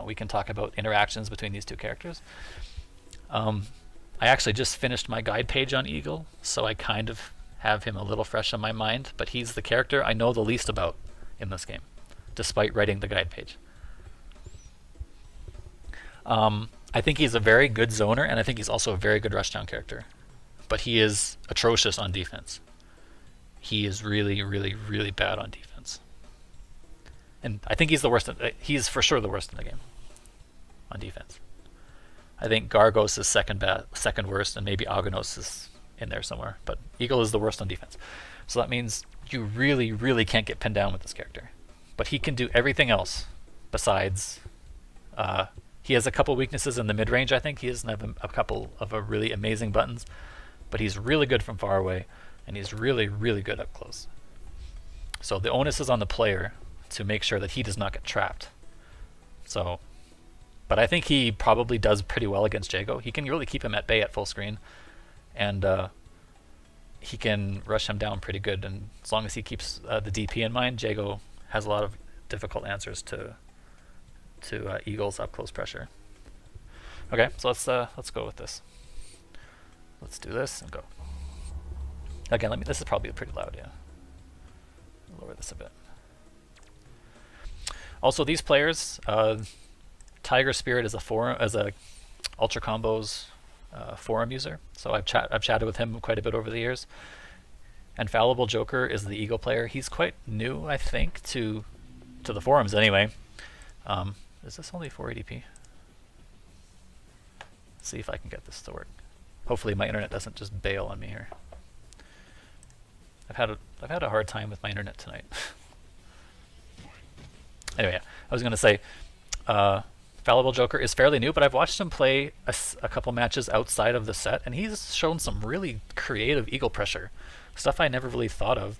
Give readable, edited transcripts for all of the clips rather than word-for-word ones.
we can talk about interactions between these two characters. I actually just finished my guide page on Eagle, so I kind of have him a little fresh on my mind, but he's the character I know the least about in this game, despite writing the guide page. I think he's a very good zoner, and I think he's also a very good rushdown character, but he is atrocious on defense. He is really, really, really bad on defense. And I think he's the worst. He's for sure the worst in the game on defense. I think Gargos is second worst, and maybe Aganos is in there somewhere. But Eagle is the worst on defense. So that means you really, really can't get pinned down with this character. But he can do everything else besides... he has a couple weaknesses in the mid-range, I think. He doesn't have a couple of really amazing buttons. But he's really good from far away, and he's really, really good up close. So the onus is on the player to make sure that he does not get trapped. So, but I think he probably does pretty well against Jago. He can really keep him at bay at full screen, and he can rush him down pretty good. And as long as he keeps the DP in mind, Jago has a lot of difficult answers to Eagle's up close pressure. Okay, so let's go with this. Let's do this and go. Again, this is probably pretty loud, yeah. Lower this a bit. Also, these players, Tiger Spirit is a Ultra Combos forum user, so I've chatted with him quite a bit over the years. And Fallible Joker is the Eagle player. He's quite new, I think, to the forums anyway. Is this only 480p? Let's see if I can get this to work. Hopefully my internet doesn't just bail on me here. I've had a hard time with my internet tonight. Anyway, I was going to say, Fallible Joker is fairly new, but I've watched him play a couple matches outside of the set, and he's shown some really creative Eagle pressure, stuff I never really thought of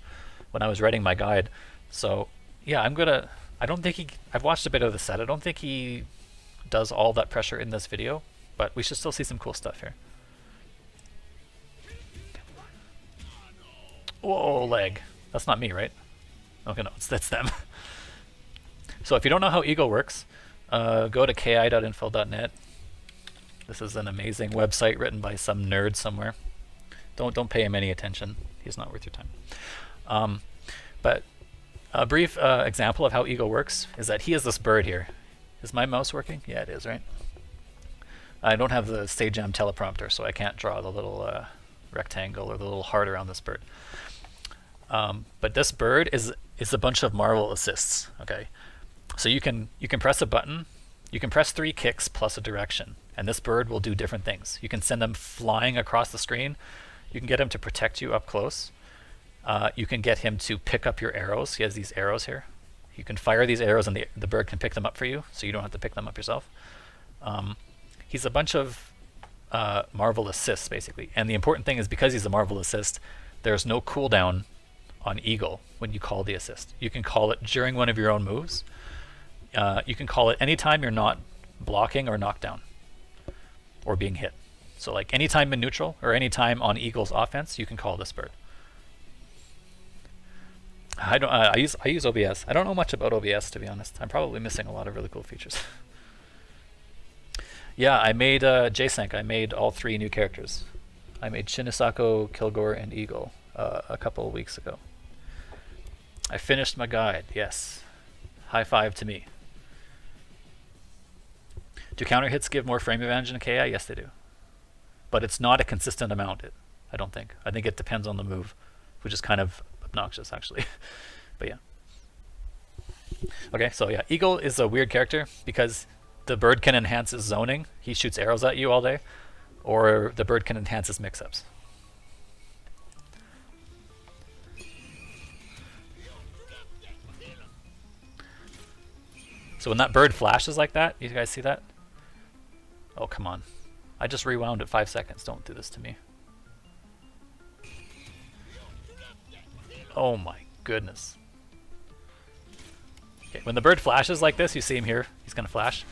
when I was writing my guide. So yeah, I've watched a bit of the set. I don't think he does all that pressure in this video, but we should still see some cool stuff here. Whoa, leg. That's not me, right? Okay, no, that's them. So if you don't know how Eagle works, go to ki.info.net. This is an amazing website written by some nerd somewhere. Don't pay him any attention. He's not worth your time. But a brief example of how Eagle works is that he has this bird here. Is my mouse working? Yeah, it is, right? I don't have the SageM teleprompter, so I can't draw the little rectangle or the little heart around this bird. But this bird is a bunch of Marvel assists. Okay, so you can press a button, you can press 3 kicks plus a direction, and this bird will do different things. You can send him flying across the screen. You can get him to protect you up close. You can get him to pick up your arrows. He has these arrows here. You can fire these arrows, and the bird can pick them up for you, so you don't have to pick them up yourself. He's a bunch of Marvel assists, basically. And the important thing is, because he's a Marvel assist, there's no cooldown on Eagle when you call the assist. You can call it during one of your own moves. You can call it anytime you're not blocking or knocked down or being hit. So like anytime in neutral or anytime on Eagle's offense, you can call this bird. I use OBS. I don't know much about OBS, to be honest. I'm probably missing a lot of really cool features. Yeah, I made JSync. I made all 3 new characters. I made Shinosako, Kilgore, and Eagle a couple of weeks ago. I finished my guide, yes. High five to me. Do counter hits give more frame advantage in KI? Yes, they do. But it's not a consistent amount, I don't think. I think it depends on the move, which is kind of obnoxious, actually. But yeah. Okay, so yeah, Eagle is a weird character because the bird can enhance his zoning. He shoots arrows at you all day. Or the bird can enhance his mix-ups. So when that bird flashes like that, you guys see that? Oh, come on. I just rewound at 5 seconds. Don't do this to me. Oh my goodness. Okay, when the bird flashes like this, you see him here. He's going to flash.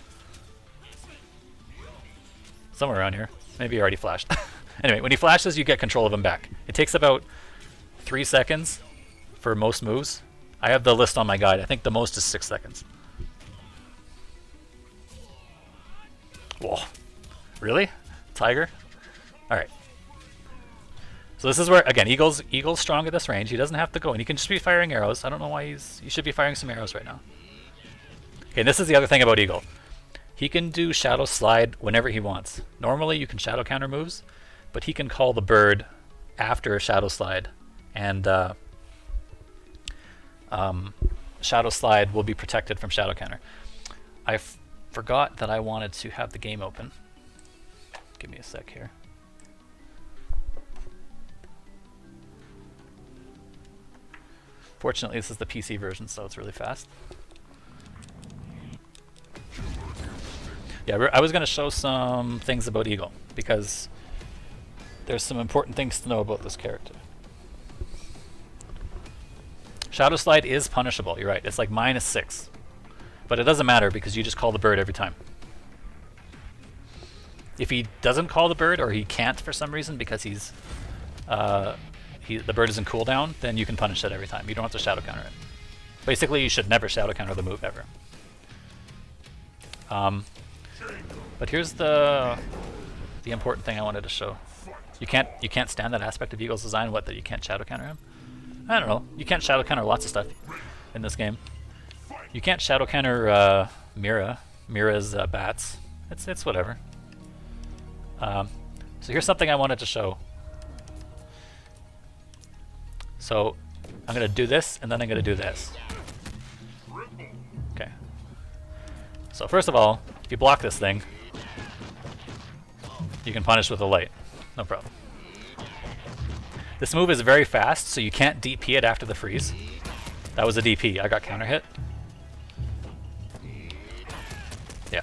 Somewhere around here. Maybe he already flashed. Anyway, when he flashes, you get control of him back. It takes about 3 seconds for most moves. I have the list on my guide. I think the most is 6 seconds. Whoa. Really? Tiger? Alright. So this is where, again, Eagle's strong at this range. He doesn't have to go, and he can just be firing arrows. I don't know why he should be firing some arrows right now. Okay, this is the other thing about Eagle. He can do Shadow Slide whenever he wants. Normally you can Shadow Counter moves, but he can call the bird after Shadow Slide, and Shadow Slide will be protected from Shadow Counter. I forgot that I wanted to have the game open. Give me a sec here. Fortunately, this is the PC version, so it's really fast. Yeah, I was going to show some things about Eagle, because there's some important things to know about this character. Shadow Slide is punishable, you're right. It's like -6. But it doesn't matter, because you just call the bird every time. If he doesn't call the bird, or he can't for some reason, because the bird is in cooldown, then you can punish it every time. You don't have to Shadow Counter it. Basically, you should never Shadow Counter the move ever. But here's the important thing I wanted to show. You can't stand that aspect of Eagle's design. What, that you can't Shadow Counter him? I don't know. You can't Shadow Counter lots of stuff in this game. You can't Shadow Counter Mira's bats. It's whatever. So here's something I wanted to show. So I'm going to do this, and then I'm going to do this. Okay. So first of all, if you block this thing, you can punish with a light. No problem. This move is very fast, so you can't DP it after the freeze. That was a DP. I got counter hit. Yeah.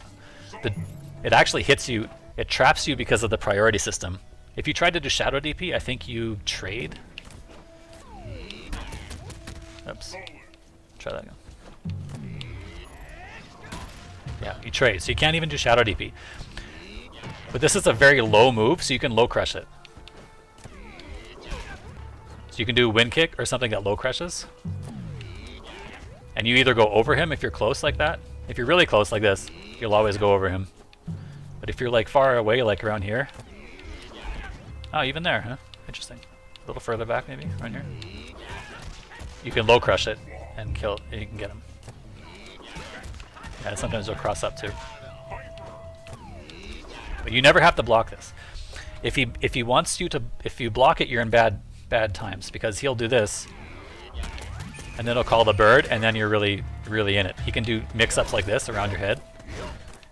It actually hits you. It traps you because of the priority system. If you tried to do Shadow DP, I think you trade. Oops. Try that again. Yeah, you trade. So you can't even do Shadow DP. But this is a very low move, so you can low crush it. So you can do Wind Kick or something that low crushes. And you either go over him if you're close like that. If you're really close like this, you'll always go over him. But if you're like far away, like around here. Oh, even there, huh? Interesting. A little further back maybe, right here. You can low crush it and kill it, and you can get him. Yeah, sometimes they'll cross up too. But you never have to block this. If he wants you to, if you block it, you're in bad times, because he'll do this, and then he'll call the bird, and then you're really in it. He can do mix-ups like this around your head.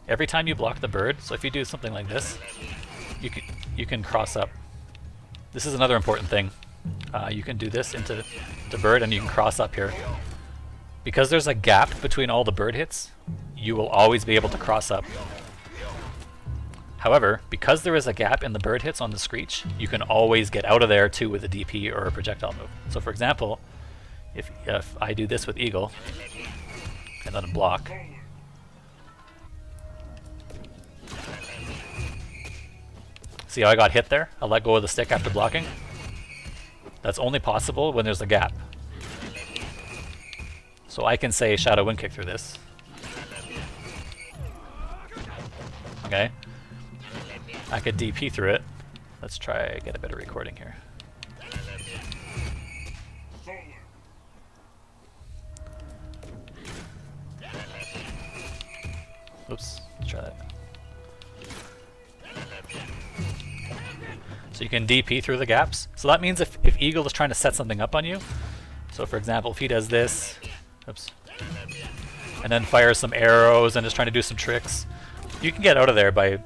Every time you block the bird, so if you do something like this, you can cross up. This is another important thing. You can do this into the bird, and you can cross up here. Because there's a gap between all the bird hits, you will always be able to cross up. However, because there is a gap in the bird hits on the Screech, you can always get out of there too with a DP or a projectile move. So for example, if I do this with Eagle, and let him block, see how I got hit there? I let go of the stick after blocking. That's only possible when there's a gap. So I can say Shadow Wind Kick through this. Okay. I could DP through it. Let's try get a better recording here. Oops, let's try that. So you can DP through the gaps. So that means if Eagle is trying to set something up on you, so for example, if he does this, oops, and then fires some arrows and is trying to do some tricks, you can get out of there by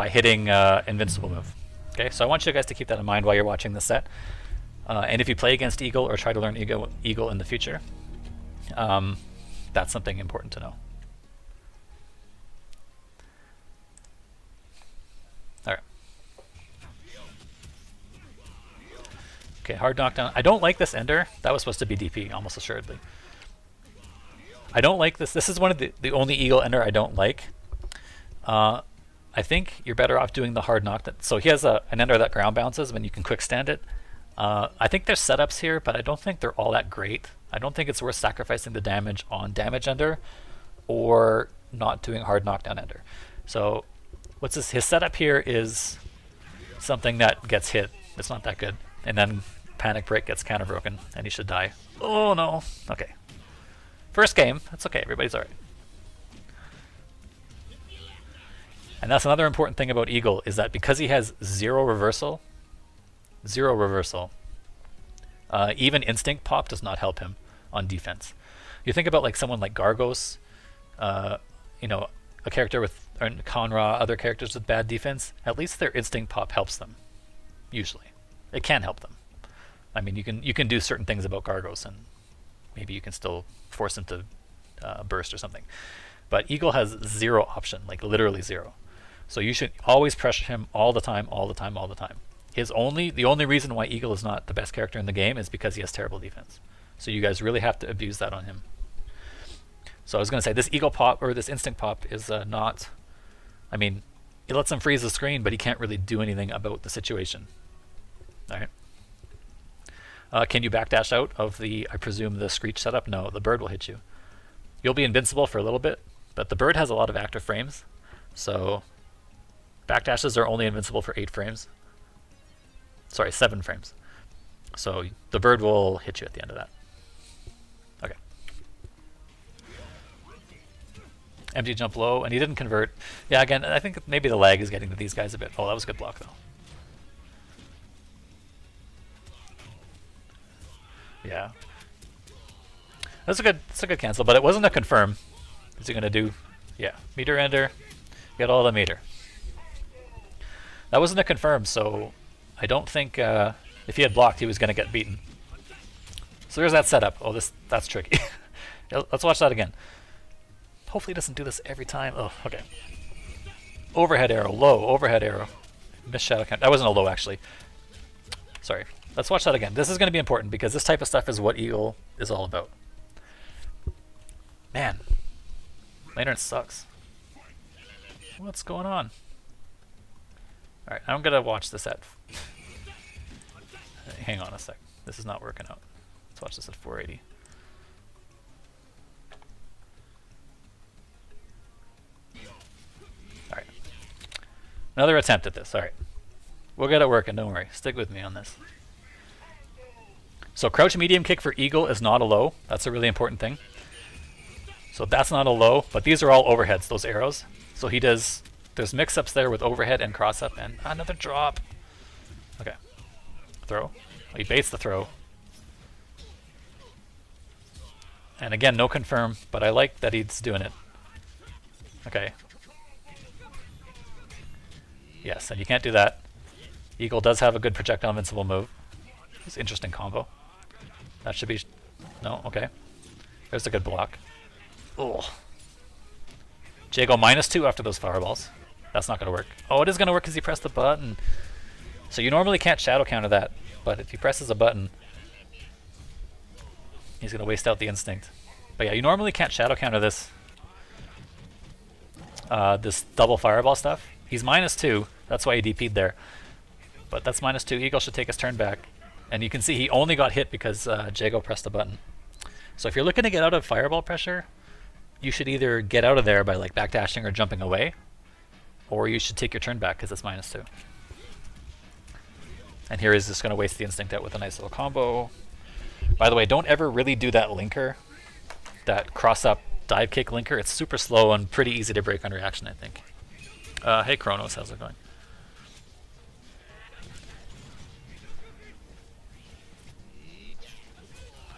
hitting invincible move. Okay, so I want you guys to keep that in mind while you're watching this set. And if you play against Eagle or try to learn Eagle in the future, that's something important to know. Alright. Okay, hard knockdown. I don't like this ender. That was supposed to be DP, almost assuredly. I don't like this. This is one of the only Eagle ender I don't like. I think you're better off doing the hard knockdown. So he has an ender that ground bounces when you can quick stand it. I think there's setups here, but I don't think they're all that great. I don't think it's worth sacrificing the damage on damage ender or not doing hard knockdown ender. So What's his setup here is something that gets hit. It's not that good. And then Panic Break gets counter broken, and he should die. Oh no. Okay. First game. That's okay. Everybody's alright. And that's another important thing about Eagle, is that because he has zero reversal, even Instinct Pop does not help him on defense. You think about like someone like Gargos, you know, a character with, or Conra, other characters with bad defense, at least their Instinct Pop helps them. Usually. It can help them. I mean, you can do certain things about Gargos, and maybe you can still force him to burst or something. But Eagle has zero option, like literally zero. So you should always pressure him all the time, all the time, all the time. The only reason why Eagle is not the best character in the game is because he has terrible defense. So you guys really have to abuse that on him. So I was going to say, this Eagle Pop, or this Instinct Pop, is not... I mean, it lets him freeze the screen, but he can't really do anything about the situation. Alright. Can you backdash out of the, I presume, the Screech setup? No, the bird will hit you. You'll be invincible for a little bit, but the bird has a lot of active frames, so backdashes are only invincible for 8 frames. Sorry, 7 frames. So the bird will hit you at the end of that. Okay. MG jump low, and he didn't convert. Yeah, again, I think maybe the lag is getting to these guys a bit. Oh, that was a good block, though. Yeah. That's a good cancel, but it wasn't a confirm. What's he gonna do? Yeah, meter ender. Get all the meter. That wasn't a confirm, so I don't think if he had blocked, he was gonna get beaten. So there's that setup. Oh, that's tricky. Let's watch that again. Hopefully, it doesn't do this every time. Oh, okay. Overhead arrow, low, overhead arrow. Missed shadow count. That wasn't a low, actually. Sorry. Let's watch that again. This is going to be important because this type of stuff is what Eagle is all about. Man, my internet sucks. What's going on? Alright, I'm going to watch this at... Hang on a sec. This is not working out. Let's watch this at 480. Alright. Another attempt at this. Alright. We'll get it working, don't worry. Stick with me on this. So crouch medium kick for Eagle is not a low. That's a really important thing. So that's not a low, but these are all overheads, those arrows. So he does, there's mix-ups there with overhead and cross-up, and another drop. Okay. Throw. He baits the throw. And again, no confirm, but I like that he's doing it. Okay. Yes, and you can't do that. Eagle does have a good projectile invincible move. It's an interesting combo. That should be... No, okay. There's a good block. Oh. Jago -2 after those fireballs. That's not going to work. Oh, it is going to work because he pressed the button. So you normally can't shadow counter that, but if he presses a button, he's going to waste out the instinct. But yeah, you normally can't shadow counter this this double fireball stuff. He's -2. That's why he DP'd there. But that's -2. Eagle should take his turn back. And you can see he only got hit because Jago pressed the button. So if you're looking to get out of fireball pressure, you should either get out of there by like backdashing or jumping away, or you should take your turn back because it's -2. And here he's just going to waste the instinct out with a nice little combo. By the way, don't ever really do that linker, that cross-up dive kick linker. It's super slow and pretty easy to break on reaction, I think. Hey Kronos, how's it going?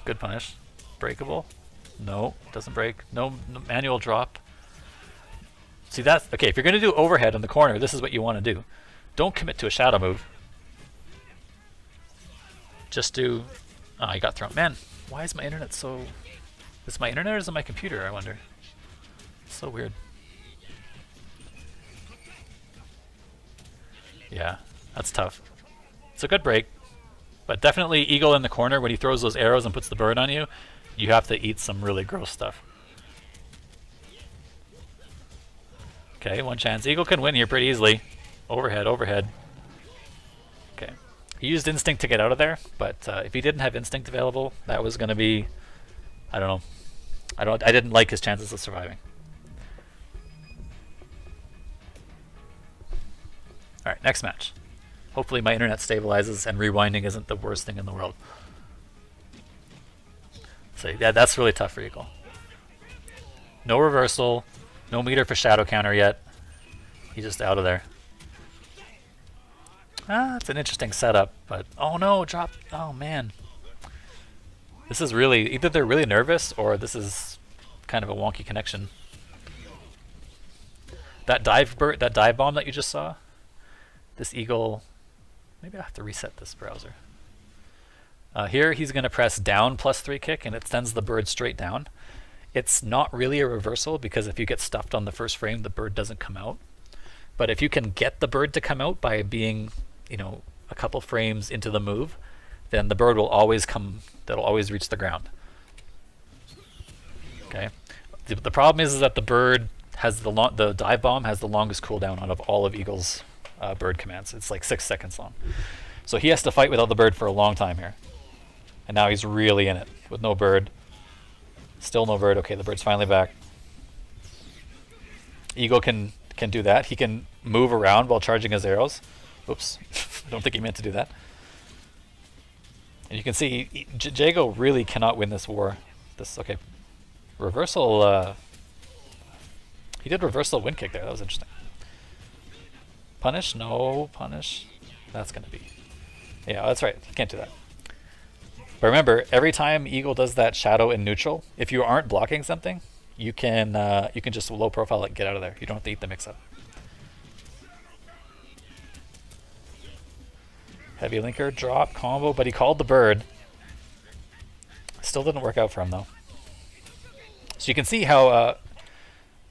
Good punish. Breakable? No, doesn't break. No manual drop. See, that's... Okay, if you're going to do overhead in the corner, this is what you want to do. Don't commit to a shadow move. Just do... Oh, I got thrown. Man, why is my internet so... Is it my internet or is it my computer, I wonder? It's so weird. Yeah, that's tough. It's a good break. But definitely Eagle in the corner, when he throws those arrows and puts the bird on you, you have to eat some really gross stuff. Okay, one chance. Eagle can win here pretty easily. Overhead, overhead. Okay. He used instinct to get out of there, but if he didn't have instinct available, that was going to be... I don't know. I didn't like his chances of surviving. Alright, next match. Hopefully my internet stabilizes and rewinding isn't the worst thing in the world. So yeah, that's really tough for Eagle. No reversal, no meter for shadow counter yet. He's just out of there. It's an interesting setup, but oh no, drop. Oh man. This is really, either they're really nervous or this is kind of a wonky connection. That dive bomb that you just saw, this Eagle, maybe I have to reset this browser. Here he's going to press down +3 kick and it sends the bird straight down. It's not really a reversal because if you get stuffed on the first frame, the bird doesn't come out. But if you can get the bird to come out by being, you know, a couple frames into the move, then the bird will always come, that'll always reach the ground. Okay. The problem is that the bird has the dive bomb has the longest cooldown out of all of Eagle's bird commands. It's like 6 seconds long. So he has to fight without the bird for a long time here. And now he's really in it with no bird. Still no bird. Okay, the bird's finally back. Eagle can do that. He can move around while charging his arrows. Oops. I don't think he meant to do that. And you can see Jago really cannot win this war. Okay. Reversal. He did reversal wind kick there. That was interesting. Punish? No. Punish. That's going to be. Yeah, that's right. You can't do that. But remember, every time Eagle does that shadow in neutral, if you aren't blocking something, you can just low profile it and get out of there. You don't have to eat the mix up. Heavy linker, drop, combo, but he called the bird. Still didn't work out for him though. So you can see how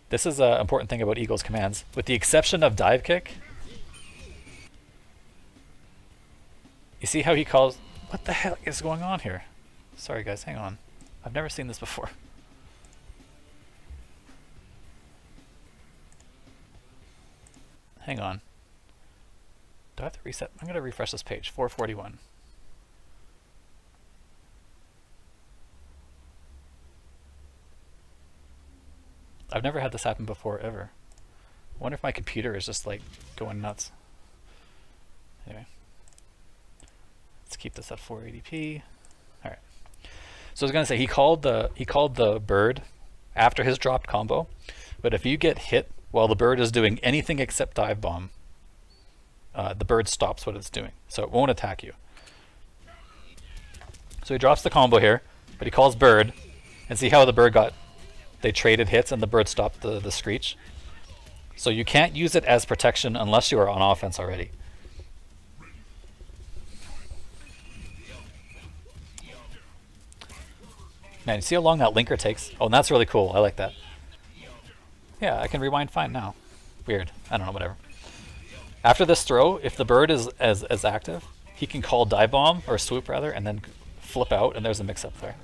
this is an important thing about Eagle's commands. With the exception of dive kick, you see how he calls... What the heck is going on here? Sorry guys, hang on. I've never seen this before. Hang on. Do I have to reset? I'm going to refresh this page. 441. I've never had this happen before, ever. I wonder if my computer is just like going nuts. Anyway. Let's keep this at 480p. All right. So I was going to say he called the bird after his dropped combo, but if you get hit while the bird is doing anything except dive bomb, the bird stops what it's doing, so it won't attack you. So he drops the combo here, but he calls bird, and see how the bird they traded hits and the bird stopped the screech. So you can't use it as protection unless you are on offense already. Man, you see how long that linker takes? Oh, and that's really cool. I like that. Yeah, I can rewind fine now. Weird. I don't know, whatever. After this throw, if the bird is as active, he can call dive bomb, or swoop rather, and then flip out, and there's a mix-up there.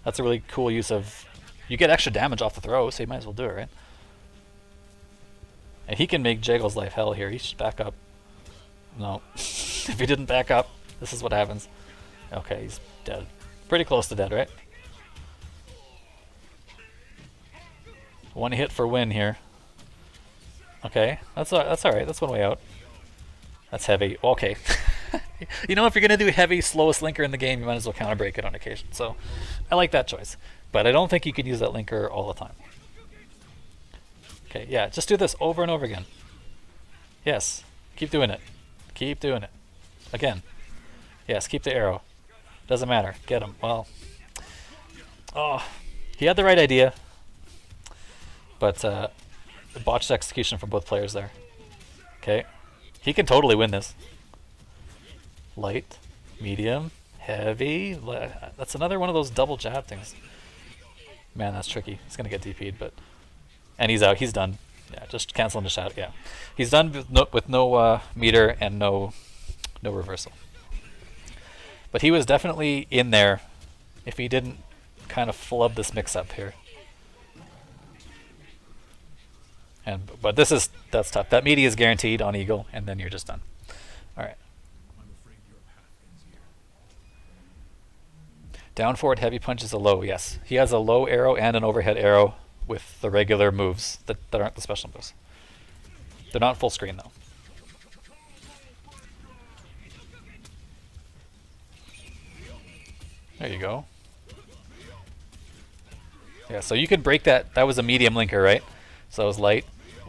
That's a really cool use of... You get extra damage off the throw, so you might as well do it, right? And he can make Jago's life hell here. He should back up. No. If he didn't back up, this is what happens. Okay, he's dead. Pretty close to dead, right? One hit for win here. Okay, that's all right. That's one way out. That's heavy. Okay. You know, if you're going to do heavy, slowest linker in the game, you might as well counter break it on occasion. So I like that choice. But I don't think you could use that linker all the time. Okay, yeah, just do this over and over again. Yes, keep doing it. Keep doing it. Again. Yes, keep the arrow. Doesn't matter. Get him. Well, oh, he had the right idea. But botched execution from both players there. Okay. He can totally win this. Light, medium, heavy. That's another one of those double jab things. Man, that's tricky. He's going to get DP'd, but... And he's out. He's done. Yeah, just canceling the shadow. Yeah. He's done with no meter and no reversal. But he was definitely in there if he didn't kind of flub this mix-up here. But that's tough. That meaty is guaranteed on Eagle, and then you're just done. All right. Down forward heavy punch is a low, yes. He has a low arrow and an overhead arrow with the regular moves that aren't the special moves. They're not full screen though. There you go. Yeah, so you could break that. That was a medium linker, right? So it was light,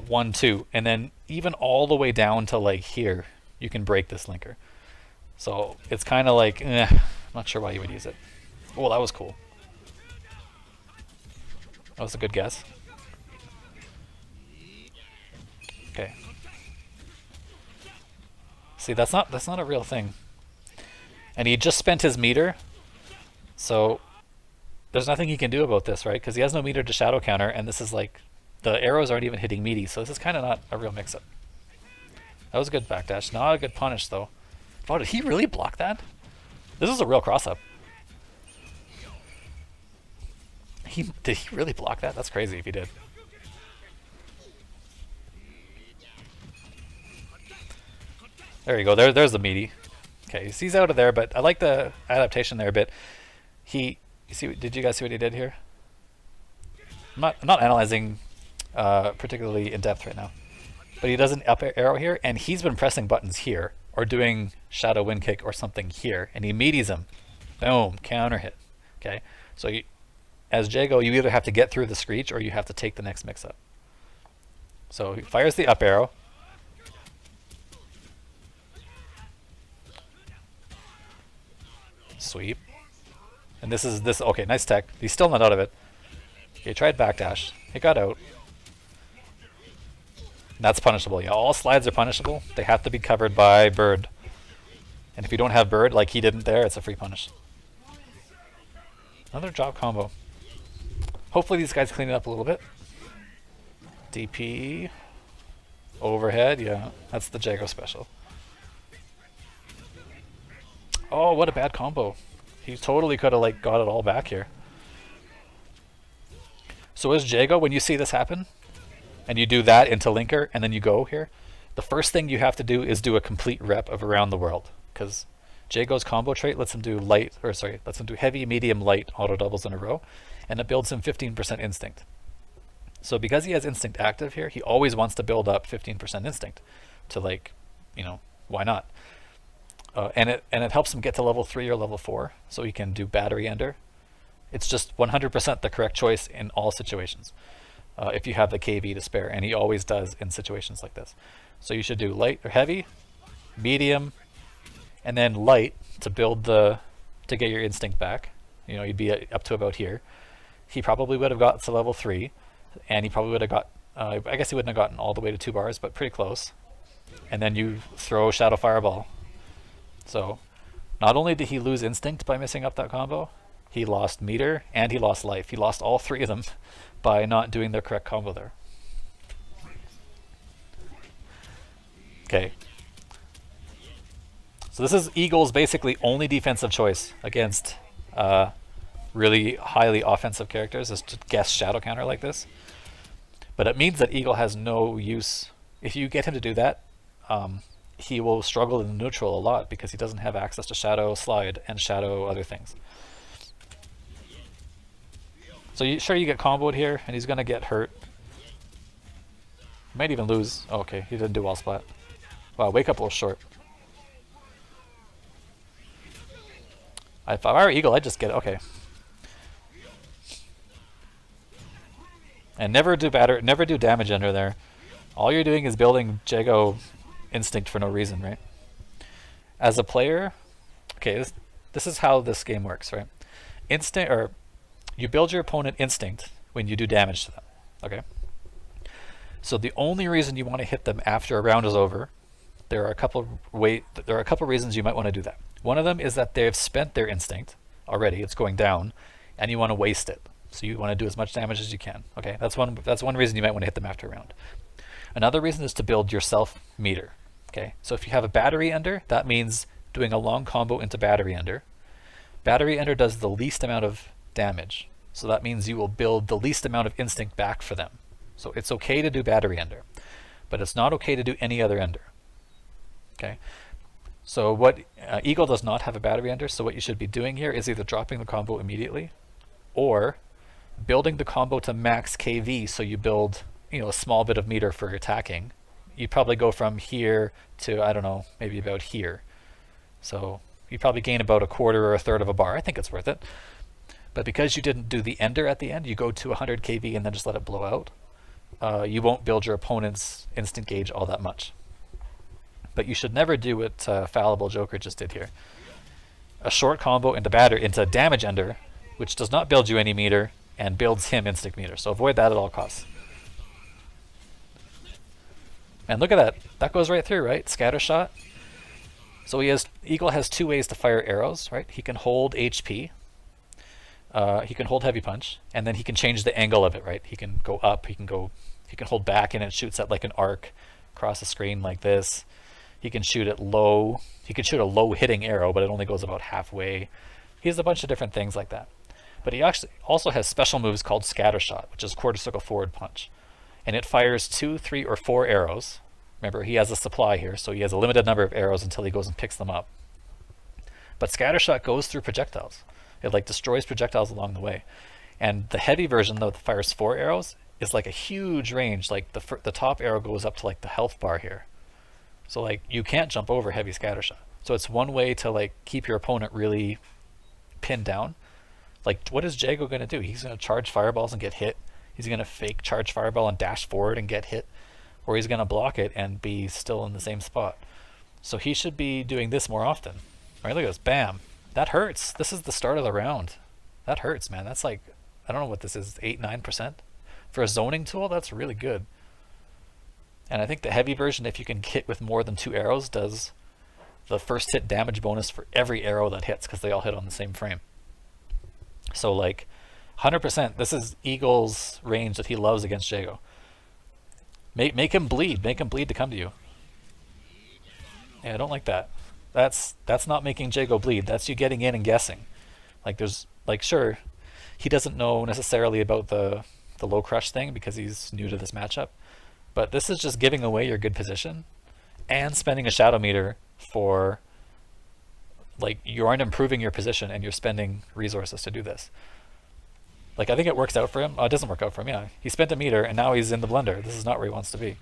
1, 2. And then even all the way down to like here, you can break this linker. So it's kind of like, I'm not sure why you would use it. Oh, that was cool. That was a good guess. Okay. See, that's not a real thing. And he just spent his meter, so there's nothing he can do about this, right? Because he has no meter to shadow counter, and this is like, the arrows aren't even hitting meaty, so this is kind of not a real mix-up. That was a good backdash. Not a good punish, though. Oh, did he really block that? This is a real cross-up. Did he really block that? That's crazy if he did. There you go. There's the meaty. Okay, he's out of there, but I like the adaptation there a bit. You see? Did you guys see what he did here? I'm not analyzing particularly in depth right now, but he does an up arrow here, and he's been pressing buttons here or doing shadow wind kick or something here, and he meaties him. Boom, counter hit. Okay, so as Jago, you either have to get through the screech or you have to take the next mix-up. So he fires the up arrow. Sweep. And this, okay, nice tech. He's still not out of it. Okay, tried backdash. He got out. That's punishable. Yeah, all slides are punishable. They have to be covered by bird. And if you don't have bird, like he didn't there, it's a free punish. Another drop combo. Hopefully these guys clean it up a little bit. DP. Overhead, yeah. That's the Jago special. Oh, what a bad combo. He totally could have like got it all back here. So as Jago, when you see this happen, and you do that into linker, and then you go here, the first thing you have to do is do a complete rep of around the world, because Jago's combo trait lets him do lets him do heavy, medium, light auto doubles in a row, and it builds him 15% instinct. So because he has instinct active here, he always wants to build up 15% instinct to, like, you know, why not? And it helps him get to level 3 or level 4, so he can do battery ender. It's just 100% the correct choice in all situations, if you have the KV to spare, and he always does in situations like this. So you should do light or heavy, medium, and then light to build to get your instinct back. You know, you'd be up to about here. He probably would have got to level 3, and he probably would have got, I guess he wouldn't have gotten all the way to 2 bars, but pretty close. And then you throw Shadow Fireball. So not only did he lose instinct by missing up that combo, he lost meter and he lost life. He lost all 3 of them by not doing the correct combo there. Okay. So this is Eagle's basically only defensive choice against really highly offensive characters, is to guess shadow counter like this. But it means that Eagle has no use. If you get him to do that, he will struggle in neutral a lot because he doesn't have access to shadow slide and shadow other things. So you get comboed here, and he's going to get hurt. Might even lose. Oh, okay, he didn't do wall splat. Wow, wake up a little short. If I were Eagle, I'd just get it. Okay. And never do damage under there. All you're doing is building Jago instinct for no reason, right? As a player, okay, this is how this game works, right? You build your opponent instinct when you do damage to them, okay? So the only reason you want to hit them after a round is over, there are a couple reasons you might want to do that. One of them is that they've spent their instinct already, it's going down, and you want to waste it. So you want to do as much damage as you can. Okay, that's one reason you might want to hit them after a round. Another reason is to build yourself meter. Okay, so if you have a battery ender, that means doing a long combo into battery ender. Battery ender does the least amount of damage, so that means you will build the least amount of instinct back for them. So it's okay to do battery ender, but it's not okay to do any other ender. Okay, so what Eagle does not have a battery ender, so what you should be doing here is either dropping the combo immediately, or building the combo to max KV, so you build, you know, a small bit of meter for attacking. You probably go from here to, I don't know, maybe about here. So You probably gain about a quarter or a third of a bar. I think it's worth it. But because you didn't do the ender at the end, you go to 100 kV and then just let it blow out. You won't build your opponent's instant gauge all that much. But you should never do what Fallible Joker just did here. A short combo into damage ender, which does not build you any meter and builds him instant meter. So avoid that at all costs. And look at that. That goes right through, right? Scatter shot. So Eagle has two ways to fire arrows, right? He can hold HP. He can hold heavy punch, and then he can change the angle of it, right? He can go up, he can hold back, and it shoots at like an arc across the screen like this. He can shoot it low. He can shoot a low hitting arrow, but it only goes about halfway. He has a bunch of different things like that. But he actually also has special moves called scatter shot, which is quarter circle forward punch. And it fires 2, 3, or 4 arrows. Remember, he has a supply here, so he has a limited number of arrows until he goes and picks them up. But scatter shot goes through projectiles. It like destroys projectiles along the way. And the heavy version, though, that fires 4 arrows, is like a huge range. Like the top arrow goes up to like the health bar here. So like you can't jump over heavy scatter shot. So it's one way to like keep your opponent really pinned down. Like what is Jago going to do? He's going to charge fireballs and get hit. He's going to fake charge fireball and dash forward and get hit. Or he's going to block it and be still in the same spot. So he should be doing this more often. All right, look at this. Bam. That hurts. This is the start of the round. That hurts, man. That's like, I don't know what this is, 8, 9%? For a zoning tool, that's really good. And I think the heavy version, if you can hit with more than 2 arrows, does the first hit damage bonus for every arrow that hits, because they all hit on the same frame. So like 100%, this is Eagle's range that he loves against Jago. Make him bleed. Make him bleed to come to you. Yeah, I don't like that. That's not making Jago bleed. That's you getting in and guessing. Like there's like sure, he doesn't know necessarily about the low crush thing because he's new to this matchup. But this is just giving away your good position and spending a shadow meter for like you aren't improving your position and you're spending resources to do this. Like I think it works out for him. Oh, it doesn't work out for him, yeah. He spent a meter and now he's in the blender. This is not where he wants to be.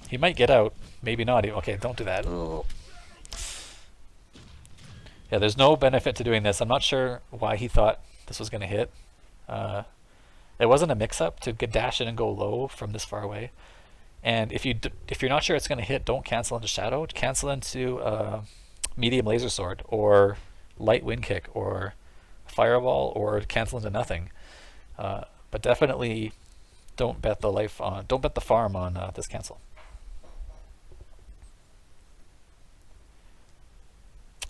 He might get out, maybe not. Okay, don't do that. Ugh. Yeah, there's no benefit to doing this. I'm not sure why he thought this was going to hit. It wasn't a mix-up to dash in and go low from this far away. And if you're not sure it's going to hit, don't cancel into Shadow. Cancel into medium laser sword or light wind kick or fireball or cancel into nothing. But definitely don't bet the farm on this cancel.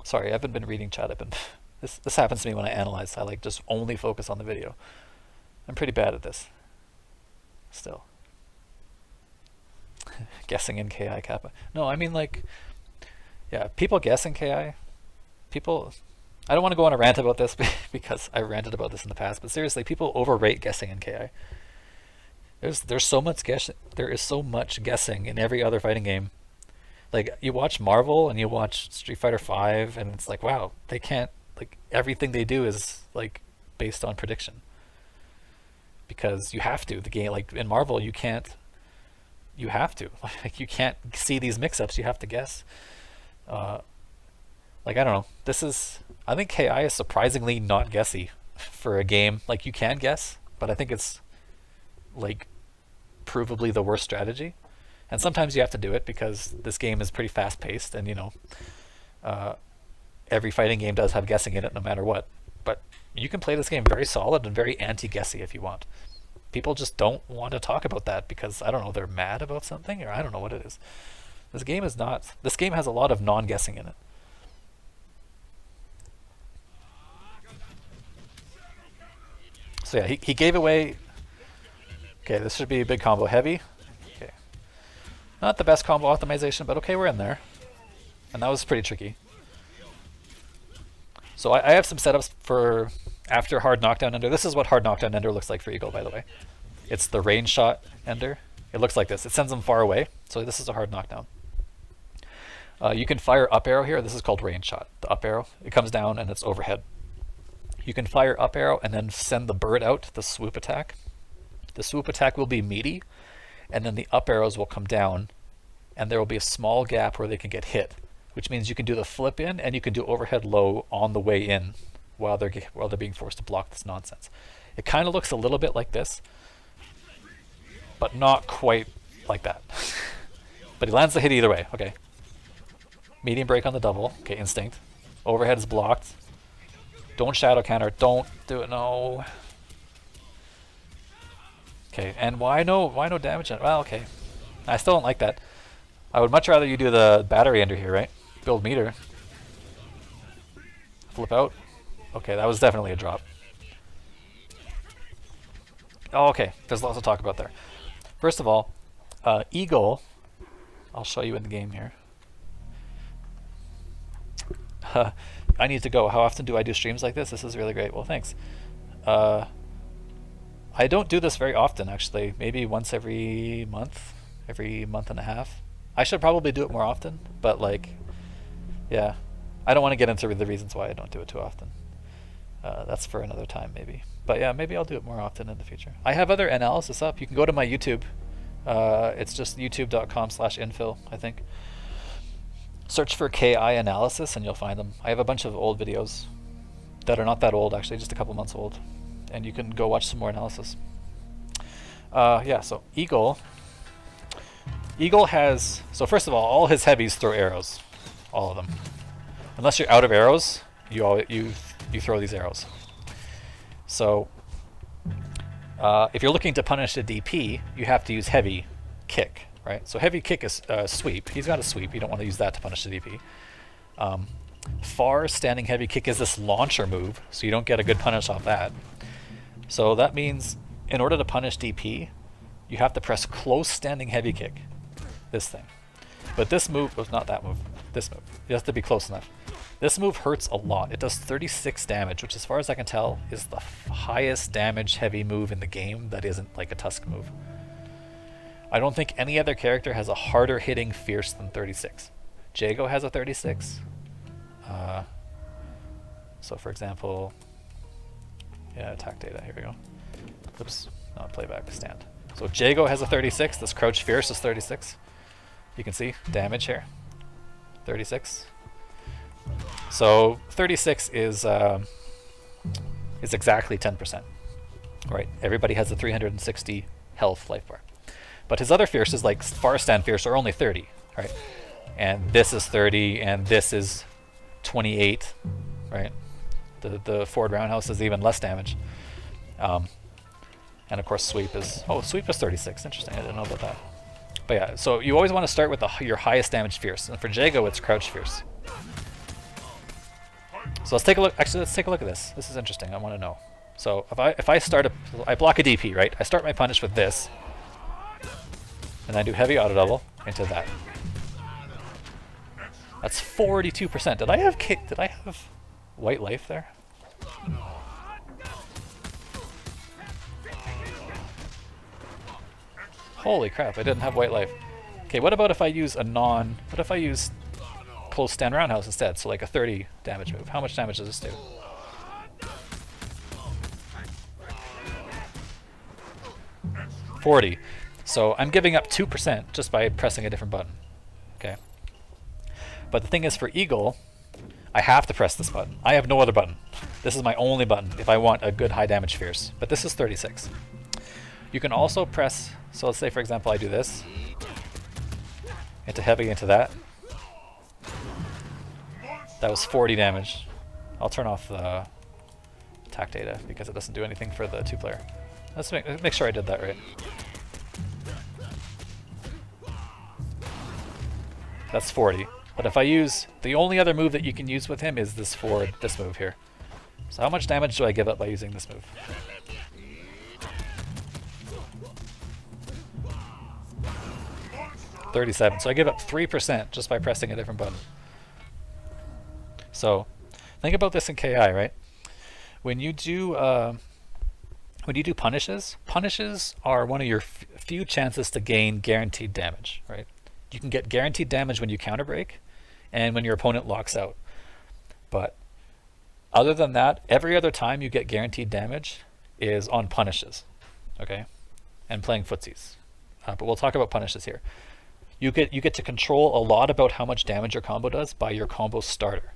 Sorry, I haven't been reading chat. This happens to me when I analyze. I like just only focus on the video. I'm pretty bad at this. Still. Guessing in KI Kappa. No, I mean like, yeah, people guess in KI. People, I don't want to go on a rant about this because I ranted about this in the past, but seriously, people overrate guessing in KI. There's so much guessing. There is so much guessing in every other fighting game. Like you watch Marvel and you watch Street Fighter V and it's like, wow, they can't, like everything they do is like based on prediction. Because you have to. The game, like in Marvel, you have to. Like you can't see these mix-ups, you have to guess. Like I don't know. I think KI is surprisingly not guessy for a game. Like you can guess, but I think it's like provably the worst strategy. And sometimes you have to do it because this game is pretty fast-paced, and you know, every fighting game does have guessing in it, no matter what. But you can play this game very solid and very anti-guessy if you want. People just don't want to talk about that because I don't know, they're mad about something, or I don't know what it is. This game is not. This game has a lot of non-guessing in it. So yeah, he gave away. Okay, this should be a big combo. Heavy. Not the best combo optimization, but okay, we're in there. And that was pretty tricky. So I have some setups for after hard knockdown ender. This is what hard knockdown ender looks like for Eagle, by the way. It's the range shot ender. It looks like this. It sends them far away. So this is a hard knockdown. You can fire up arrow here. This is called range shot. The up arrow. It comes down and it's overhead. You can fire up arrow and then send the bird out, the swoop attack. The swoop attack will be meaty. And then the up arrows will come down and there will be a small gap where they can get hit. which means you can do the flip in and you can do overhead low on the way in while they're being forced to block this nonsense. It kind of looks a little bit like this, but not quite like that. But he lands the hit either way. Okay. Medium break on the double. Okay, instinct. Overhead is blocked. Don't shadow counter. Don't do it. No. Okay, and why no damage? Well, okay. I still don't like that. I would much rather you do the battery ender here, right? Build meter. Flip out. Okay, that was definitely a drop. Oh, okay. There's lots to talk about there. First of all, Eagle. I'll show you in the game here. I need to go. How often do I do streams like this? This is really great. Well, thanks. I don't do this very often, actually. Maybe once every month and a half. I should probably do it more often, but like, yeah. I don't want to get into the reasons why I don't do it too often. That's for another time, maybe. But yeah, maybe I'll do it more often in the future. I have other analysis up. You can go to my YouTube. It's just youtube.com/infill, I think. Search for KI analysis and you'll find them. I have a bunch of old videos that are not that old, actually, just a couple months old. And you can go watch some more analysis. Yeah, so Eagle has, so first of all his heavies throw arrows. All of them. Unless you're out of arrows, you throw these arrows. So if you're looking to punish a DP, you have to use heavy kick, right? So heavy kick is sweep. He's got a sweep. You don't want to use that to punish the DP. Far standing heavy kick is this launcher move, so you don't get a good punish off that. So that means in order to punish DP, you have to press close standing heavy kick. This thing. But this move was not that move. This move. You have to be close enough. This move hurts a lot. It does 36 damage, which as far as I can tell is the highest damage heavy move in the game that isn't like a Tusk move. I don't think any other character has a harder hitting fierce than 36. Jago has a 36. So for example, yeah, attack data, here we go. Oops, not playback, stand. So Jago has a 36, this crouch fierce is 36. You can see damage here, 36. So 36 is exactly 10%, right? Everybody has a 360 health life bar. But his other fierces, like far stand fierce, are only 30, right? And this is 30, and this is 28, right? The forward roundhouse is even less damage. And of course sweep is, sweep is 36, interesting, I didn't know about that. But yeah, so you always want to start with your highest damage fierce, and for Jago it's crouch fierce. So let's take a look, actually let's take a look at this. This is interesting, I want to know. So if I block a DP, right? I start my punish with this, and I do heavy auto double into that. That's 42%. Did I have white life there? Holy crap, I didn't have white life. Okay, what about if I use what if I use close stand roundhouse instead? So like a 30 damage move. How much damage does this do? $40. So I'm giving up 2% just by pressing a different button. Okay. But the thing is, for Eagle, I have to press this button. I have no other button. This is my only button if I want a good high damage fierce. But this is 36. You can also press, so let's say for example I do this, into heavy, into that. That was 40 damage. I'll turn off the attack data because it doesn't do anything for the 2-player. Let's make sure I did that right. That's 40. But if I use, the only other move that you can use with him is this move here. So how much damage do I give up by using this move? $37. So I give up 3% just by pressing a different button. So think about this in KI, right? When you do punishes, punishes are one of your few chances to gain guaranteed damage, right? You can get guaranteed damage when you counter break and when your opponent locks out. But other than that, every other time you get guaranteed damage is on punishes, okay? And playing footsies. But we'll talk about punishes here. You get to control a lot about how much damage your combo does by your combo starter.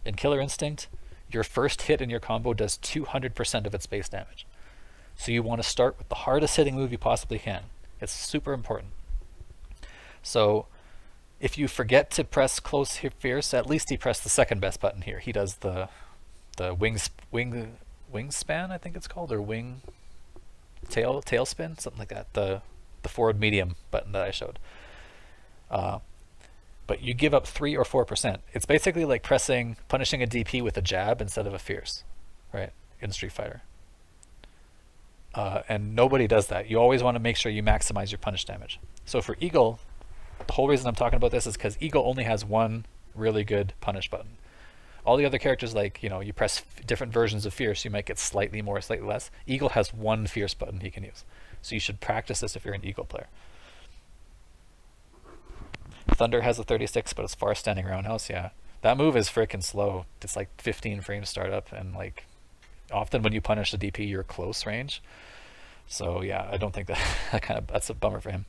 In Killer Instinct, your first hit in your combo does 200% of its base damage. So you want to start with the hardest hitting move you possibly can. It's super important. So if you forget to press Close Fierce, at least he pressed the second best button here. He does the wingspan, I think it's called, or tailspin, something like that. The forward medium button that I showed. But you give up 3 or 4%. It's basically like punishing a DP with a jab instead of a fierce, right? In Street Fighter. And nobody does that. You always want to make sure you maximize your punish damage. So for Eagle, the whole reason I'm talking about this is because Eagle only has one really good punish button. All the other characters, like, you press different versions of fierce, you might get slightly more, slightly less. Eagle has one fierce button he can use. So you should practice this if you're an Eagle player. Thunder has a 36, but it's far standing roundhouse. Yeah, that move is freaking slow. It's like 15 frames startup, and like often when you punish the DP, you're close range. So yeah, I don't think that's a bummer for him.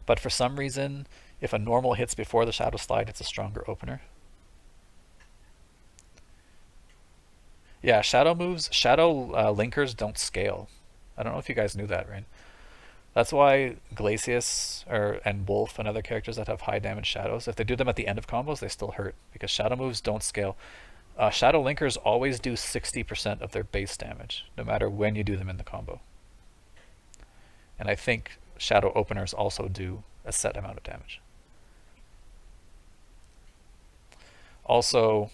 But for some reason, if a normal hits before the Shadow Slide, it's a stronger opener. Yeah, shadow linkers don't scale. I don't know if you guys knew that, right? That's why Glacius and Wolf and other characters that have high damage shadows, if they do them at the end of combos, they still hurt, because shadow moves don't scale. Shadow linkers always do 60% of their base damage, no matter when you do them in the combo. And I think shadow openers also do a set amount of damage. Also,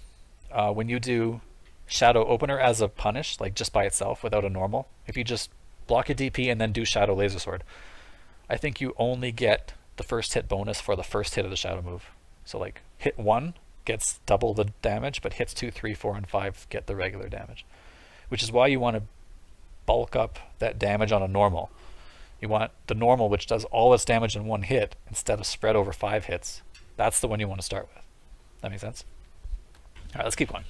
when you do shadow opener as a punish, like just by itself without a normal, if you just block a DP and then do Shadow Laser Sword, I think you only get the first hit bonus for the first hit of the shadow move. So like hit 1 gets double the damage, but hits 2, 3, 4, and 5 get the regular damage. Which is why you want to bulk up that damage on a normal. You want the normal, which does all its damage in one hit, instead of spread over 5 hits. That's the one you want to start with. That makes sense? Alright, let's keep going.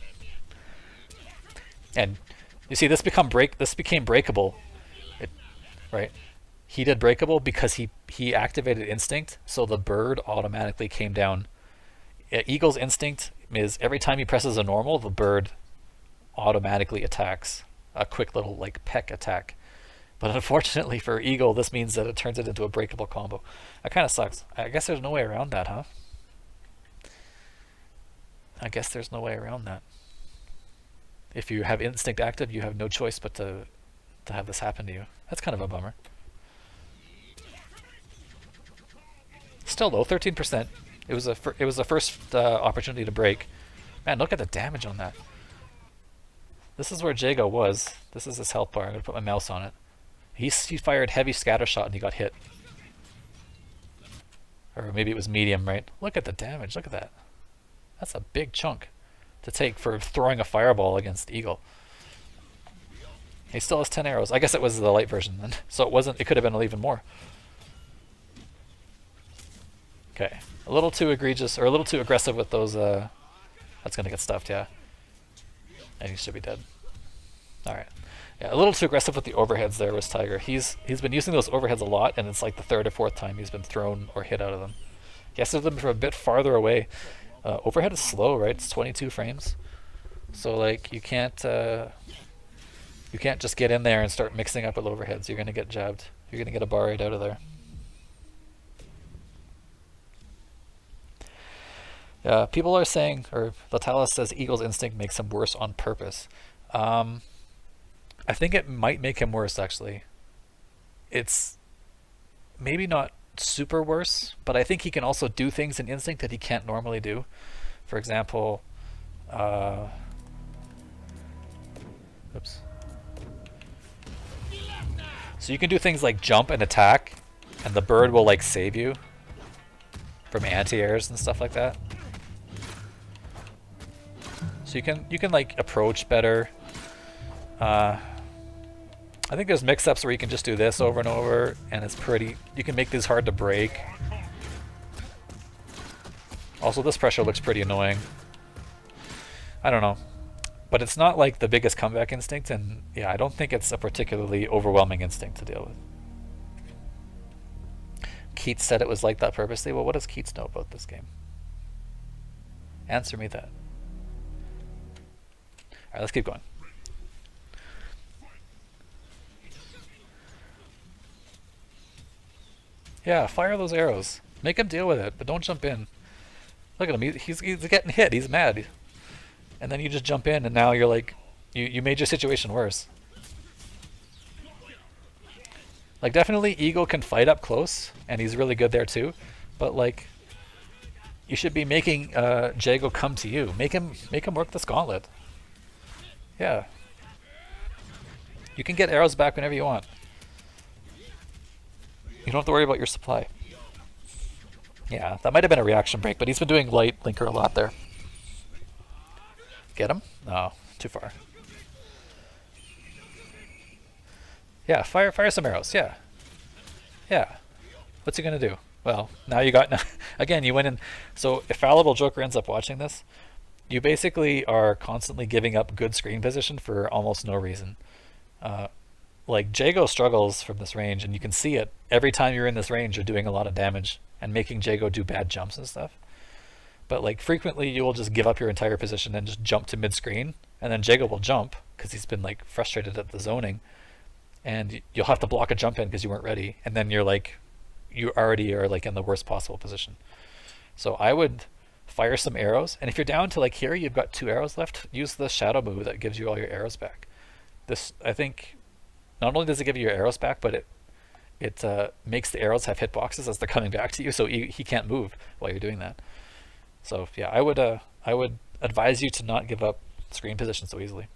And you see, this became breakable. Right? He did breakable because he activated instinct, so the bird automatically came down. Eagle's instinct is every time he presses a normal, the bird automatically attacks. A quick little like peck attack. But unfortunately for Eagle, this means that it turns it into a breakable combo. That kind of sucks. I guess there's no way around that, huh? I guess there's no way around that. If you have instinct active, you have no choice but to have this happen to you. That's kind of a bummer. Still though, 13%. It was the first opportunity to break. Man, look at the damage on that. This is where Jago was. This is his health bar. I'm gonna put my mouse on it. He fired heavy scatter shot and he got hit. Or maybe it was medium, right? Look at the damage. Look at that. That's a big chunk to take for throwing a fireball against Eagle. He still has 10 arrows. I guess it was the light version then. So it could have been even more. Okay. A little too egregious, or a little too aggressive with those, that's gonna get stuffed, yeah. And he should be dead. Alright. Yeah, a little too aggressive with the overheads there was Tiger. He's been using those overheads a lot, and it's like the 3rd or 4th time he's been thrown or hit out of them. He has to do them from a bit farther away. Overhead is slow, right? It's 22 frames. So like you can't just get in there and start mixing up with overheads. You're gonna get jabbed. You're gonna get a bar right out of there. People are saying, or Latalis says, Eagle's instinct makes him worse on purpose. I think it might make him worse, actually. It's maybe not super worse, but I think he can also do things in instinct that he can't normally do. For example, oops. So you can do things like jump and attack, and the bird will like save you from anti-airs and stuff like that. So you can like approach better. I think there's mix-ups where you can just do this over and over, and it's pretty. You can make these hard to break. Also, this pressure looks pretty annoying. I don't know, but it's not like the biggest comeback instinct, and yeah, I don't think it's a particularly overwhelming instinct to deal with. Keats said it was like that purposely. Well, what does Keats know about this game? Answer me that. Alright, let's keep going. Yeah, fire those arrows. Make him deal with it, but don't jump in. Look at him, he's getting hit, he's mad. And then you just jump in and now you're like, you made your situation worse. Like definitely Eagle can fight up close, and he's really good there too, but like, you should be making Jago come to you. Make him work this gauntlet. Yeah. You can get arrows back whenever you want. You don't have to worry about your supply. Yeah, that might have been a reaction break, but he's been doing light linker a lot there. Get him? No, too far. Yeah, fire some arrows, yeah. Yeah. What's he gonna do? Well, now you got... Again, you went in... So, if Fallible Joker ends up watching this, you basically are constantly giving up good screen position for almost no reason. Like, Jago struggles from this range, and you can see it. Every time you're in this range, you're doing a lot of damage, and making Jago do bad jumps and stuff. But, like, frequently you will just give up your entire position and just jump to mid-screen, and then Jago will jump, because he's been, like, frustrated at the zoning, and you'll have to block a jump in because you weren't ready, and then you're, like... You already are like in the worst possible position. So I would fire some arrows, and if you're down to like here, you've got 2 arrows left, use the shadow move that gives you all your arrows back. This, I think, not only does it give you your arrows back, but it makes the arrows have hitboxes as they're coming back to you, so he can't move while you're doing that. So yeah, I would advise you to not give up screen position so easily.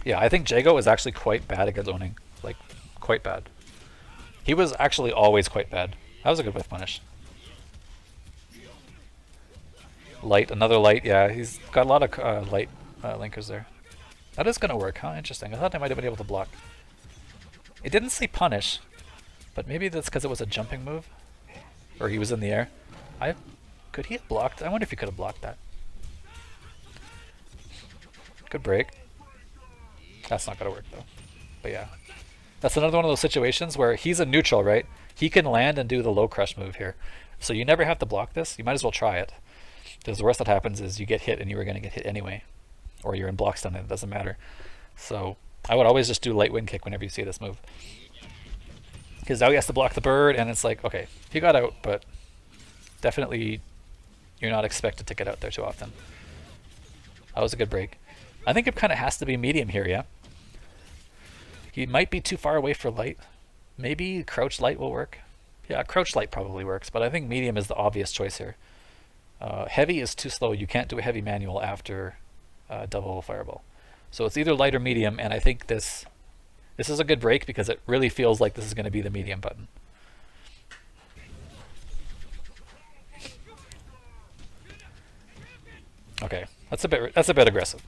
Yeah, I think Jago is actually quite bad at zoning. Like, quite bad. He was actually always quite bad. That was a good whiff punish. Light, another light, yeah, he's got a lot of light linkers there. That is going to work, huh? Interesting. I thought I might have been able to block. It didn't say punish, but maybe that's because it was a jumping move? Or he was in the air. Could he have blocked? I wonder if he could have blocked that. Good break. That's not going to work, though. But yeah. That's another one of those situations where he's a neutral, right? He can land and do the low crush move here. So you never have to block this. You might as well try it. Because the worst that happens is you get hit and you were going to get hit anyway. Or you're in block stun and it doesn't matter. So I would always just do light wind kick whenever you see this move. Because now he has to block the bird, and it's like, okay, he got out, but definitely you're not expected to get out there too often. That was a good break. I think it kind of has to be medium here, yeah? He might be too far away for light. Maybe crouch light will work. Yeah, crouch light probably works, but I think medium is the obvious choice here. Heavy is too slow. You can't do a heavy manual after double fireball. So it's either light or medium, and I think this is a good break because it really feels like this is going to be the medium button. Okay, that's a bit aggressive.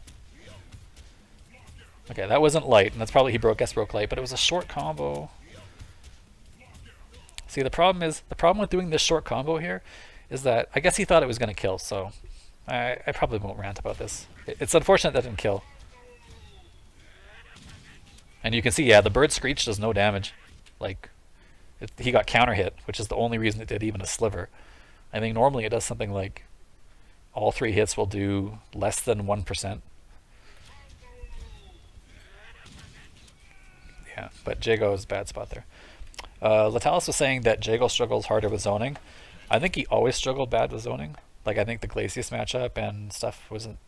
Okay, that wasn't light, and that's probably he broke light, but it was a short combo. See, the problem with doing this short combo here is that I guess he thought it was going to kill, so I probably won't rant about this. It's unfortunate that didn't kill. And you can see, yeah, the bird screech does no damage. Like, he got counter hit, which is the only reason it did even a sliver. I think normally it does something like all 3 hits will do less than 1%. Yeah, but Jago is a bad spot there. Latalis was saying that Jago struggles harder with zoning. I think he always struggled bad with zoning. Like, I think the Glacius matchup and stuff wasn't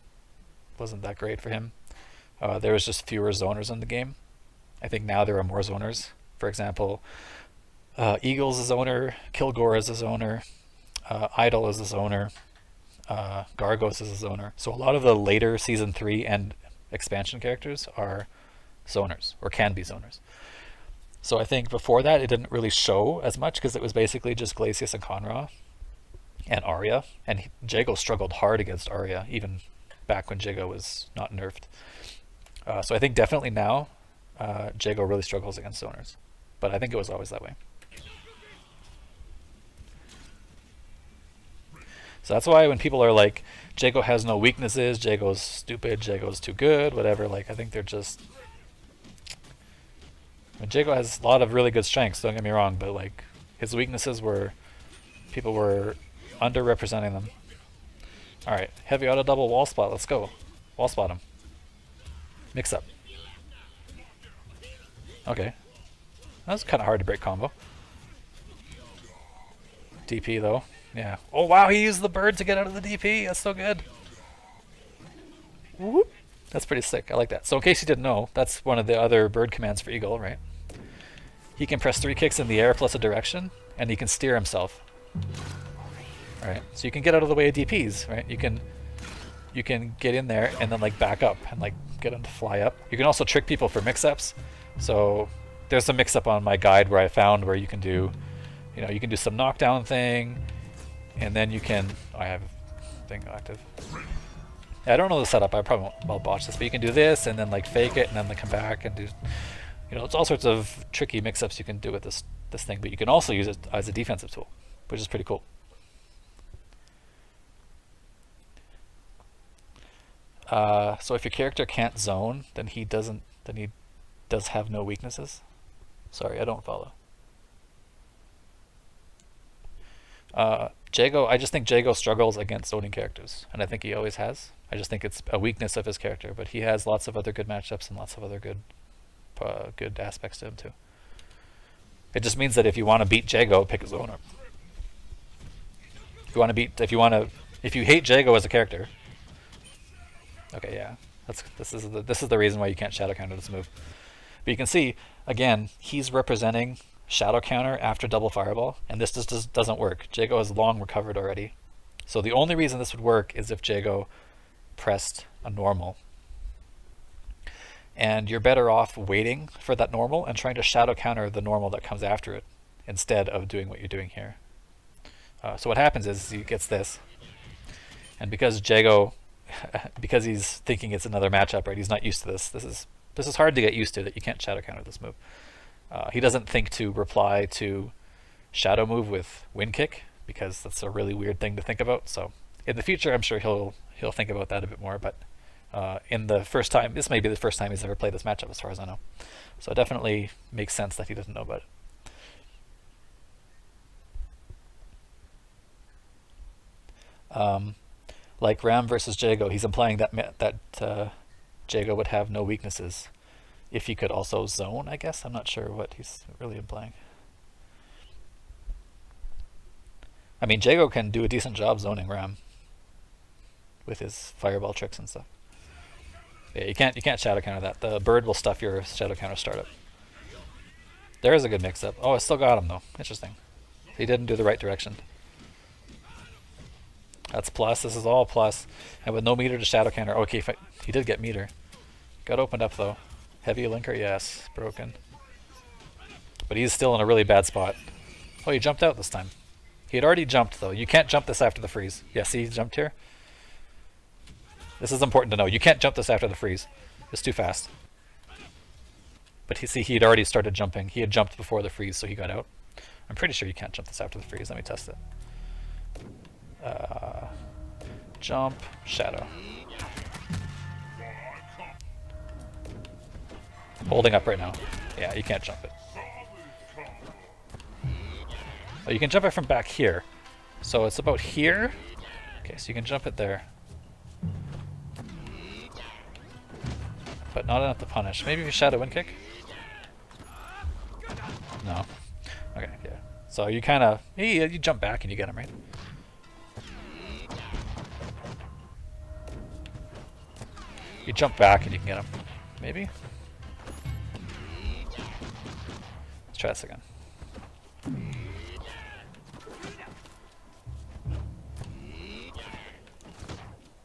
that great for him. There was just fewer zoners in the game. I think now there are more zoners. For example, Eagle's a zoner, Kilgore is a zoner, Idol is a zoner, Gargos is a zoner. So a lot of the later Season 3 and expansion characters are zoners, or can be zoners. So I think before that it didn't really show as much because it was basically just Glacius and Conra and Arya, and Jago struggled hard against Arya even back when Jago was not nerfed. So I think definitely now Jago really struggles against zoners, but I think it was always that way. So that's why when people are like, Jago has no weaknesses, Jago's stupid, Jago's too good, whatever, like I think they're just I mean, Jago has a lot of really good strengths, don't get me wrong, but like his weaknesses were people were underrepresenting them. Alright, heavy auto double wall spot, let's go. Wall spot him. Mix up. Okay. That was kind of hard to break combo. DP though. Yeah. Oh wow, he used the bird to get out of the DP. That's so good. Whoop. That's pretty sick. I like that. So in case you didn't know, that's one of the other bird commands for Eagle, right? He can press 3 kicks in the air plus a direction, and he can steer himself. Alright, so you can get out of the way of DPs, right? You can get in there and then like back up and like get him to fly up. You can also trick people for mix-ups. So there's a mix-up on my guide where I found where you can do, you know, you can do some knockdown thing, and then you can, I have thing active. Yeah, I don't know the setup, I probably won't botch this, but you can do this and then like fake it and then like come back and do, you know, it's all sorts of tricky mix-ups you can do with this thing, but you can also use it as a defensive tool, which is pretty cool. So if your character can't zone, then he does have no weaknesses. Sorry, I don't follow. Jago, I just think Jago struggles against zoning characters, and I think he always has. I just think it's a weakness of his character, but he has lots of other good matchups and lots of other good aspects to him too. It just means that if you want to beat Jago, pick a zoner. If you hate Jago as a character. Okay, yeah, this is the reason why you can't shadow counter this move. But you can see again, he's representing shadow counter after double fireball, and this just doesn't work. Jago has long recovered already, so the only reason this would work is if Jago pressed a normal. And you're better off waiting for that normal and trying to shadow counter the normal that comes after it instead of doing what you're doing here. So what happens is he gets this, and because Jago, because he's thinking it's another matchup, right? He's not used to this. This is hard to get used to, that you can't shadow counter this move. He doesn't think to reply to shadow move with wind kick, because that's a really weird thing to think about. So in the future, I'm sure he'll think about that a bit more. But in the first time, this may be the first time he's ever played this matchup, as far as I know. So it definitely makes sense that he doesn't know about it. Like Ram versus Jago, he's implying that Jago would have no weaknesses if he could also zone, I guess. I'm not sure what he's really implying. I mean, Jago can do a decent job zoning Ram with his fireball tricks and stuff. Yeah, you can't shadow counter that. The bird will stuff your shadow counter startup. There is a good mix-up. Oh, I still got him though. Interesting. He didn't do the right direction. That's plus. This is all plus. And with no meter to shadow counter. Okay, he did get meter. Got opened up though. Heavy linker, yes. Broken. But he's still in a really bad spot. Oh, he jumped out this time. He had already jumped though. You can't jump this after the freeze. Yeah, see, he jumped here. This is important to know. You can't jump this after the freeze. It's too fast. But he had already started jumping. He had jumped before the freeze, so he got out. I'm pretty sure you can't jump this after the freeze. Let me test it. Jump, shadow. Holding up right now. Yeah, you can't jump it. Oh, you can jump it from back here. So it's about here. Okay, so you can jump it there. But not enough to punish. Maybe if you shadow wind kick? No. Okay, yeah. So you kind of, you jump back and you get him, right? You jump back and you can get him. Maybe? Let's try this again.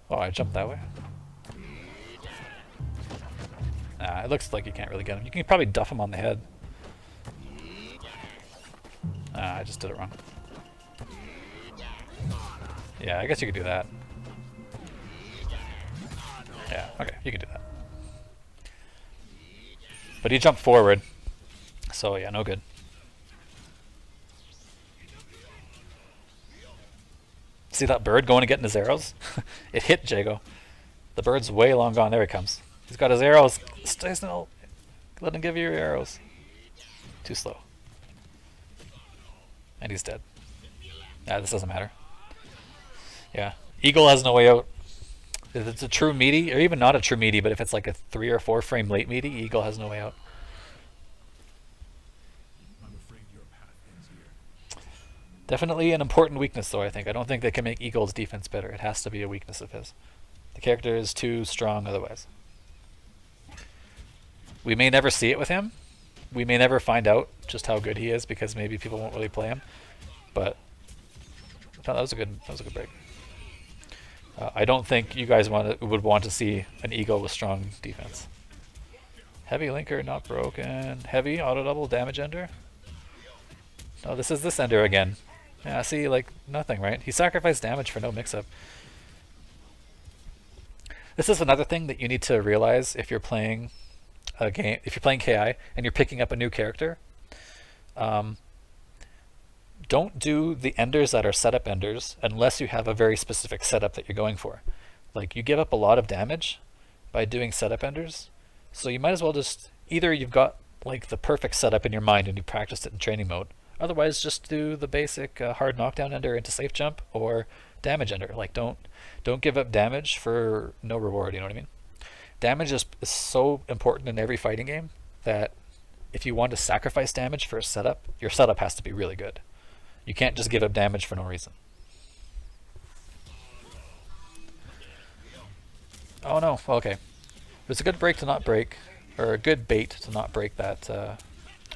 Oh, I jumped that way. Nah, it looks like you can't really get him. You can probably duff him on the head. Ah, I just did it wrong. Yeah, I guess you could do that. Yeah, okay, you can do that. But he jumped forward, so yeah, no good. See that bird going and getting his arrows? It hit Jago. The bird's way long gone. There he comes. He's got his arrows. Stay still. Let him give you your arrows. Too slow. And he's dead. Yeah, this doesn't matter. Yeah. Eagle has no way out. If it's a true meaty, or even not a true meaty, but if it's like a 3 or 4 frame late meaty, Eagle has no way out. Definitely an important weakness, though, I think. I don't think they can make Eagle's defense better. It has to be a weakness of his. The character is too strong otherwise. We may never see it with him. We may never find out just how good he is because maybe people won't really play him. But that was a good break. I don't think you guys would want to see an Eagle with strong defense. Heavy linker, not broken. Heavy, auto double, damage ender. No, this is this ender again. Yeah, see, like, nothing, right? He sacrificed damage for no mix-up. This is another thing that you need to realize if you're playing a game, if you're playing KI and you're picking up a new character. Don't do the enders that are setup enders unless you have a very specific setup that you're going for. Like, you give up a lot of damage by doing setup enders, so you might as well just, either you've got like the perfect setup in your mind and you practiced it in training mode, otherwise just do the basic hard knockdown ender into safe jump or damage ender. Like, don't give up damage for no reward, you know what I mean? Damage is so important in every fighting game that if you want to sacrifice damage for a setup, your setup has to be really good. You can't just give up damage for no reason. Oh no, well, okay. It's a good break to not break, or a good bait to not break that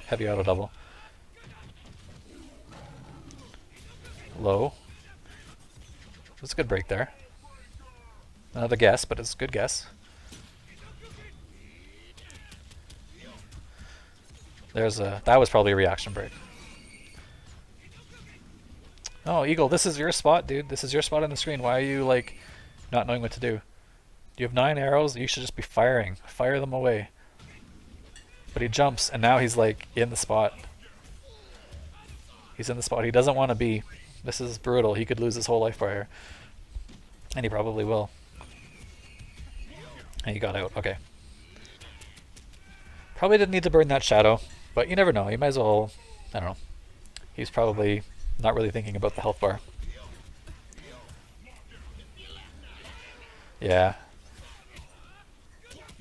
heavy auto double. Low. It's a good break there. Another guess, but it's a good guess. That was probably a reaction break. Oh, Eagle, this is your spot, dude. This is your spot on the screen. Why are you, like, not knowing what to do? You have 9 arrows. You should just be firing. Fire them away. But he jumps, and now he's, like, in the spot. He's in the spot he doesn't want to be. This is brutal. He could lose his whole life bar here. And he probably will. And he got out. Okay. Probably didn't need to burn that shadow, but you never know. You might as well, I don't know. He's probably not really thinking about the health bar. Yeah.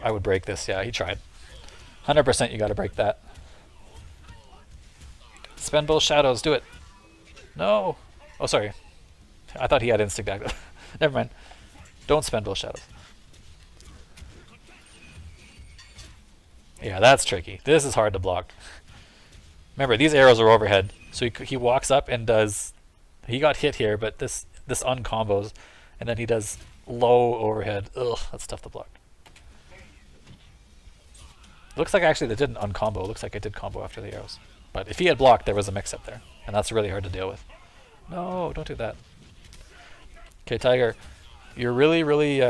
I would break this. Yeah, he tried. 100% you gotta break that. Spend both shadows. Do it. No. Oh, sorry. I thought he had instinct back. Never mind. Don't spend both shadows. Yeah, that's tricky. This is hard to block. Remember, these arrows are overhead. So he walks up and does... He got hit here, but this uncombos. And then he does low overhead. Ugh, that's tough to block. Looks like actually that didn't uncombo. Looks like I did combo after the arrows. But if he had blocked, there was a mix-up there. And that's really hard to deal with. No, don't do that. Okay, Tiger. You're really, really...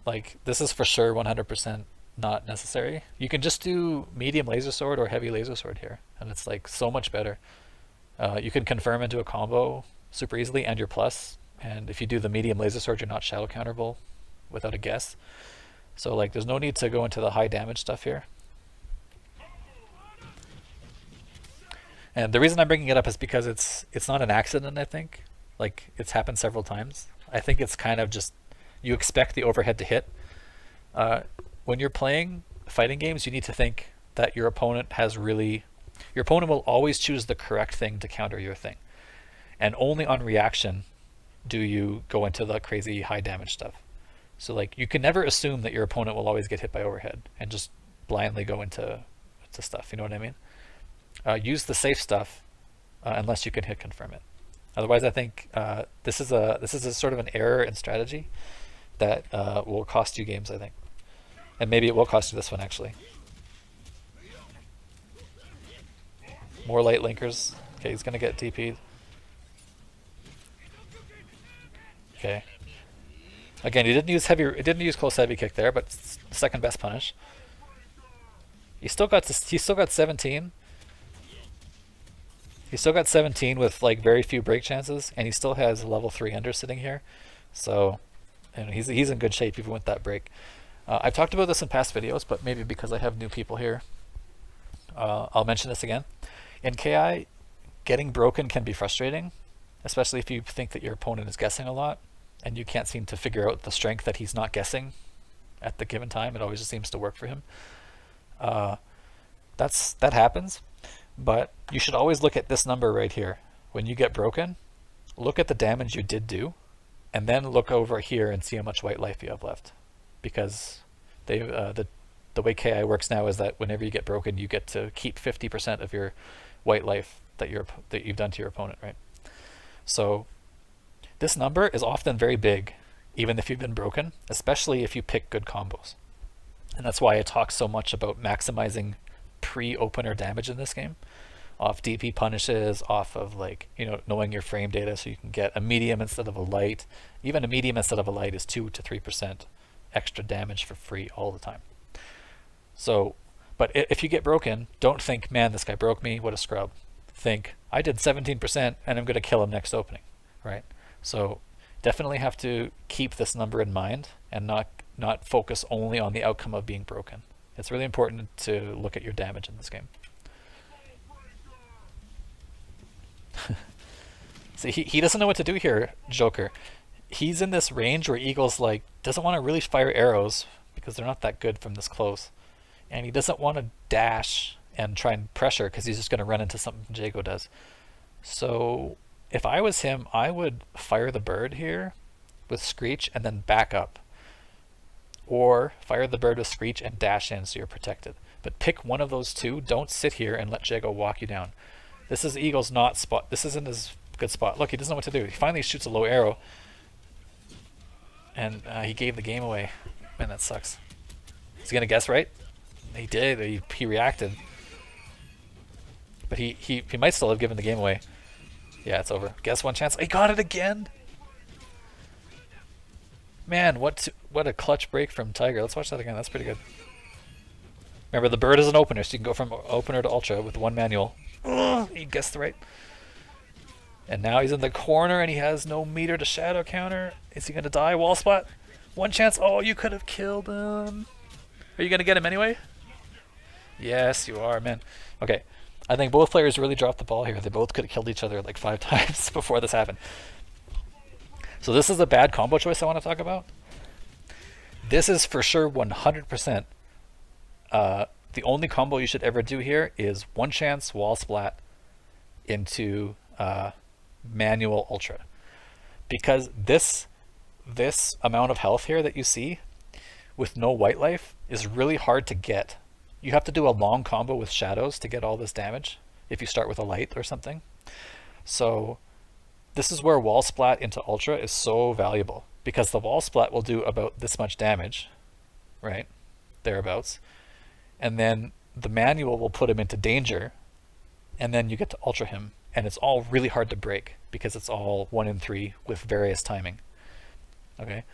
like, this is for sure 100% not necessary. You can just do medium laser sword or heavy laser sword here. And it's like so much better. You can confirm into a combo super easily and your plus. And if you do the medium laser sword, you're not shadow counterable without a guess. So like there's no need to go into the high damage stuff here. And the reason I'm bringing it up is because it's not an accident, I think. Like, it's happened several times. I think it's kind of just, you expect the overhead to hit. When you're playing fighting games, you need to think that your opponent will always choose the correct thing to counter your thing. And only on reaction do you go into the crazy high damage stuff. So like, you can never assume that your opponent will always get hit by overhead and just blindly go into stuff, you know what I mean? Use the safe stuff unless you can hit confirm it. Otherwise, I think this is a sort of an error in strategy that will cost you games, I think. And maybe it will cost you this one, actually. More light linkers. Okay, he's going to get TP'd. Okay. Again, he didn't use close heavy kick there, but second best punish. He's still got 17. He's still got 17 with like very few break chances, and he still has level 3 under sitting here. So, and he's in good shape even with that break. I've talked about this in past videos, but maybe because I have new people here, I'll mention this again. In KI, getting broken can be frustrating, especially if you think that your opponent is guessing a lot and you can't seem to figure out the strength that he's not guessing at the given time. It always just seems to work for him. That happens, but you should always look at this number right here. When you get broken, look at the damage you did do, and then look over here and see how much white life you have left. Because the way KI works now is that whenever you get broken, you get to keep 50% of your white life that you've done to your opponent, right? So this number is often very big, even if you've been broken, especially if you pick good combos. And that's why I talk so much about maximizing pre-opener damage in this game, off DP punishes, off of knowing your frame data so you can get a medium instead of a light. Even a medium instead of a light is 2 to 3% extra damage for free all the time. So, but if you get broken, don't think, man, this guy broke me, what a scrub. Think, I did 17% and I'm going to kill him next opening, right? So definitely have to keep this number in mind and not focus only on the outcome of being broken. It's really important to look at your damage in this game. See, he doesn't know what to do here, Joker. He's in this range where Eagle's doesn't want to really fire arrows because they're not that good from this close. And he doesn't want to dash and try and pressure because he's just going to run into something Jago does. So if I was him, I would fire the bird here with Screech and then back up. Or fire the bird with Screech and dash in so you're protected. But pick one of those two. Don't sit here and let Jago walk you down. This is Eagle's not spot. This isn't his good spot. Look, he doesn't know what to do. He finally shoots a low arrow. And he gave the game away. Man, that sucks. Is he going to guess right? He did. He reacted. But he might still have given the game away. Yeah, it's over. Guess one chance. He got it again! Man, what a clutch break from Tiger. Let's watch that again. That's pretty good. Remember, the bird is an opener, so you can go from opener to ultra with one manual. Ugh, he guessed right. And now he's in the corner and he has no meter to shadow counter. Is he going to die? Wall spot? One chance. Oh, you could have killed him. Are you going to get him anyway? Yes, you are, man. Okay. I think both players really dropped the ball here. They both could have killed each other 5 times before this happened. So this is a bad combo choice I want to talk about. This is for sure 100%. The only combo you should ever do here is one chance wall splat into manual ultra. Because this amount of health here that you see with no white life is really hard to get. You have to do a long combo with shadows to get all this damage if you start with a light or something. So this is where wall splat into ultra is so valuable, because the wall splat will do about this much damage, right? Thereabouts. And then the manual will put him into danger, and then you get to ultra him, and it's all really hard to break because it's all 1 in 3 with various timing. Okay,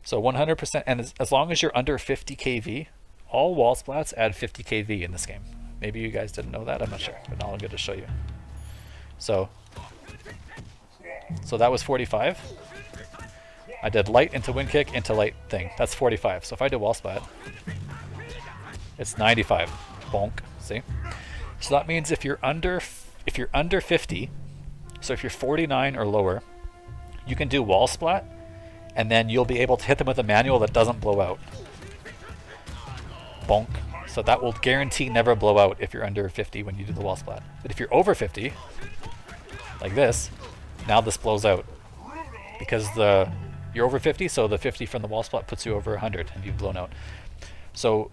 so 100%, and as long as you're under 50 kV, all wall splats add 50 kV in this game. Maybe you guys didn't know that, I'm not sure, but now I'm going to show you. So that was 45. I did light into wind kick into light thing. That's 45. So if I do wall splat, it's 95. Bonk. See? So that means if you're under 50, so if you're 49 or lower, you can do wall splat, and then you'll be able to hit them with a manual that doesn't blow out. Bonk. So that will guarantee never blow out if you're under 50 when you do the wall splat. But if you're over 50, like this, now this blows out. Because you're over 50, so the 50 from the wall splat puts you over 100 and you've blown out. So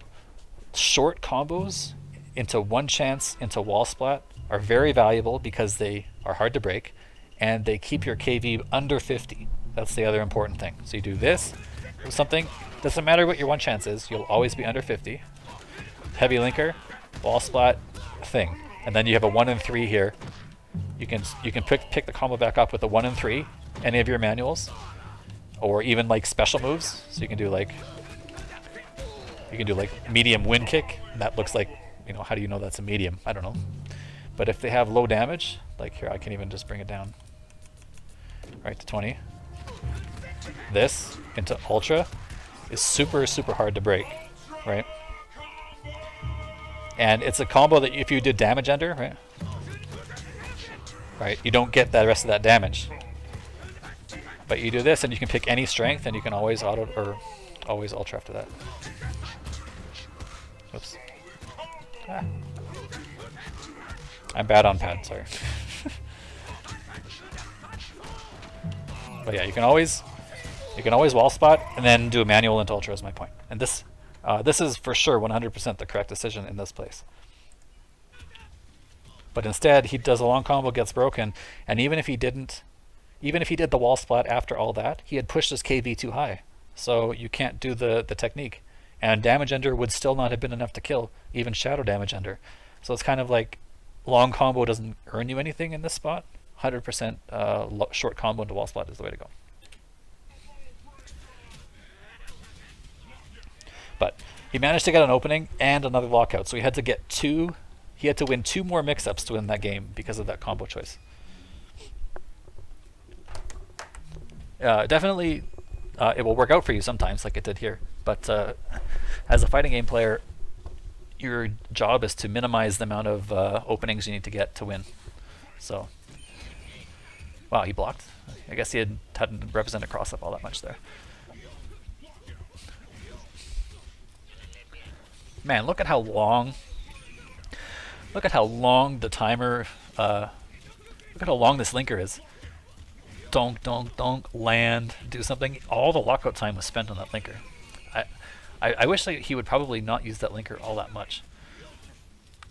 short combos into one chance into wall splat are very valuable because they are hard to break and they keep your KV under 50. That's the other important thing. So you do this with something, doesn't matter what your one chance is, you'll always be under 50. Heavy linker, wall splat, thing. And then you have a 1 in 3 here. You can pick the combo back up with a 1 in 3, any of your manuals, or even special moves. So you can do medium wind kick. And that looks like, how do you know that's a medium? I don't know. But if they have low damage, like here, I can even just bring it down right to 20. This into ultra is super, super hard to break, right? And it's a combo that if you did damage ender, right, you don't get the rest of that damage. But you do this, and you can pick any strength, and you can always auto or always ultra after that. Oops. Ah. I'm bad on pad, sorry. But yeah, you can always wall spot and then do a manual into ultra is my point. And this is for sure 100% the correct decision in this place. But instead, he does a long combo, gets broken, and even if he did the wall splat after all that, he had pushed his KV too high. So you can't do the technique. And damage ender would still not have been enough to kill, even shadow damage ender. So it's kind of like long combo doesn't earn you anything in this spot. 100% short combo into wall splat is the way to go. But he managed to get an opening and another lockout, so he had to get two. He had to win 2 more mix-ups to win that game because of that combo choice. Definitely, it will work out for you sometimes, like it did here. But as a fighting game player, your job is to minimize the amount of openings you need to get to win. So, wow, he blocked. I guess he hadn't represented cross-up all that much there. Man, look at how long. Look at how long the timer. Look at how long this linker is. Donk, donk, donk, land, do something. All the lockout time was spent on that linker. I wish that he would probably not use that linker all that much.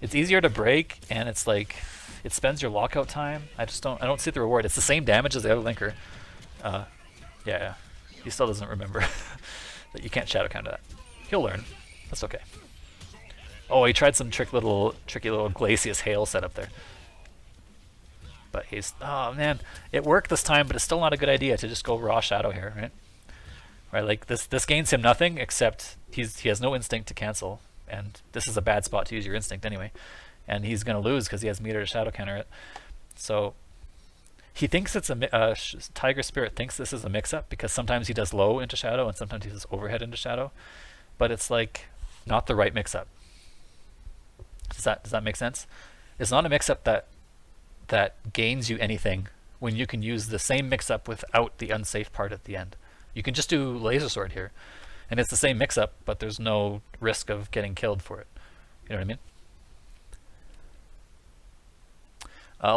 It's easier to break, and it's like it spends your lockout time. I don't see the reward. It's the same damage as the other linker. Yeah, he still doesn't remember that you can't shadow counter that. He'll learn. That's okay. Oh, he tried some tricky little Glacius hail setup there. But oh man, it worked this time, but it's still not a good idea to just go raw shadow here, right? Right, like this gains him nothing except he has no instinct to cancel, and this is a bad spot to use your instinct anyway, and he's gonna lose because he has meter to shadow counter it. So he thinks it's a Tiger Spirit thinks this is a mix-up because sometimes he does low into shadow and sometimes he does overhead into shadow, but it's like not the right mix-up. Does that make sense? It's not a mix-up that gains you anything when you can use the same mix-up without the unsafe part at the end. You can just do laser sword here, and it's the same mix-up, but there's no risk of getting killed for it. You know what I mean?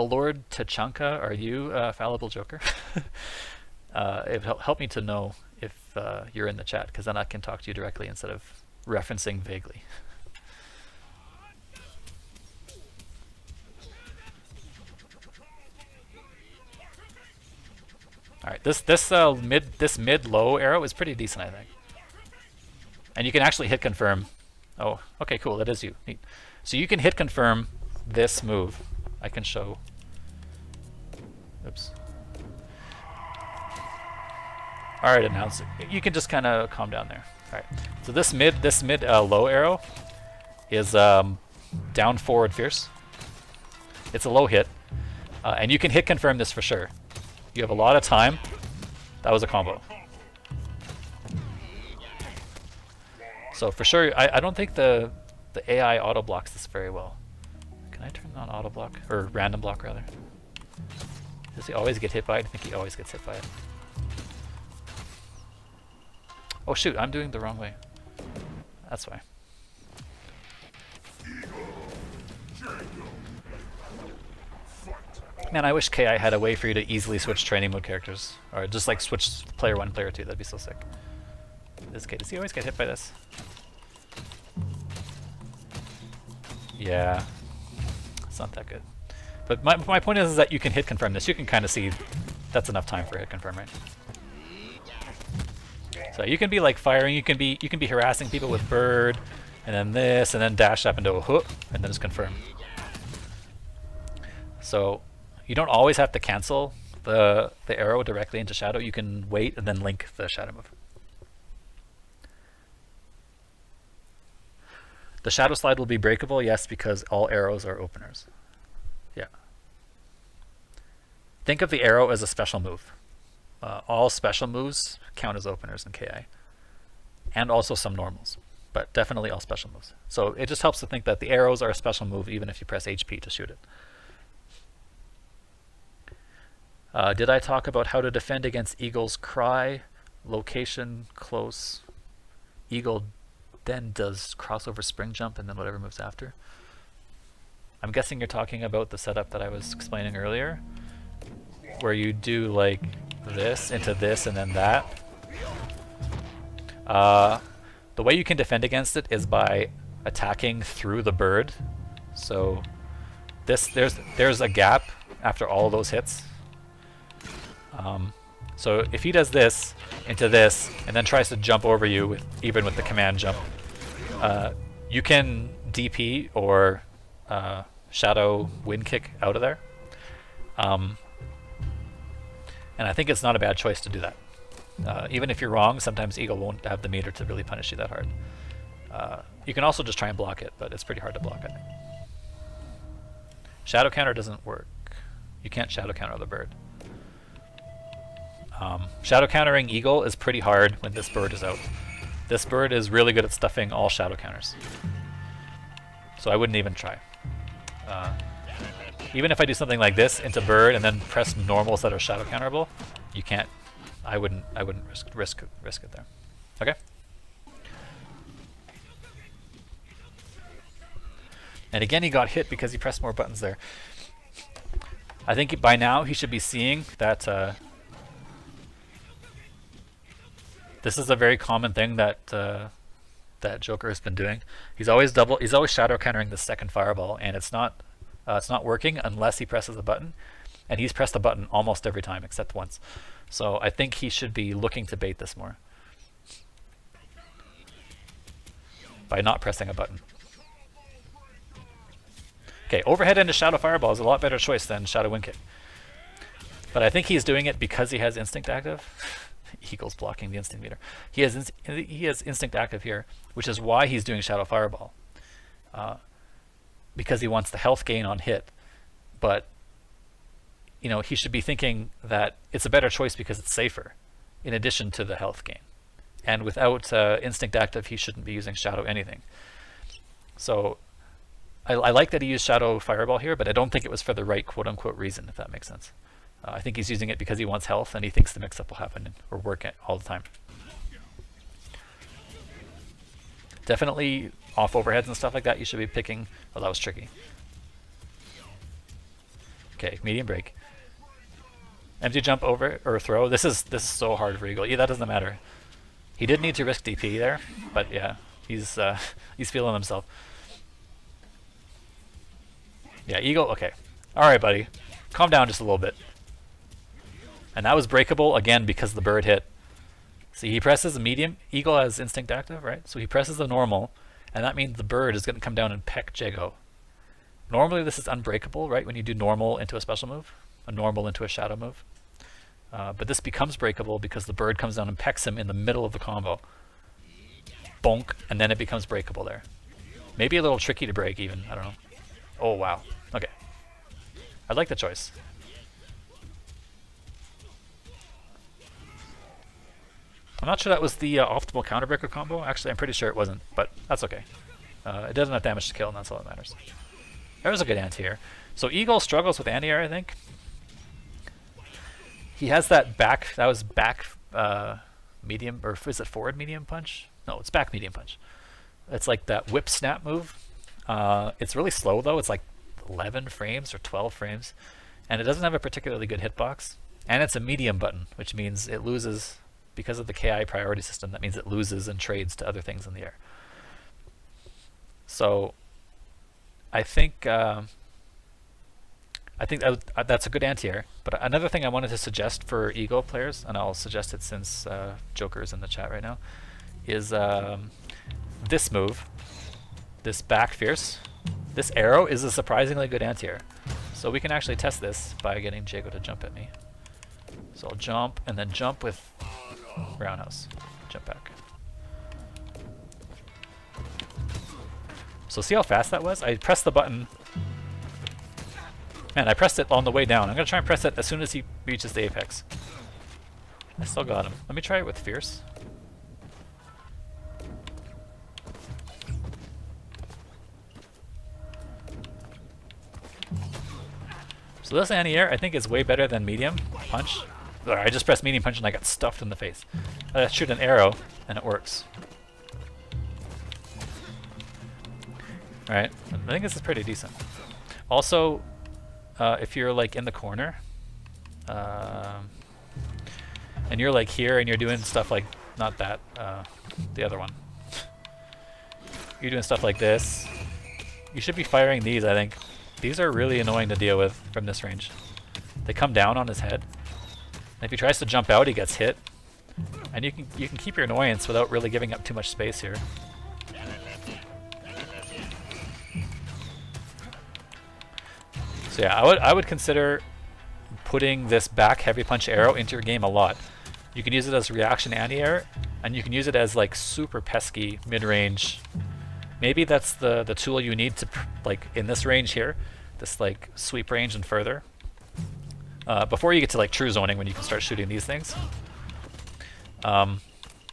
Lord Tachanka, are you Fallible Joker? It would help me to know if you're in the chat, because then I can talk to you directly instead of referencing vaguely. All right, this mid low arrow is pretty decent, I think, and you can actually hit confirm. Oh, okay, cool. That is you. Neat. So you can hit confirm this move. I can show. Oops. All right, announce it. You can just kind of calm down there. All right. So this mid low arrow is down forward fierce. It's a low hit, and you can hit confirm this for sure. You have a lot of time. That was a combo. So for sure, I don't think the AI auto blocks this very well. Can I turn on auto block or random block rather? Does he always get hit by it? I think he always gets hit by it. Oh shoot, I'm doing the wrong way. That's why. Man, I wish KI had a way for you to easily switch training mode characters. Or just like switch player 1, player 2, that'd be so sick. This kid, does he always get hit by this? Yeah. It's not that good. But my point is that you can hit confirm this. You can kind of see that's enough time for hit confirm, right? So you can be like firing, you can be harassing people with bird, and then this, and then dash up into a hook, and then just confirm. So you don't always have to cancel the arrow directly into shadow. You can wait and then link the shadow move. The shadow slide will be breakable, yes, because all arrows are openers. Yeah. Think of the arrow as a special move. All special moves count as openers in KI, and also some normals. but definitely all special moves. So it just helps to think that the arrows are a special move even if you press HP to shoot it. Did I talk about how to defend against Eagle's Cry? Location, close. Eagle then does crossover spring jump and then whatever moves after. I'm guessing you're talking about the setup that I was explaining earlier, where you do like this into this and then that. The way you can defend against it is by attacking through the bird. So there's a gap after all of those hits. So if he does this into this and then tries to jump over you even with the command jump, you can DP or shadow wind kick out of there. And I think it's not a bad choice to do that. Even if you're wrong, sometimes Eagle won't have the meter to really punish you that hard. You can also just try and block it, but it's pretty hard to block, I think. Shadow counter doesn't work. You can't shadow counter the bird. Shadow countering Eagle is pretty hard when this bird is out. This bird is really good at stuffing all shadow counters. So I wouldn't even try. Even if I do something like this into bird and then press normals that are shadow counterable, you can't. I wouldn't risk it there. Okay. And again, he got hit because he pressed more buttons there. I think by now he should be seeing that this is a very common thing that that Joker has been doing. He's always shadow countering the second fireball, and it's not working unless he presses a button, and he's pressed a button almost every time except once. So I think he should be looking to bait this more by not pressing a button. Okay, overhead into shadow fireball is a lot better choice than shadow wind kick, but I think he's doing it because he has instinct active. Eagle's blocking the instinct meter. He has instinct active here, which is why he's doing shadow fireball, because he wants the health gain on hit. But you know, he should be thinking that it's a better choice because it's safer, in addition to the health gain. And without instinct active, he shouldn't be using shadow anything. So I like that he used shadow fireball here, but I don't think it was for the right quote-unquote reason, if that makes sense. I think he's using it because he wants health and he thinks the mix-up will happen or work all the time. Definitely off overheads and stuff like that, you should be picking. Oh, that was tricky. Okay, medium break. Empty jump over or throw. This is so hard for Eagle. Yeah, that doesn't matter. He did need to risk DP there, but yeah, he's feeling himself. Yeah, Eagle. Okay, all right, buddy, calm down just a little bit. And that was breakable again because the bird hit. See, he presses a medium. Eagle has instinct active, right? So he presses the normal, and that means the bird is going to come down and peck Jago. Normally this is unbreakable, right? When you do normal into a special move, a normal into a shadow move. But this becomes breakable because the bird comes down and pecks him in the middle of the combo. Bonk, and then it becomes breakable there. Maybe a little tricky to break even, I don't know. Oh, wow. Okay. I like the choice. I'm not sure that was the optimal counterbreaker combo. Actually, I'm pretty sure it wasn't, but that's okay. It doesn't have damage to kill, and that's all that matters. There was a good anti-air. So Eagle struggles with anti-air, I think. He has that back, medium, or is it forward medium punch? No, it's back medium punch. It's like that whip snap move. It's really slow though. It's like 11 frames or 12 frames, and it doesn't have a particularly good hitbox. And it's a medium button, which means it loses, because of the KI priority system, that means it loses and trades to other things in the air. So I think that's a good anti-air. But another thing I wanted to suggest for Eagle players, and I'll suggest it since Joker is in the chat right now, is this move, this back fierce. This arrow is a surprisingly good anti-air. So we can actually test this by getting Jago to jump at me. So I'll jump and then jump with roundhouse. Jump back. So see how fast that was? I pressed the button. Man, I pressed it on the way down. I'm going to try and press it as soon as he reaches the apex. I still got him. Let me try it with fierce. So this anti-air I think is way better than medium punch. I just pressed medium punch and I got stuffed in the face. I shoot an arrow and it works. Alright, I think this is pretty decent. Also, if you're like in the corner, and you're like here and you're doing stuff like, not that, the other one. You're doing stuff like this. You should be firing these, I think. These are really annoying to deal with from this range. They come down on his head. And if he tries to jump out, he gets hit. And you can keep your annoyance without really giving up too much space here. So yeah, I would consider putting this back heavy punch arrow into your game a lot. You can use it as reaction anti-air, and you can use it as like super pesky mid-range. Maybe that's the tool you need to like in this range here, this like sweep range and further. Before you get to like true zoning when you can start shooting these things. I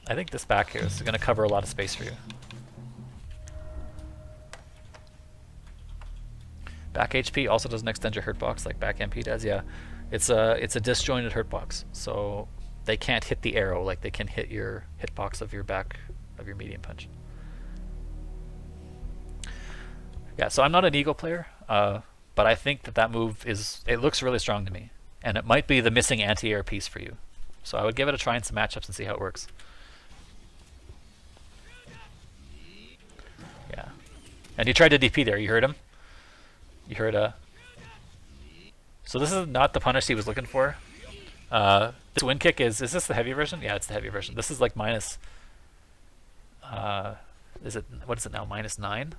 think this back here is going to cover a lot of space for you. Back HP also doesn't extend your hurt box like back MP does. Yeah, it's a disjointed hurt box, so they can't hit the arrow like they can hit your hitbox of your back of your medium punch. Yeah, so I'm not an Eagle player, but I think that move it looks really strong to me, and it might be the missing anti-air piece for you. So I would give it a try in some matchups and see how it works. Yeah, and he tried to DP there. You heard him. You heard So this is not the punish he was looking for. This wind kick is this the heavy version? Yeah, it's the heavy version. This is like minus. What is it now? -9.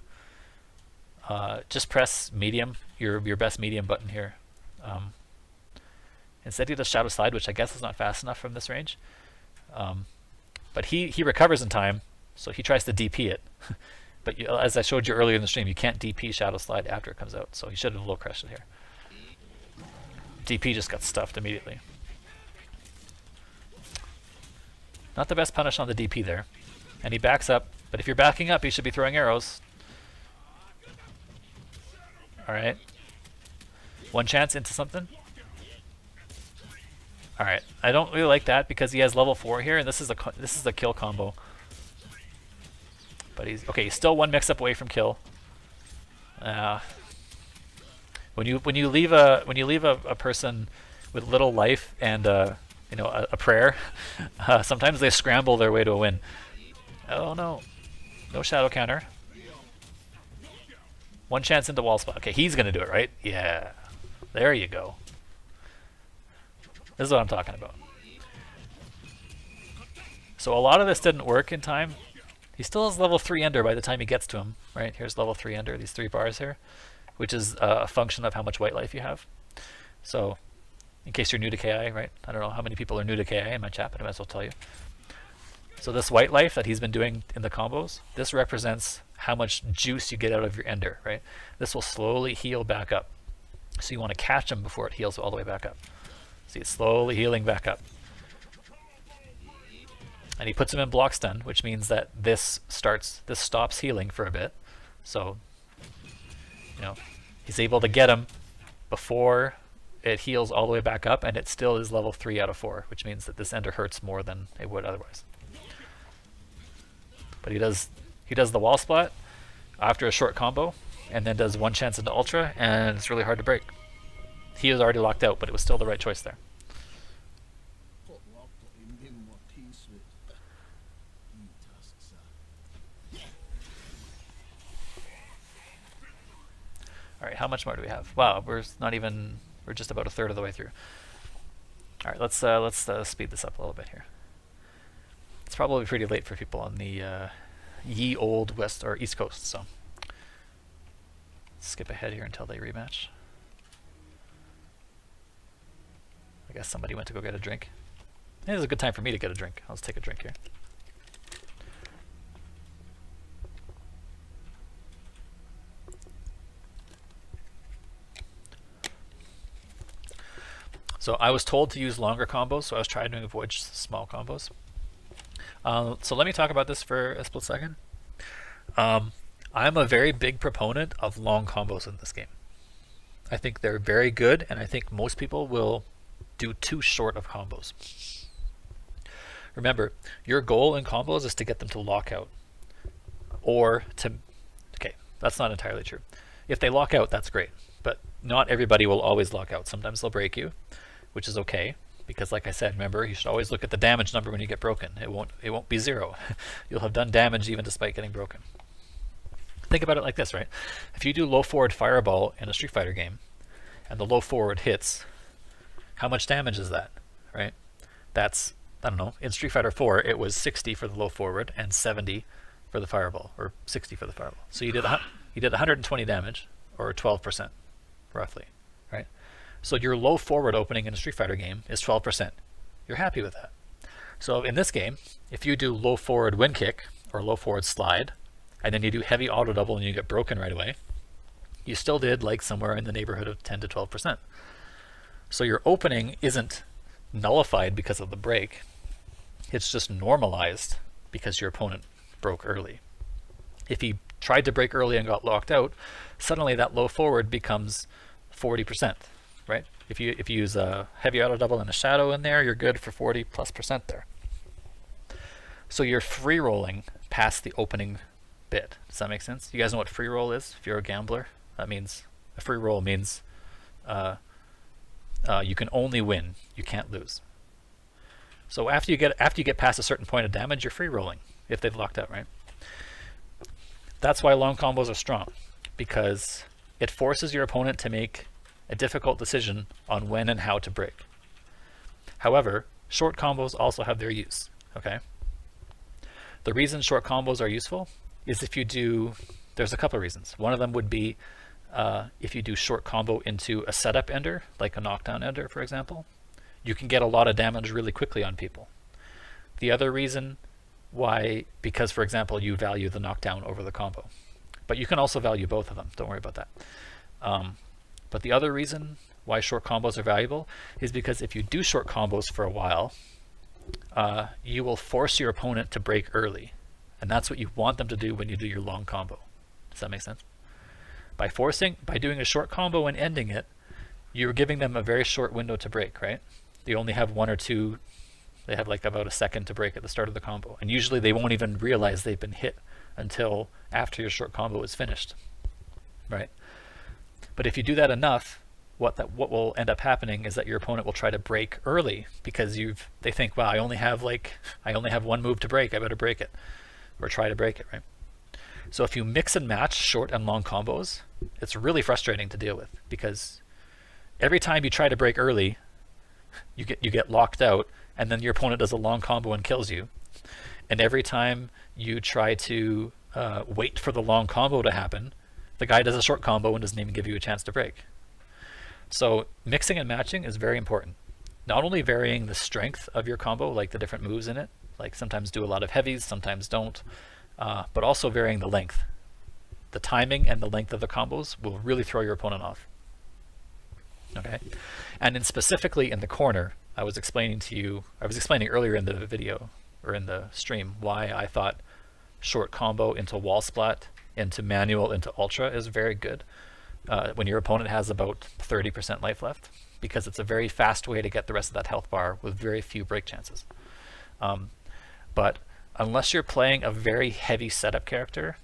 Just press medium, your best medium button here. Instead he does shadow slide, which I guess is not fast enough from this range. But he recovers in time, so he tries to DP it. But as I showed you earlier in the stream, you can't DP shadow slide after it comes out, so he should have low crushed it here. DP just got stuffed immediately. Not the best punish on the DP there. And he backs up, but if you're backing up, you should be throwing arrows. Alright. One chance into something. Alright, I don't really like that because he has level 4 here, and this is a kill combo. But he's still one mix-up away from kill. When you leave a person with little life and a prayer, sometimes they scramble their way to a win. Oh no, no shadow counter. One chance into wall spot. Okay, he's gonna do it, right? Yeah, there you go. This is what I'm talking about. So a lot of this didn't work in time. He still has level 3 ender by the time he gets to him, right? Here's level 3 ender, these 3 bars here, which is a function of how much white life you have. So, in case you're new to KI, right? I don't know how many people are new to KI in my chat, but I might as well tell you. So this white life that he's been doing in the combos, this represents how much juice you get out of your ender, right? This will slowly heal back up. So you want to catch him before it heals all the way back up. See, it's slowly healing back up. And he puts him in block stun, which means that this stops healing for a bit. So, he's able to get him before it heals all the way back up, and it still is level 3 out of 4, which means that this ender hurts more than it would otherwise. But he does the wall splat after a short combo, and then does one chance into ultra, and it's really hard to break. He was already locked out, but it was still the right choice there. All right, how much more do we have? Wow, we're just about a third of the way through. All right, let's speed this up a little bit here. It's probably pretty late for people on the ye old west or east coast, so let's skip ahead here until they rematch. I guess somebody went to go get a drink. This is a good time for me to get a drink. Let's take a drink here. So I was told to use longer combos, so I was trying to avoid small combos. So let me talk about this for a split second. I'm a very big proponent of long combos in this game. I think they're very good, and I think most people will do too short of combos. Remember, your goal in combos is to get them to lock out. Or to, okay, that's not entirely true. If they lock out, that's great. But not everybody will always lock out. Sometimes they'll break you, which is okay. Because like I said, remember, you should always look at the damage number when you get broken. It won't be 0. You'll have done damage even despite getting broken. Think about it like this, right? If you do low forward fireball in a Street Fighter game, and the low forward hits, how much damage is that, right? That's, I don't know, in Street Fighter 4, it was 60 for the low forward and 70 for the fireball, or 60 for the fireball. So you did 120 damage, or 12%, roughly, right? So your low forward opening in a Street Fighter game is 12%. You're happy with that. So in this game, if you do low forward wind kick, or low forward slide, and then you do heavy auto double and you get broken right away, you still did like somewhere in the neighborhood of 10 to 12%. So your opening isn't nullified because of the break. It's just normalized because your opponent broke early. If he tried to break early and got locked out, suddenly that low forward becomes 40%, right? If you use a heavy auto double and a shadow in there, you're good for 40+% there. So you're free rolling past the opening bit. Does that make sense? You guys know what free roll is? If you're a gambler, that means a free roll means you can only win, you can't lose. So after you get past a certain point of damage, you're free rolling if they've locked out, right? That's why long combos are strong, because it forces your opponent to make a difficult decision on when and how to break. However, short combos also have their use, okay? The reason short combos are useful is if you do, there's a couple of reasons. One of them would be if you do short combo into a setup ender, like a knockdown ender, for example, you can get a lot of damage really quickly on people. The other reason why, because for example, you value the knockdown over the combo. But you can also value both of them, don't worry about that. But the other reason why short combos are valuable is because if you do short combos for a while, you will force your opponent to break early. And that's what you want them to do when you do your long combo. Does that make sense? By doing a short combo and ending it, you're giving them a very short window to break, right? They only have one or two, they have like about a second to break at the start of the combo. And usually they won't even realize they've been hit until after your short combo is finished, right? But if you do that enough, what will end up happening is that your opponent will try to break early because they think, wow, I only have one move to break, I better break it, or try to break it, right? So if you mix and match short and long combos, it's really frustrating to deal with, because every time you try to break early, you get locked out, and then your opponent does a long combo and kills you. And every time you try to wait for the long combo to happen, the guy does a short combo and doesn't even give you a chance to break. So mixing and matching is very important. Not only varying the strength of your combo, like the different moves in it, like sometimes do a lot of heavies, sometimes don't, but also varying the length. The timing and the length of the combos will really throw your opponent off. Okay, and then specifically in the corner, I was explaining earlier in the video, or in the stream, why I thought short combo into wall splat, into manual, into ultra is very good when your opponent has about 30% life left, because it's a very fast way to get the rest of that health bar with very few break chances. But unless you're playing a very heavy setup character,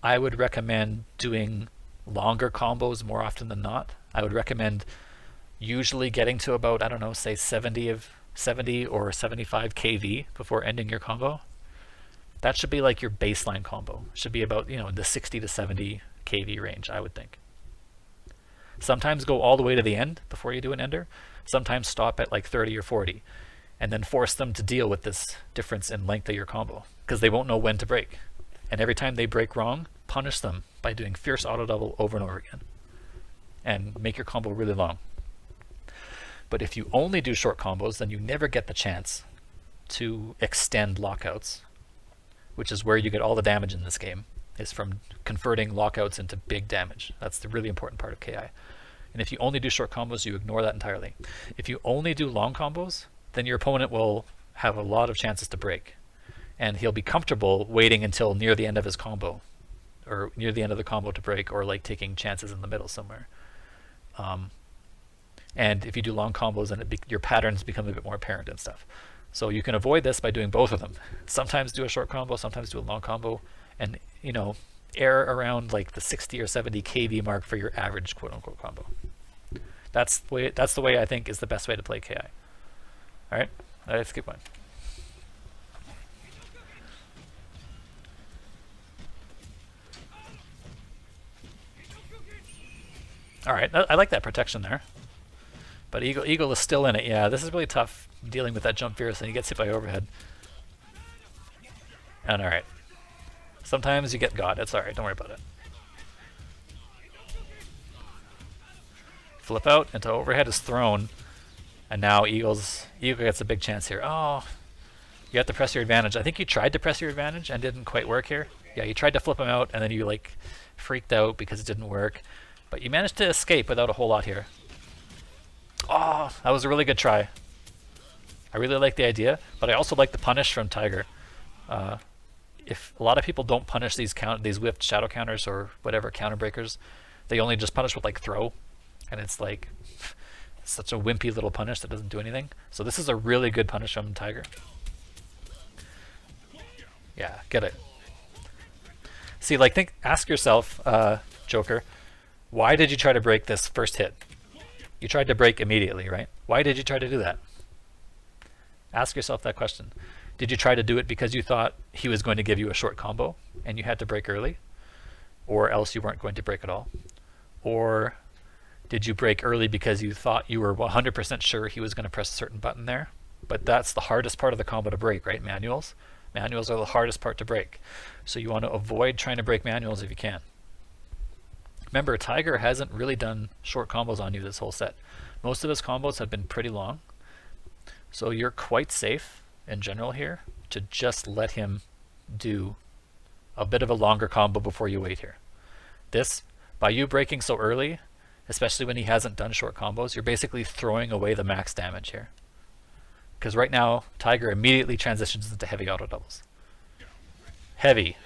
I would recommend doing longer combos more often than not. I would recommend usually getting to about, I don't know, say 70 or 75 kV before ending your combo. That should be like your baseline combo. It should be about, the 60 to 70 kV range, I would think. Sometimes go all the way to the end before you do an ender. Sometimes stop at like 30 or 40, and then force them to deal with this difference in length of your combo, because they won't know when to break. And every time they break wrong, punish them by doing fierce auto double over and over again, and make your combo really long. But if you only do short combos, then you never get the chance to extend lockouts, which is where you get all the damage in this game, is from converting lockouts into big damage. That's the really important part of KI. And if you only do short combos, you ignore that entirely. If you only do long combos, then your opponent will have a lot of chances to break, and he'll be comfortable waiting until near the end of his combo, or near the end of the combo to break, or like taking chances in the middle somewhere. And if you do long combos, then your patterns become a bit more apparent and stuff. So you can avoid this by doing both of them. Sometimes do a short combo, sometimes do a long combo, and err around like the 60 or 70 kV mark for your average quote-unquote combo. That's the way I think is the best way to play KI. All right, let's keep going. All right, I like that protection there. But Eagle is still in it. Yeah, this is really tough dealing with that jump fierce, and he gets hit by overhead. And all right. Sometimes you get got. It's all right. Don't worry about it. Flip out into overhead is thrown. And now Eagle gets a big chance here. Oh, you have to press your advantage. I think you tried to press your advantage and didn't quite work here. Yeah, you tried to flip him out, and then you like freaked out because it didn't work. But you managed to escape without a whole lot here. Oh, that was a really good try. I really like the idea, but I also like the punish from Tiger. If a lot of people don't punish these whiffed shadow counters or whatever counter breakers, they only just punish with like throw, and it's like such a wimpy little punish that doesn't do anything. So this is a really good punish from Tiger. Yeah, get it. See, like ask yourself, Joker, why did you try to break this first hit? You tried to break immediately, right? Why did you try to do that? Ask yourself that question. Did you try to do it because you thought he was going to give you a short combo and you had to break early? Or else you weren't going to break at all? Or did you break early because you thought you were 100% sure he was going to press a certain button there? But that's the hardest part of the combo to break, right? Manuals. Manuals are the hardest part to break. So you want to avoid trying to break manuals if you can. Remember, Tiger hasn't really done short combos on you this whole set. Most of his combos have been pretty long. So you're quite safe in general here to just let him do a bit of a longer combo before you wait here. This, by you breaking so early, especially when he hasn't done short combos, you're basically throwing away the max damage here. Because right now, Tiger immediately transitions into heavy auto doubles. Heavy.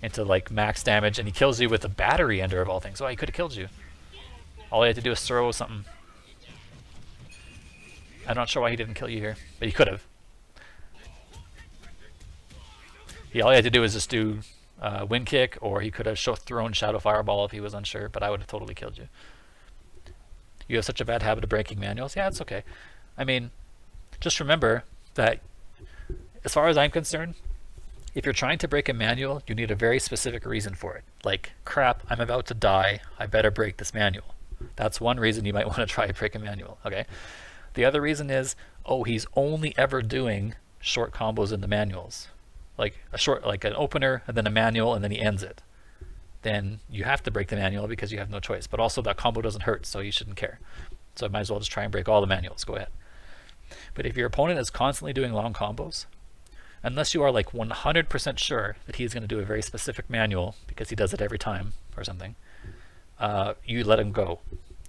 Into like max damage, and he kills you with a battery ender of all things. Oh, he could have killed you. All he had to do is throw something. I'm not sure why he didn't kill you here, but he could have. All he had to do was just do wind kick, or he could have thrown shadow fireball if he was unsure, but I would have totally killed you. You have such a bad habit of breaking manuals. Yeah, it's okay. I mean, just remember that as far as I'm concerned, if you're trying to break a manual, you need a very specific reason for it. Like, crap, I'm about to die, I better break this manual. That's one reason you might want to try to break a manual, okay? The other reason is, oh, he's only ever doing short combos in the manuals. Like an opener, and then a manual, and then he ends it. Then you have to break the manual because you have no choice. But also that combo doesn't hurt, so you shouldn't care. So I might as well just try and break all the manuals, go ahead. But if your opponent is constantly doing long combos, unless you are like 100% sure that he's going to do a very specific manual because he does it every time or something, you let him go.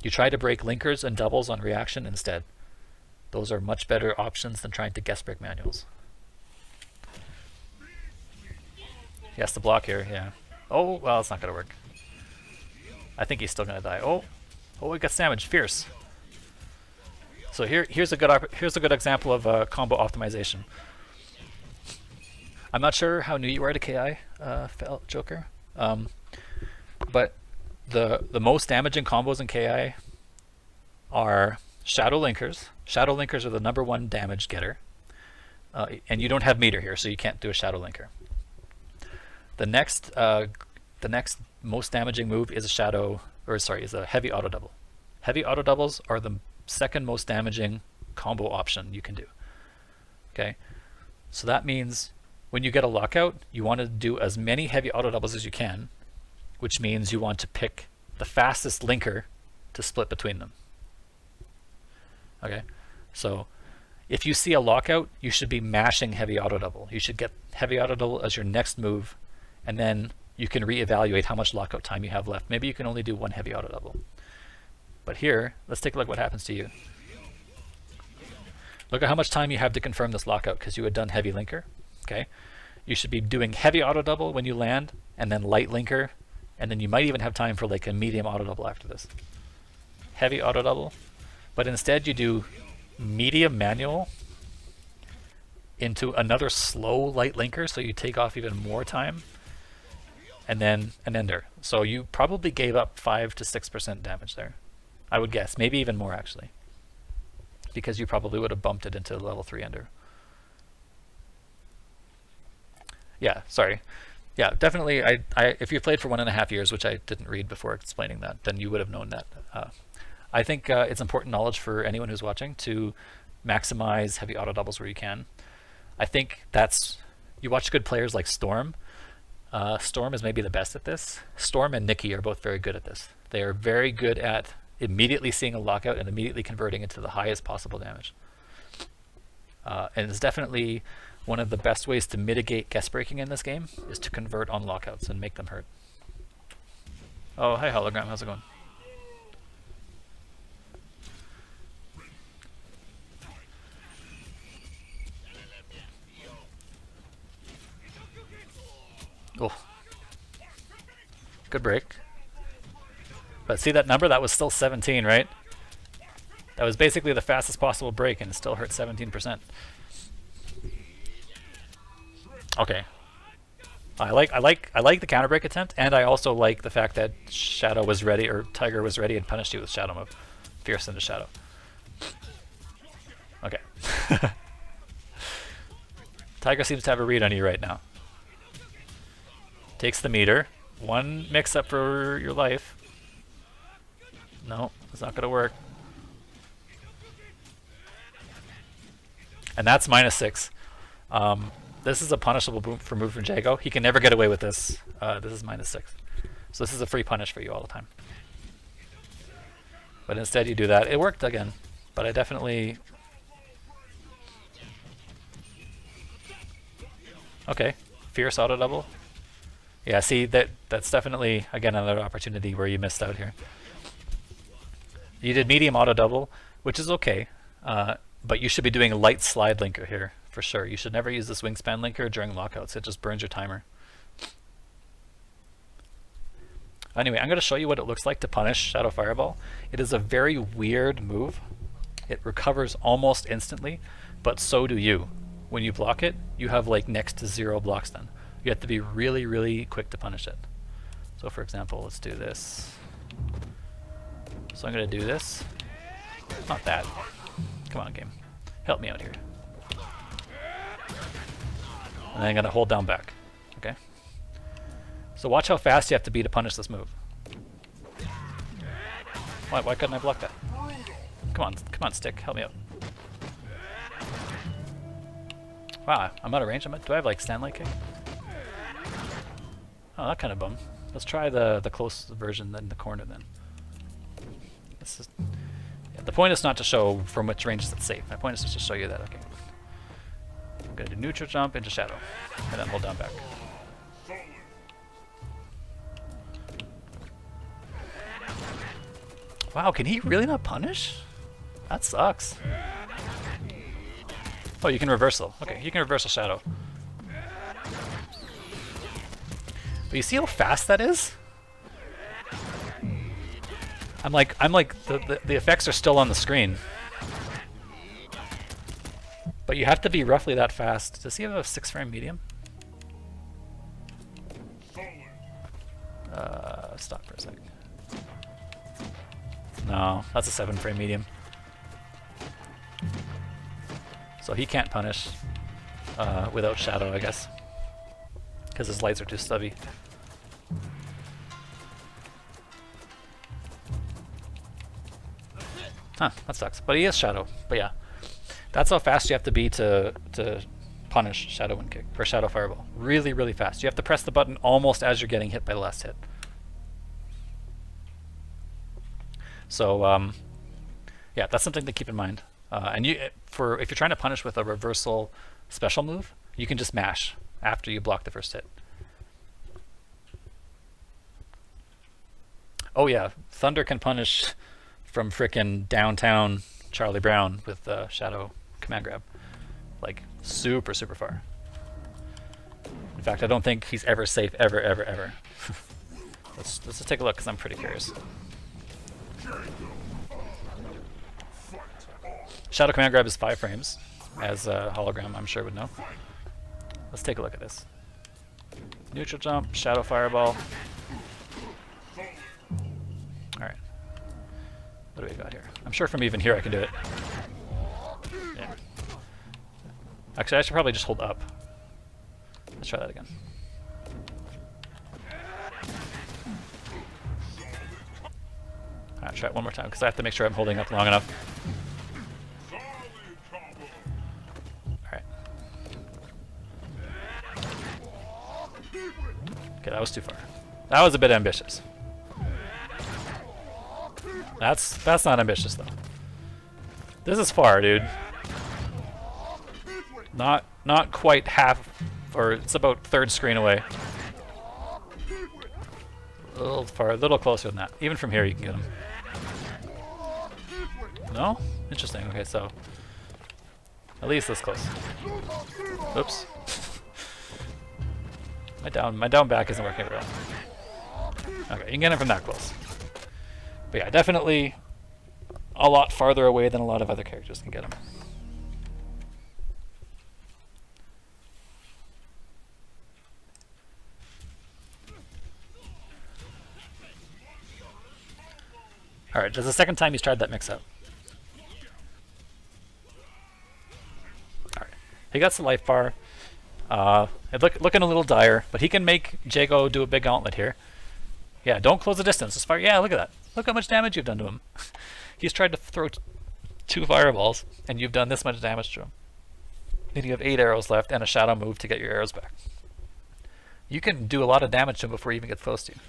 You try to break linkers and doubles on reaction instead. Those are much better options than trying to guess break manuals. He has to block here, yeah. Oh, well, it's not going to work. I think he's still going to die. Oh, it gets damaged. Fierce. So here's a good example of combo optimization. I'm not sure how new you are to KI, Joker, but the most damaging combos in KI are Shadow Linkers. Shadow Linkers are the #1 damage getter, and you don't have meter here, so you can't do a Shadow Linker. The next most damaging move is a heavy auto double. Heavy auto doubles are the second most damaging combo option you can do. Okay, so that means when you get a lockout, you want to do as many heavy auto doubles as you can, which means you want to pick the fastest linker to split between them. Okay, so if you see a lockout, you should be mashing heavy auto double. You should get heavy auto double as your next move, and then you can reevaluate how much lockout time you have left. Maybe you can only do one heavy auto double. But here, let's take a look at what happens to you. Look at how much time you have to confirm this lockout because you had done heavy linker. Okay, you should be doing heavy auto double when you land, and then light linker, and then you might even have time for like a medium auto double after this. heavy auto double, but instead you do medium manual into another slow light linker, so you take off even more time, and then an ender. So you probably gave up 5 to 6% damage there, I would guess, maybe even more actually, because you probably would have bumped it into level 3 ender. Yeah, sorry. Yeah, definitely. If you played for 1.5 years, which I didn't read before explaining that, then you would have known that. I think it's important knowledge for anyone who's watching to maximize heavy auto doubles where you can. I think that's, you watch good players like Storm. Storm is maybe the best at this. Storm and Nikki are both very good at this. They are very good at immediately seeing a lockout and immediately converting it to the highest possible damage. And it's definitely one of the best ways to mitigate guest breaking in this game is to convert on lockouts and make them hurt. Oh, hi Hologram, how's it going? Oh, good break. But see that number? That was still 17, right? That was basically the fastest possible break, and it still hurt 17%. Okay. I like the counter break attempt, and I also like the fact that Shadow was ready, or Tiger was ready and punished you with Shadow move. Fierce into Shadow. Okay. Tiger seems to have a read on you right now. Takes the meter. One mix up for your life. No, it's not going to work. And that's -6. This is a punishable move from Jago. He can never get away with this. This is -6. So this is a free punish for you all the time. But instead you do that. It worked again. But I definitely... Okay. Fierce auto double. Yeah, see, that's definitely, again, another opportunity where you missed out here. You did medium auto double, which is okay. But you should be doing a light slide linker here, for sure. You should never use this wingspan linker during lockouts. It just burns your timer. Anyway, I'm going to show you what it looks like to punish Shadow Fireball. It is a very weird move. It recovers almost instantly, but so do you. When you block it, you have like next to 0 blocks then. You have to be really, really quick to punish it. So for example, let's do this. So I'm going to do this. Not that. Come on, game. Help me out here. And then I'm going to hold down back. Okay? So watch how fast you have to be to punish this move. Why couldn't I block that? Come on, stick. Help me out. Wow, I'm out of range. Do I have like Stanley kick? Oh, that kind of bum. Let's try the close version in the corner then. This is, yeah, the point is not to show from which range it's safe. My point is just to show you that. Okay. I'm going to do neutral jump into Shadow, and then hold down back. Wow, can he really not punish? That sucks. Oh, you can reversal. Okay, you can reversal Shadow. But you see how fast that is? I'm like the effects are still on the screen. But you have to be roughly that fast. Does he have a 6-frame medium? Stop for a sec. No, that's a 7-frame medium. So he can't punish without Shadow, I guess. Because his lights are too stubby. Huh, that sucks. But he is Shadow. But yeah. That's how fast you have to be to punish Shadow Wind Kick, or Shadow Fireball. Really, really fast. You have to press the button almost as you're getting hit by the last hit. So, yeah, that's something to keep in mind. And if you're trying to punish with a reversal special move, you can just mash after you block the first hit. Oh yeah, Thunder can punish from frickin' downtown Charlie Brown with Shadow command grab. Like, super, super far. In fact, I don't think he's ever safe, ever, ever, ever. Let's just take a look, because I'm pretty curious. Shadow command grab is 5 frames, as hologram I'm sure would know. Let's take a look at this. Neutral jump, shadow fireball. Alright. What do we got here? I'm sure from even here I can do it. Yeah. Actually, I should probably just hold up. Let's try that again. Alright, try it one more time, because I have to make sure I'm holding up long enough. Alright. Okay, that was too far. That was a bit ambitious. That's not ambitious though. This is far, dude. Not quite half, or it's about third screen away. A little far, a little closer than that. Even from here you can get him. No? Interesting. Okay, so at least this close. Oops. my down back isn't working very well. Okay, you can get him from that close. But yeah, definitely a lot farther away than a lot of other characters can get him. Alright, that's the second time he's tried that mix-up. Alright, he got the life bar. Looking a little dire, but he can make Jago do a big gauntlet here. Yeah, don't close the distance. Just fire. Yeah, look at that. Look how much damage you've done to him. He's tried to throw 2 fireballs, and you've done this much damage to him. Then you have 8 arrows left and a shadow move to get your arrows back. You can do a lot of damage to him before he even gets close to you.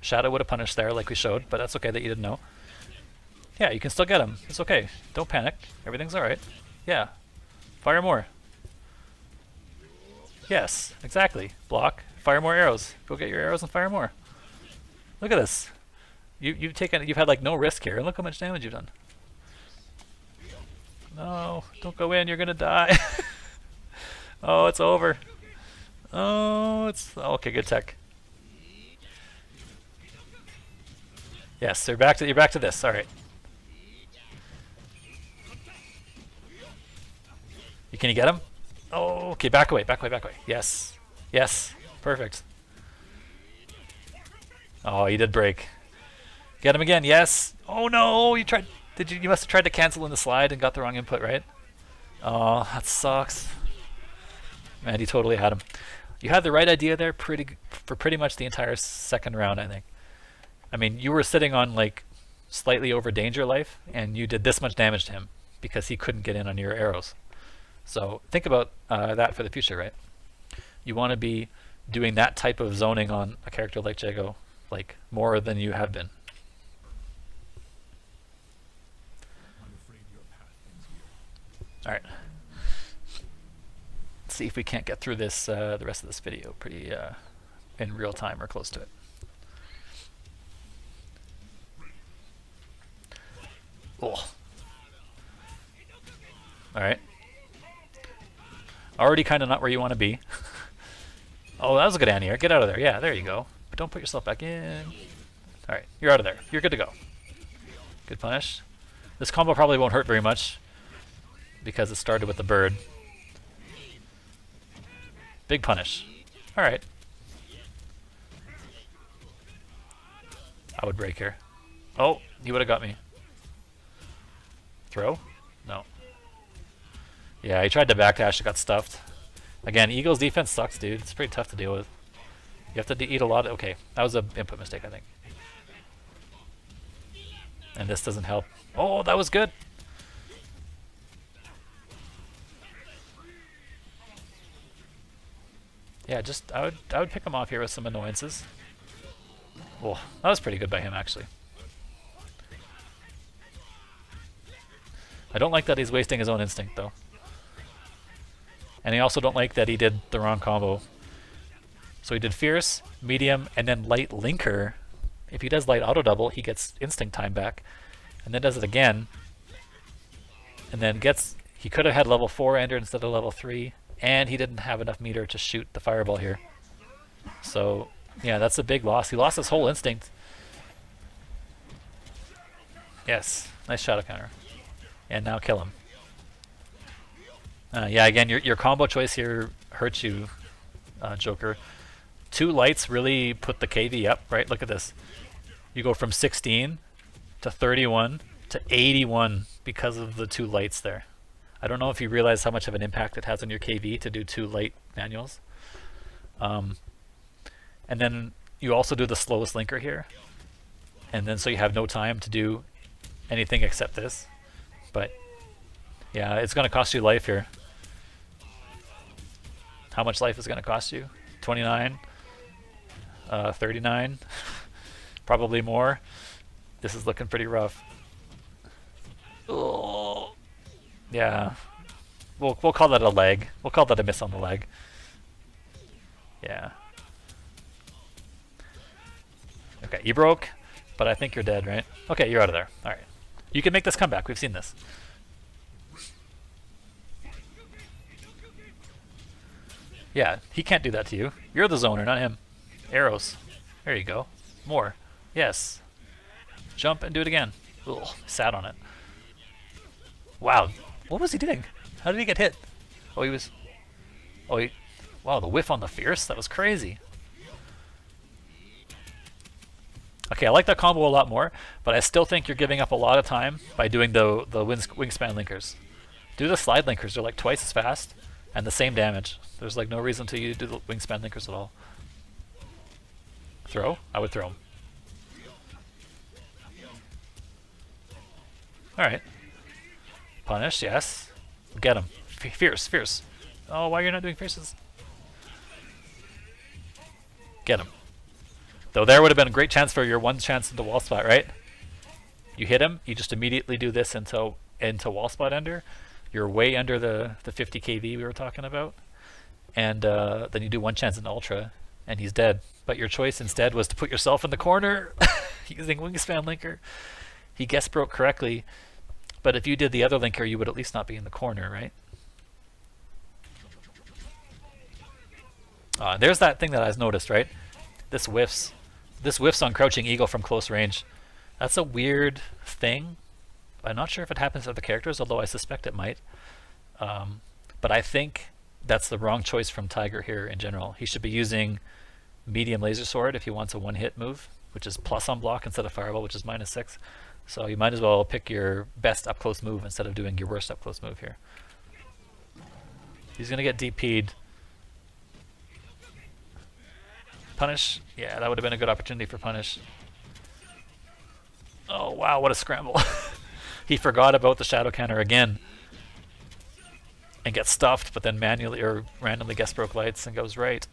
Shadow would have punished there like we showed, but that's okay that you didn't know. Yeah, you can still get him. It's okay. Don't panic. Everything's alright. Yeah. Fire more. Yes, exactly. Block. Fire more arrows. Go get your arrows and fire more. Look at this. You've had like no risk here, and look how much damage you've done. No, don't go in. You're gonna die. Oh, it's over. Oh, it's okay. Good tech. Yes, you're back to this. All right. Can you get him? Oh, okay. Back away. Back away. Back away. Yes. Yes. Perfect. Oh, he did break. Get him again. Yes. Oh no! You tried. You must have tried to cancel in the slide and got the wrong input, right? Oh, that sucks. Man, you totally had him. You had the right idea there for pretty much the entire second round, I think. I mean, you were sitting on like slightly over danger life, and you did this much damage to him because he couldn't get in on your arrows. So think about that for the future, right? You want to be doing that type of zoning on a character like Jago, like more than you have been. All right. Let's see if we can't get through this the rest of this video pretty in real time or close to it. Oh. All right. Already kind of not where you want to be. Oh, that was a good anti-air. Get out of there. Yeah, there you go. But don't put yourself back in. All right, you're out of there. You're good to go. Good punish. This combo probably won't hurt very much because it started with the bird. Big punish. All right. I would break here. Oh, he would have got me. Throw? No. Yeah, he tried to backdash, it got stuffed. Again, Eagle's defense sucks, dude. It's pretty tough to deal with. You have to eat a lot. Okay, that was an input mistake, I think. And this doesn't help. Oh, that was good. Yeah, just I would pick him off here with some annoyances. Oh, that was pretty good by him, actually. I don't like that he's wasting his own instinct, though. And I also don't like that he did the wrong combo. So he did Fierce, Medium, and then Light Linker. If he does Light Auto Double, he gets Instinct time back. And then does it again. And then gets... He could have had level 4 Ender instead of level 3. And he didn't have enough meter to shoot the fireball here. So, yeah, that's a big loss. He lost his whole Instinct. Yes, nice shadow counter. And now kill him. Yeah, again, your combo choice here hurts you, Joker. 2 lights really put the KV up, right? Look at this. You go from 16 to 31 to 81 because of the 2 lights there. I don't know if you realize how much of an impact it has on your KV to do 2 light manuals. And then you also do the slowest linker here. And then so you have no time to do anything except this. But yeah, it's going to cost you life here. How much life is going to cost you? 29? 39? Probably more. This is looking pretty rough. Oh. Yeah. We'll call that a leg. We'll call that a miss on the leg. Yeah. Okay, you broke, but I think you're dead, right? Okay, you're out of there. Alright. You can make this comeback. We've seen this. Yeah, he can't do that to you. You're the zoner, not him. Arrows. There you go. More. Yes. Jump and do it again. Ugh, sat on it. Wow. What was he doing? How did he get hit? Oh, he was... Oh, he... Wow, the whiff on the Fierce? That was crazy. Okay, I like that combo a lot more, but I still think you're giving up a lot of time by doing the wingspan linkers. Do the slide linkers. They're like twice as fast and the same damage. There's like no reason to you do the wingspan linkers at all. Throw? I would throw him. Alright. Punish, yes. Get him. Fierce, fierce. Oh, why you're not doing fierces? Get him. Though there would have been a great chance for your 1 chance into wall spot, right? You hit him, you just immediately do this into wall spot ender. You're way under the 50 kV we were talking about. And then you do 1 chance in ultra, and he's dead. But your choice instead was to put yourself in the corner using wingspan linker. He guess broke correctly, but if you did the other linker, you would at least not be in the corner, right? There's that thing that I've noticed, right? This whiffs. This whiffs on Crouching Eagle from close range. That's a weird thing. I'm not sure if it happens to other characters, although I suspect it might. But I think that's the wrong choice from Tiger here in general. He should be using medium laser sword if he wants a 1-hit move, which is plus on block instead of fireball, which is -6. So you might as well pick your best up close move instead of doing your worst up close move here. He's gonna get DP'd. Punish? Yeah, that would have been a good opportunity for punish. Oh wow, what a scramble. He forgot about the shadow counter again. And gets stuffed, but then manually or randomly guess broke lights and goes right.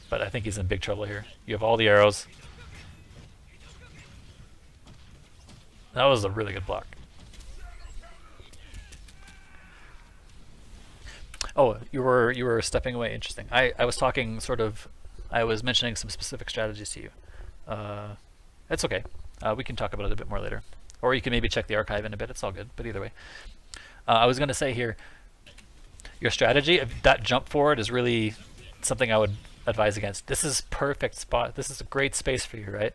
But I think he's in big trouble here. You have all the arrows. That was a really good block. Oh, you were stepping away. Interesting. I was talking sort of. I was mentioning some specific strategies to you. It's okay. We can talk about it a bit more later, or you can maybe check the archive in a bit. It's all good. But either way, I was going to say here, your strategy of that jump forward is really something I would advise against. This is perfect spot. This is a great space for you, right?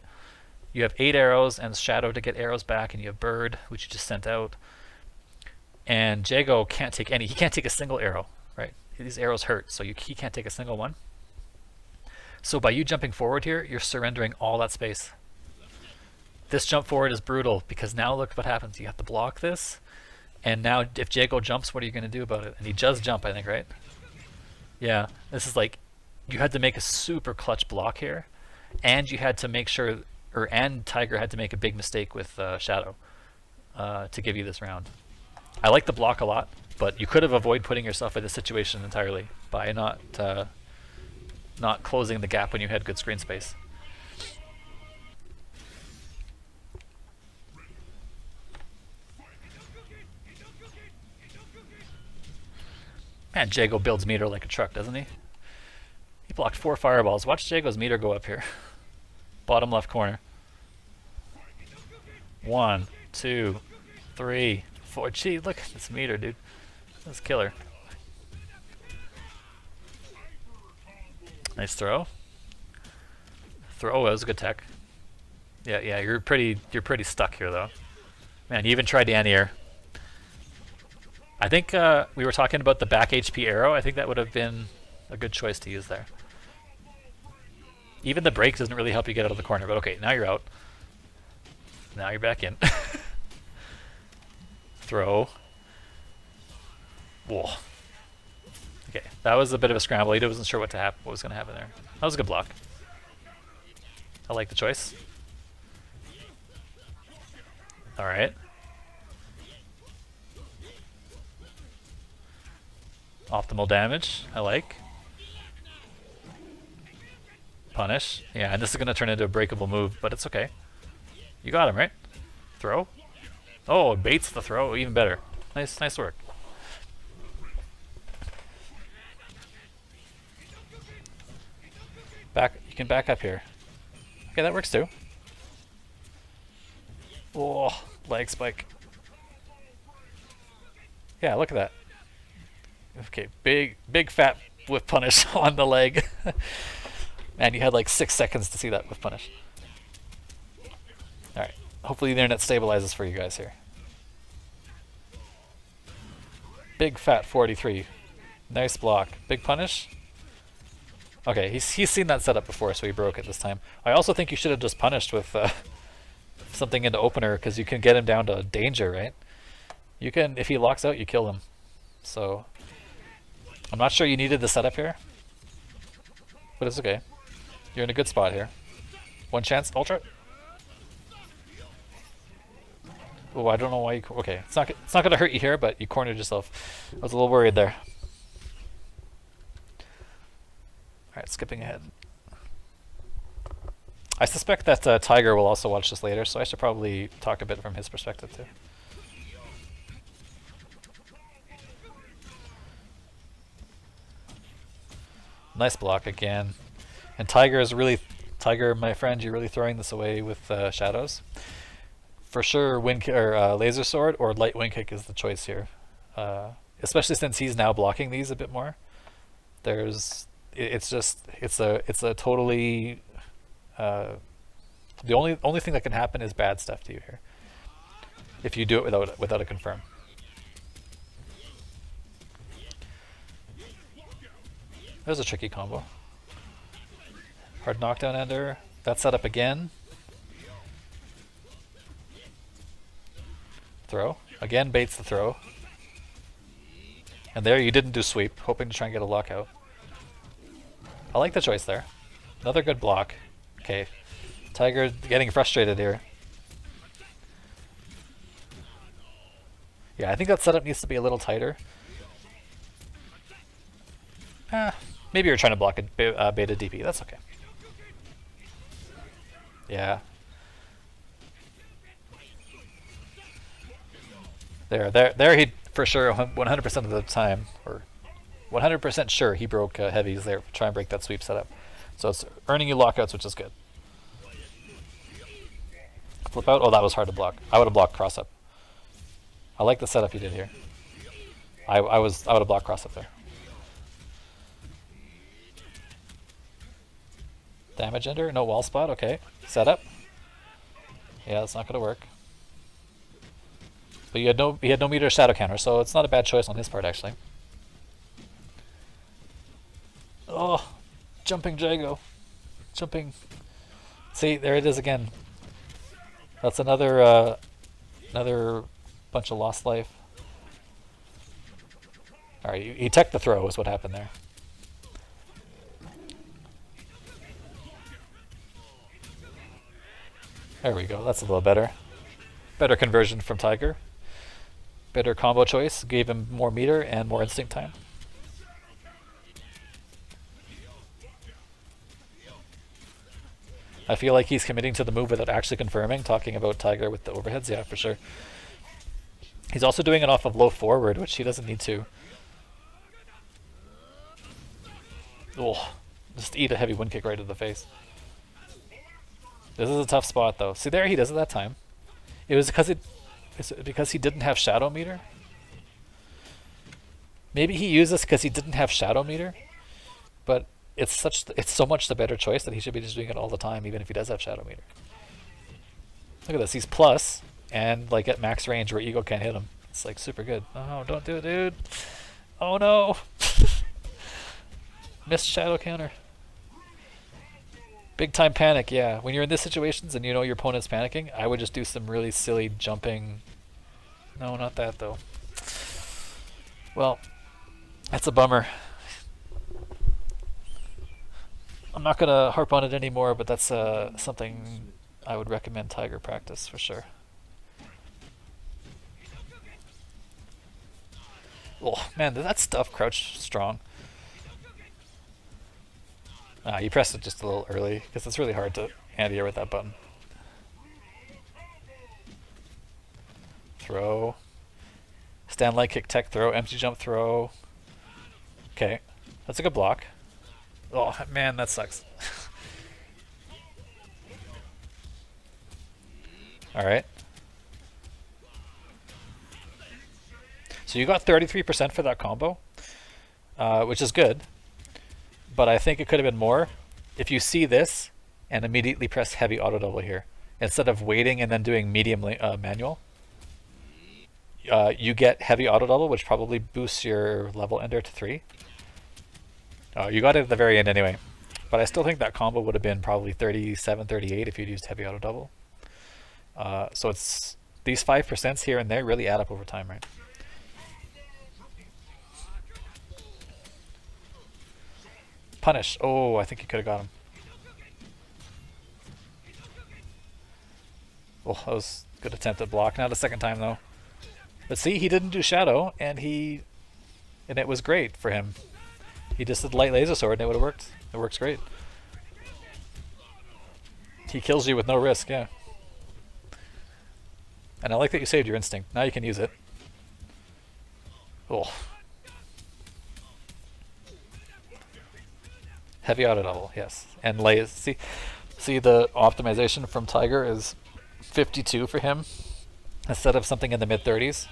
You have 8 arrows and Shadow to get arrows back, and you have Bird, which you just sent out. And Jago can't take any. He can't take a single arrow, right? These arrows hurt, so he can't take a single one. So by you jumping forward here, you're surrendering all that space. This jump forward is brutal because now look what happens. You have to block this, and now if Jago jumps, what are you going to do about it? And he does jump, I think, right? Yeah, this is like you had to make a super clutch block here, and you had to make sure, and Tiger had to make a big mistake with Shadow to give you this round. I like the block a lot, but you could have avoided putting yourself in this situation entirely by not closing the gap when you had good screen space. Man, Jago builds meter like a truck, doesn't he? He blocked 4 fireballs. Watch Jago's meter go up here. Bottom left corner. 1, 2, 3, 4. Gee, look at this meter, dude. That's killer. Nice throw. Throw. Oh, that was a good tech. Yeah, you're pretty stuck here though. Man, you even tried the anti-air. I think we were talking about the back HP arrow. I think that would have been a good choice to use there. Even the break doesn't really help you get out of the corner, but okay, now you're out. Now you're back in. Throw. Whoa. Okay, that was a bit of a scramble. He wasn't sure what was going to happen there. That was a good block. I like the choice. All right. Optimal damage, I like. Punish. Yeah, and this is going to turn into a breakable move, but it's okay. You got him, right? Throw. Oh, it baits the throw, even better. Nice work. You can back up here. Okay, that works too. Oh, leg spike. Yeah, look at that. Okay, big fat whip punish on the leg. Man, you had like 6 seconds to see that whip punish. Alright, hopefully the internet stabilizes for you guys here. Big fat 43. Nice block. Big punish. Okay, he's seen that setup before, so he broke it this time. I also think you should have just punished with something into opener, because you can get him down to danger, right? You can, if he locks out, you kill him. So, I'm not sure you needed the setup here, but it's okay. You're in a good spot here. One chance, ultra. Oh, I don't know why you. Okay, it's not going to hurt you here, but you cornered yourself. I was a little worried there. All right, skipping ahead. I suspect that Tiger will also watch this later, so I should probably talk a bit from his perspective too. Nice block again. And Tiger, my friend, you're really throwing this away with shadows. For sure, laser sword or light wind kick is the choice here. Especially since he's now blocking these a bit more. It's a totally the only thing that can happen is bad stuff to you here if you do it without a confirm. There's a tricky combo. Hard knockdown ender. That set up again. Throw. Again baits the throw. And there you didn't do sweep, hoping to try and get a lockout. I like the choice there. Another good block. Okay. Tiger getting frustrated here. Yeah, I think that setup needs to be a little tighter. Maybe you're trying to block a beta DP. That's okay. Yeah. There he for sure 100% of the time, or 100% sure he broke heavies there. Try and break that sweep setup. So it's earning you lockouts, which is good. Flip out. Oh, that was hard to block. I would have blocked cross up. I like the setup you did here. I would have blocked cross up there. Damage ender, no wall spot. Okay, setup. Yeah, that's not gonna work. But he had no meter shadow counter, so it's not a bad choice on his part actually. Oh, jumping Jago, jumping. See, there it is again. That's another bunch of lost life. All right, he teched the throw is what happened there. There we go. That's a little better. Better conversion from Tiger. Better combo choice. Gave him more meter and more instinct time. I feel like he's committing to the move without actually confirming, talking about Tiger with the overheads. Yeah, for sure. He's also doing it off of low forward, which he doesn't need to. Oh, just eat a heavy wind kick right to the face. This is a tough spot though. See there, he does it that time. It was because he didn't have shadow meter. Maybe he used this because he didn't have shadow meter, but it's so much the better choice that he should be just doing it all the time, even if he does have shadow meter. Look at this, he's plus. and like at max range where Eagle can't hit him. It's like super good. Oh, don't do it, dude. Oh no. Missed shadow counter. Big time panic, yeah. When you're in these situations and you know your opponent's panicking, I would just do some really silly jumping. No, not that though. Well, that's a bummer. I'm not going to harp on it anymore, but that's something I would recommend Tiger practice for sure. Oh, man, that stuff crouch strong. You pressed it just a little early, because it's really hard to anti-air with that button. Throw. Stand light kick tech throw, empty jump throw. Okay, that's a good block. Oh, man, that sucks. Alright. So you got 33% for that combo, which is good. But I think it could have been more if you see this and immediately press heavy auto double here. Instead of waiting and then doing medium manual, you get heavy auto double, which probably boosts your level ender to 3. You got it at the very end anyway. But I still think that combo would have been probably 37, 38 if you'd used heavy auto double. So it's these 5% here and there really add up over time, right? Punish. Oh, I think you could have got him. Oh, that was a good attempt at block. Not a second time though. But see, he didn't do shadow, and it was great for him. He just did light laser sword, and it would have worked. It works great. He kills you with no risk, yeah. And I like that you saved your instinct. Now you can use it. Oh. Heavy auto double, yes. And see the optimization from Tiger is 52 for him instead of something in the mid 30s.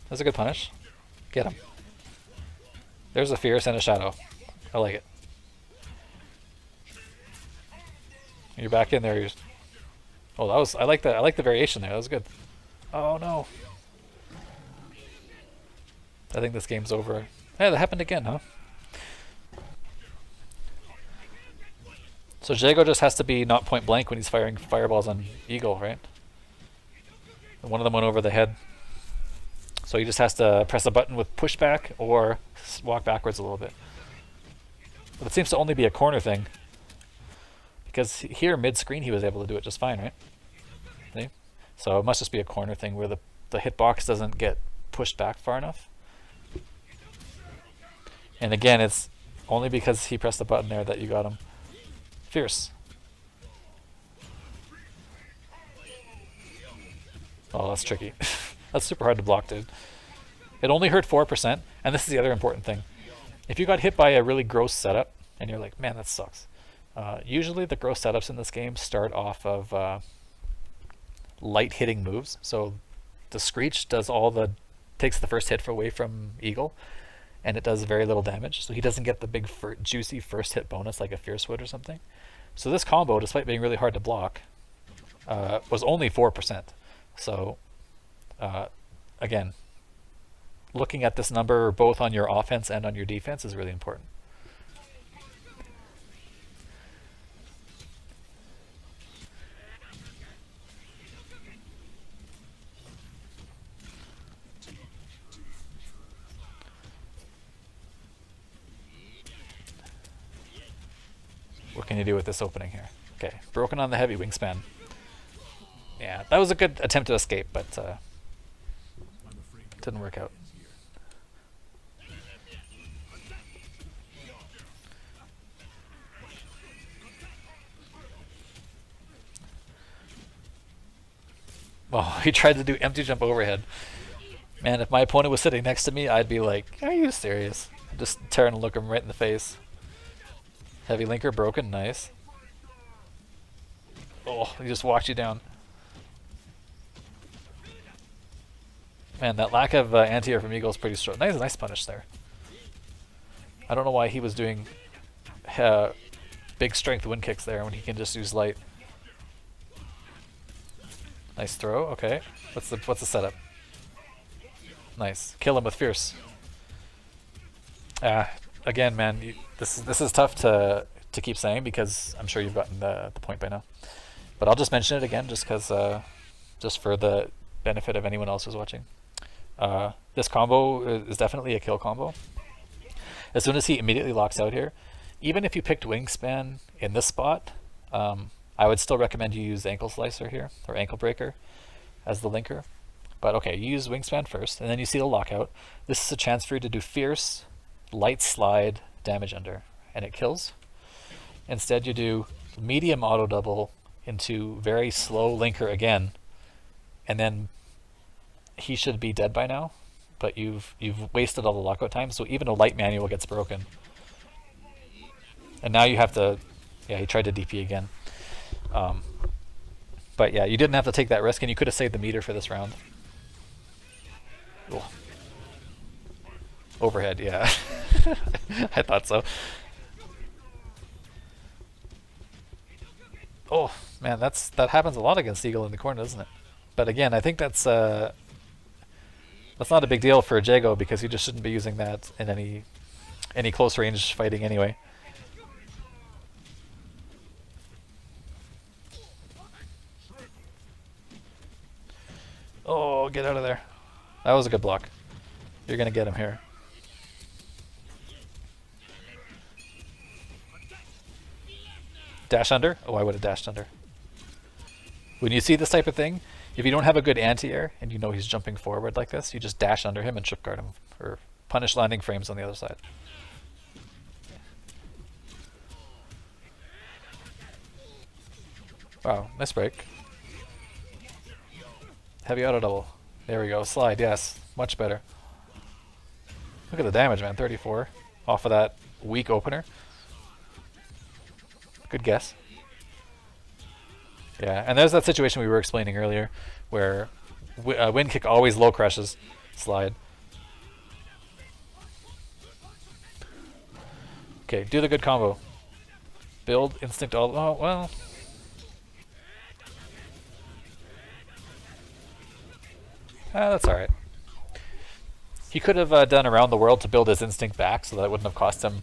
That's a good punish. Get him. There's a fierce and a shadow. I like it. You're back in there. Oh, that was. I like that. I like the variation there. That was good. Oh no. I think this game's over. Hey, that happened again, huh? So Jago just has to be not point blank when he's firing fireballs on Eagle, right? And one of them went over the head. So he just has to press a button with pushback or walk backwards a little bit. But it seems to only be a corner thing. Because here, mid-screen, he was able to do it just fine, right? See? So it must just be a corner thing where the hitbox doesn't get pushed back far enough. And again, it's only because he pressed the button there that you got him. Fierce. Oh, that's tricky. That's super hard to block, dude. It only hurt 4%, and this is the other important thing. If you got hit by a really gross setup, and you're like, man, that sucks. Usually the gross setups in this game start off of light hitting moves. So the Screech takes the first hit away from Eagle, and it does very little damage. So he doesn't get the big juicy first hit bonus like a Fierce would or something. So this combo, despite being really hard to block, was only 4%. So again, looking at this number both on your offense and on your defense is really important. What can you do with this opening here? Okay, broken on the heavy wingspan. Yeah, that was a good attempt to escape, but didn't work out. Oh, he tried to do empty jump overhead. Man, if my opponent was sitting next to me, I'd be like, are you serious? I'd just turn and look him right in the face. Heavy linker broken, nice. Oh, he just walked you down. Man, that lack of anti-air from Eagle is pretty strong. Nice punish there. I don't know why he was doing big strength wind kicks there when he can just use light. Nice throw. Okay. What's the setup? Nice. Kill him with fierce. Again, man, this is tough to keep saying because I'm sure you've gotten the point by now. But I'll just mention it again, just because, just for the benefit of anyone else who's watching. This combo is definitely a kill combo. As soon as he immediately locks out here, even if you picked Wingspan in this spot, I would still recommend you use Ankle Slicer here, or Ankle Breaker, as the linker. But okay, you use Wingspan first, and then you see the lockout. This is a chance for you to do Fierce, Light Slide, Damage Under, and it kills. Instead you do medium auto double into very slow linker again, and then he should be dead by now, but you've wasted all the lockout time, so even a light manual gets broken. And now you have to, yeah, he tried to DP again. But yeah, you didn't have to take that risk, and you could have saved the meter for this round. Oh. Overhead, yeah. I thought so. Oh man, that happens a lot against Eagle in the corner, doesn't it? But again, I think that's not a big deal for Jago because you just shouldn't be using that in any close range fighting anyway. Oh, get out of there. That was a good block. You're gonna get him here. Dash under? Oh, I would have dashed under. When you see this type of thing, if you don't have a good anti-air and you know he's jumping forward like this, you just dash under him and trip guard him, or punish landing frames on the other side. Wow, nice break. Heavy auto double. There we go. Slide, yes. Much better. Look at the damage, man. 34 off of that weak opener. Good guess. Yeah, and there's that situation we were explaining earlier where wind kick always low crushes slide. Okay, do the good combo. Build instinct all. Oh, well. That's alright. He could have done Around the World to build his instinct back so that it wouldn't have cost him.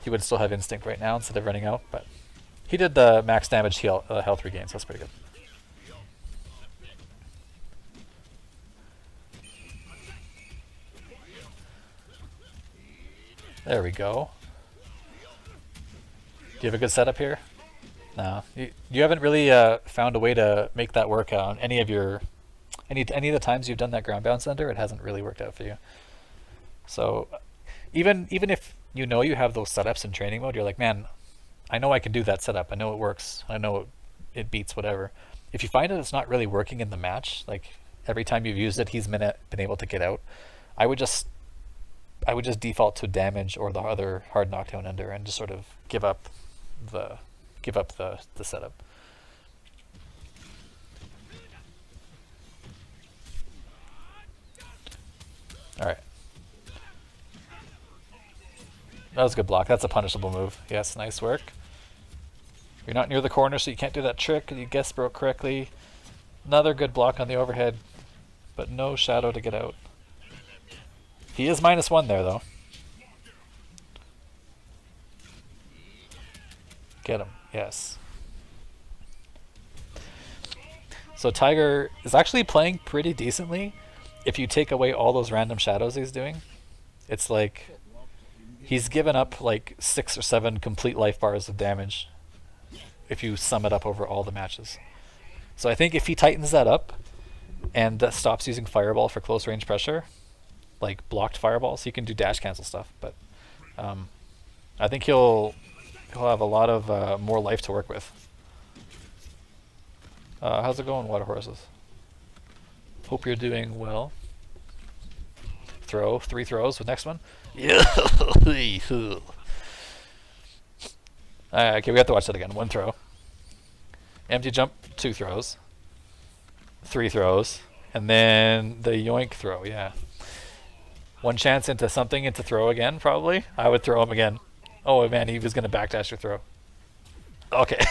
He would still have instinct right now instead of running out, but he did the max damage health regain, so that's pretty good. There we go. Do you have a good setup here? No. You haven't really found a way to make that work on any of the times you've done that ground bounce under. It hasn't really worked out for you. So even if you know you have those setups in training mode, you're like, man, I know I can do that setup. I know it works. I know it beats whatever. If you find that it's not really working in the match, like every time you've used it, he's been able to get out, I would just default to damage or the other hard knockdown under and just sort of give up the setup. All right. That was a good block. That's a punishable move. Yes, nice work. You're not near the corner, so you can't do that trick. You guess broke correctly. Another good block on the overhead, but no shadow to get out. He is -1 there, though. Get him. Yes. So Tiger is actually playing pretty decently if you take away all those random shadows he's doing. It's like he's given up like 6 or 7 complete life bars of damage if you sum it up over all the matches. So I think if he tightens that up and stops using Fireball for close range pressure, like blocked Fireballs, he can do dash cancel stuff, but I think he'll have a lot of more life to work with. How's it going, Water Horses? Hope you're doing well. Throw, 3 throws with next one. Yeah. Okay, we have to watch that again. 1 throw. Empty jump, 2 throws. 3 throws. And then the yoink throw, yeah. 1 chance into something into throw again, probably. I would throw him again. Oh man, he was going to backdash your throw. Okay.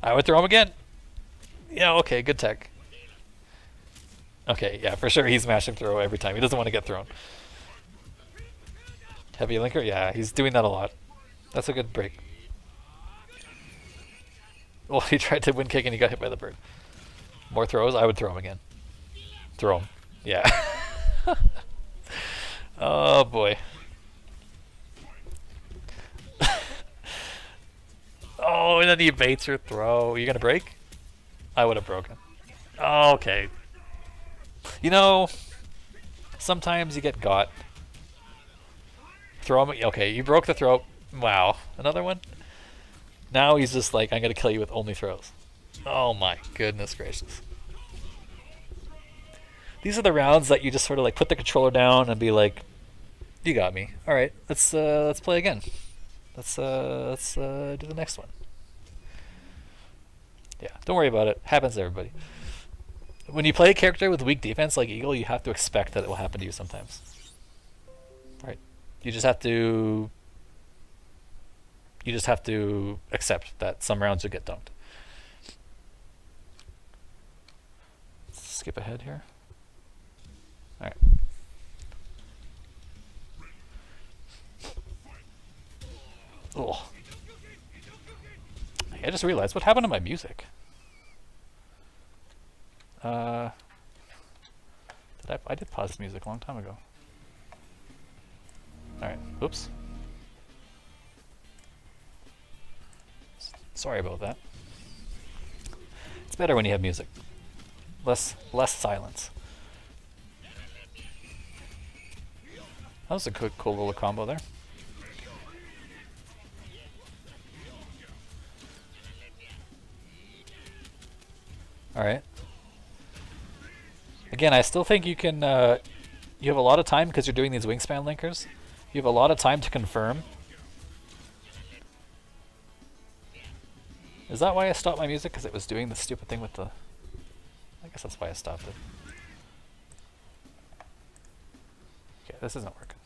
I would throw him again. Yeah, okay, good tech. Okay, yeah, for sure he's mashing throw every time. He doesn't want to get thrown. Heavy linker? Yeah, he's doing that a lot. That's a good break. Well, he tried to win kick and he got hit by the bird. More throws? I would throw him again. Throw him. Yeah. Oh boy. Oh, and then he baits your throw. Are you gonna break? I would have broken. Oh, okay. You know, sometimes you get got. Throw him. Okay, you broke the throw. Wow. Another one? Now he's just like, I'm gonna kill you with only throws. Oh my goodness gracious. These are the rounds that you just sort of like put the controller down and be like, you got me. All right, let's play again. Let's do the next one. Yeah, don't worry about it. Happens to everybody. When you play a character with weak defense like Eagle, you have to expect that it will happen to you sometimes. Right? You just have to accept that some rounds you get dunked. Let's skip ahead here. All right. Oh. I just realized what happened to my music. I did pause the music a long time ago. Alright, oops. Sorry about that. It's better when you have music. Less silence. That was a cool little combo there. Alright. Again, I still think you can, you have a lot of time because you're doing these wingspan linkers. You have a lot of time to confirm. Is that why I stopped my music? Because it was doing the stupid thing with the... I guess that's why I stopped it. Okay, this isn't working.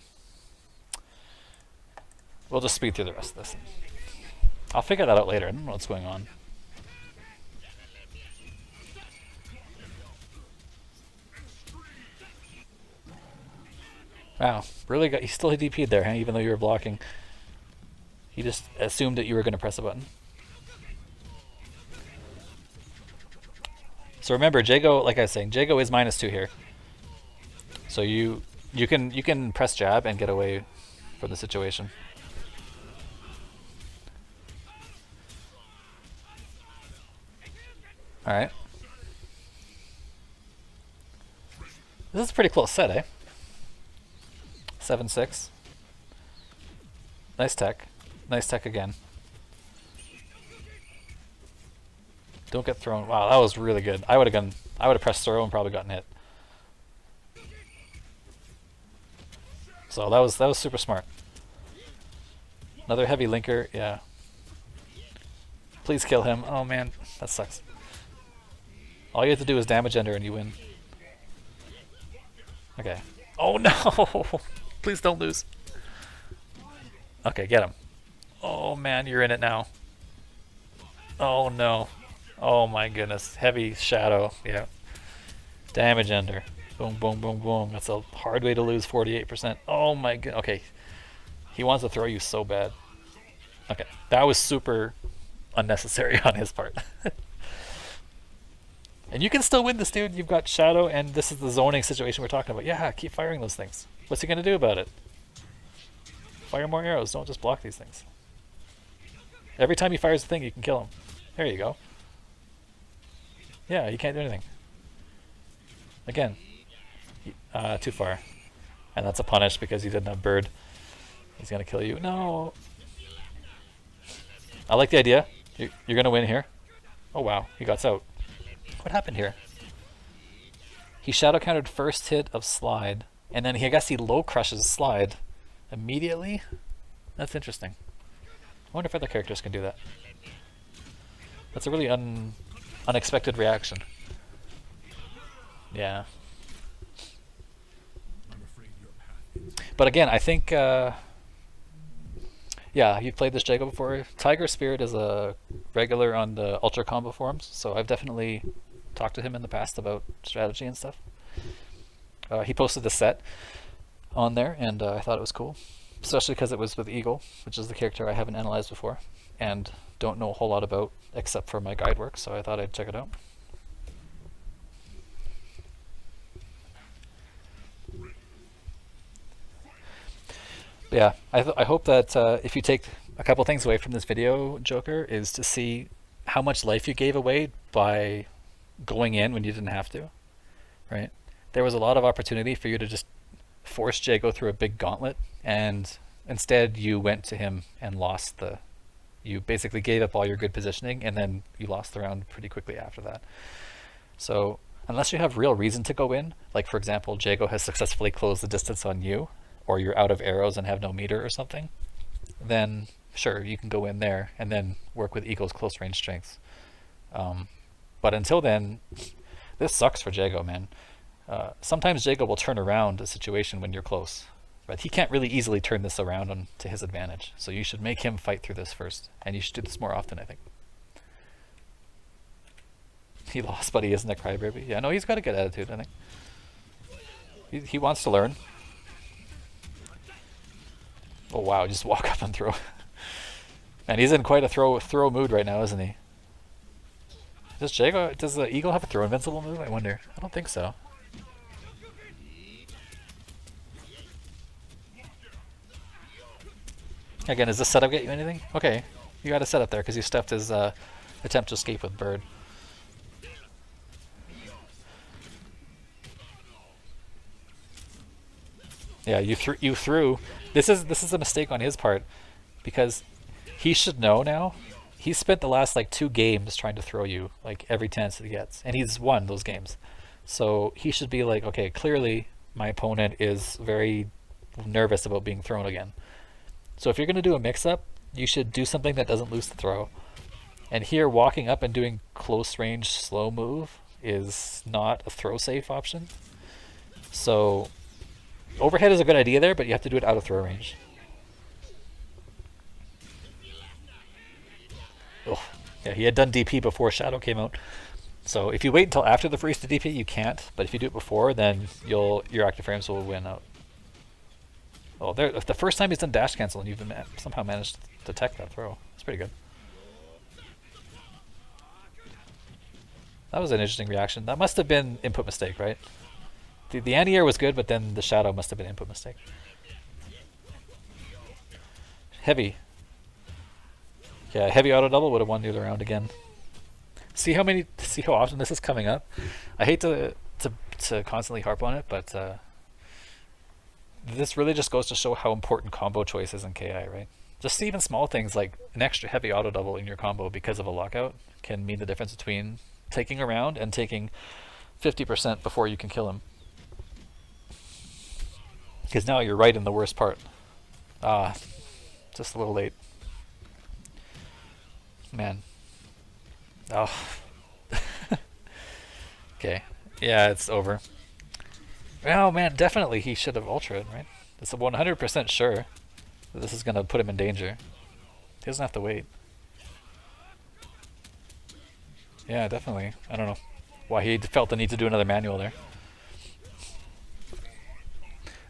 We'll just speed through the rest of this. I'll figure that out later. I don't know what's going on. Wow, really got, he still DP'd there, huh? Even though you were blocking. He just assumed that you were going to press a button. So remember, Jago, like I was saying, Jago is -2 here. So you can press jab and get away from the situation. All right. This is a pretty close set, eh? 7-6. Nice tech. Nice tech again. Don't get thrown. Wow, that was really good. I would have pressed throw and probably gotten hit. So that was super smart. Another heavy linker, yeah. Please kill him. Oh man, that sucks. All you have to do is damage ender and you win. Okay. Oh no! Please don't lose. Okay, get him. Oh man, you're in it now. Oh no. Oh my goodness. Heavy shadow. Yeah. Damage ender. Boom, boom, boom, boom. That's a hard way to lose 48%. Oh my god. Okay. He wants to throw you so bad. Okay. That was super unnecessary on his part. And you can still win this, dude. You've got shadow, and this is the zoning situation we're talking about. Yeah, keep firing those things. What's he going to do about it? Fire more arrows. Don't just block these things. Every time he fires a thing, you can kill him. There you go. Yeah, you can't do anything. Again. Too far. And that's a punish because he didn't have bird. He's going to kill you. No! I like the idea. You're going to win here. Oh wow, he got out. What happened here? He shadow countered first hit of slide, and then I guess he low crushes slide immediately? That's interesting. I wonder if other characters can do that. That's a really unexpected reaction. Yeah. But again, I think, yeah, you've played this Jago before. Tiger Spirit is a regular on the Ultra Combo forums, so I've definitely talked to him in the past about strategy and stuff. He posted the set on there, and I thought it was cool, especially because it was with Eagle, which is the character I haven't analyzed before and don't know a whole lot about except for my guide work, so I thought I'd check it out. Yeah, I hope that if you take a couple things away from this video, Joker, is to see how much life you gave away by going in when you didn't have to, right? There was a lot of opportunity for you to just force Jago through a big gauntlet, and instead you went to him and lost the... You basically gave up all your good positioning, and then you lost the round pretty quickly after that. So unless you have real reason to go in, like for example, Jago has successfully closed the distance on you, or you're out of arrows and have no meter or something, then sure, you can go in there and then work with Eagle's close range strengths. But until then, this sucks for Jago, man. Sometimes Jago will turn around a situation when you're close, but he can't really easily turn this around to his advantage. So you should make him fight through this first, and you should do this more often, I think. He lost, but he isn't a crybaby. Yeah, no, he's got a good attitude, I think. He wants to learn. Oh wow, just walk up and throw. And he's in quite a throw mood right now, isn't he? Does the Eagle have a throw invincible move? I wonder. I don't think so. Again, does this setup get you anything? Okay, you got a setup there because you stuffed his attempt to escape with bird. Yeah, you threw. This is a mistake on his part, because he should know now. He's spent the last like 2 games trying to throw you like every chance that he gets, and he's won those games. So he should be like, okay, clearly my opponent is very nervous about being thrown again. So if you're going to do a mix-up, you should do something that doesn't lose the throw. And here, walking up and doing close range slow move is not a throw safe option. So overhead is a good idea there, but you have to do it out of throw range. Oh, yeah, he had done DP before Shadow came out. So if you wait until after the freeze to DP, you can't. But if you do it before, then your active frames will win out. Oh, there! The first time he's done dash cancel, and you've somehow managed to tech that throw. That's pretty good. That was an interesting reaction. That must have been input mistake, right? The anti-air was good, but then the shadow must have been input mistake. Heavy. Yeah, heavy auto double would have won the other round again. See how often this is coming up. I hate to constantly harp on it, but this really just goes to show how important combo choice is in KI, right? Just even small things like an extra heavy auto double in your combo because of a lockout can mean the difference between taking a round and taking 50% before you can kill him. Because now you're right in the worst part. Just a little late. Man. Oh. Okay. Yeah, it's over. Oh man, definitely he should have ultra'd, right? It's 100% sure that this is going to put him in danger. He doesn't have to wait. Yeah, definitely. I don't know why he felt the need to do another manual there.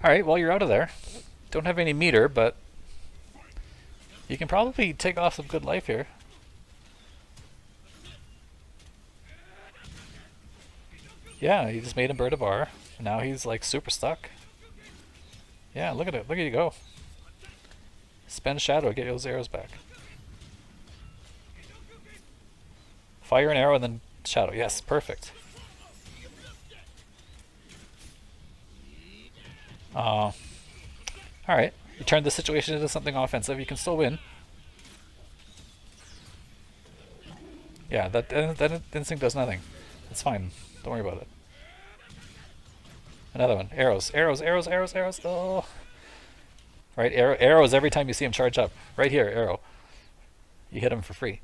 Alright, well you're out of there. Don't have any meter, but you can probably take off some good life here. Yeah, you just made him bird a bar. Now he's like super stuck. Yeah, look at it. Look at you go. Spend shadow, get those arrows back. Fire an arrow and then shadow. Yes, perfect. Alright, you turned the situation into something offensive. You can still win. Yeah, that instinct does nothing. It's fine. Don't worry about it. Another one. Arrows. Arrows, arrows, arrows, arrows. Oh. Right, arrows every time you see him charge up. Right here, arrow. You hit him for free.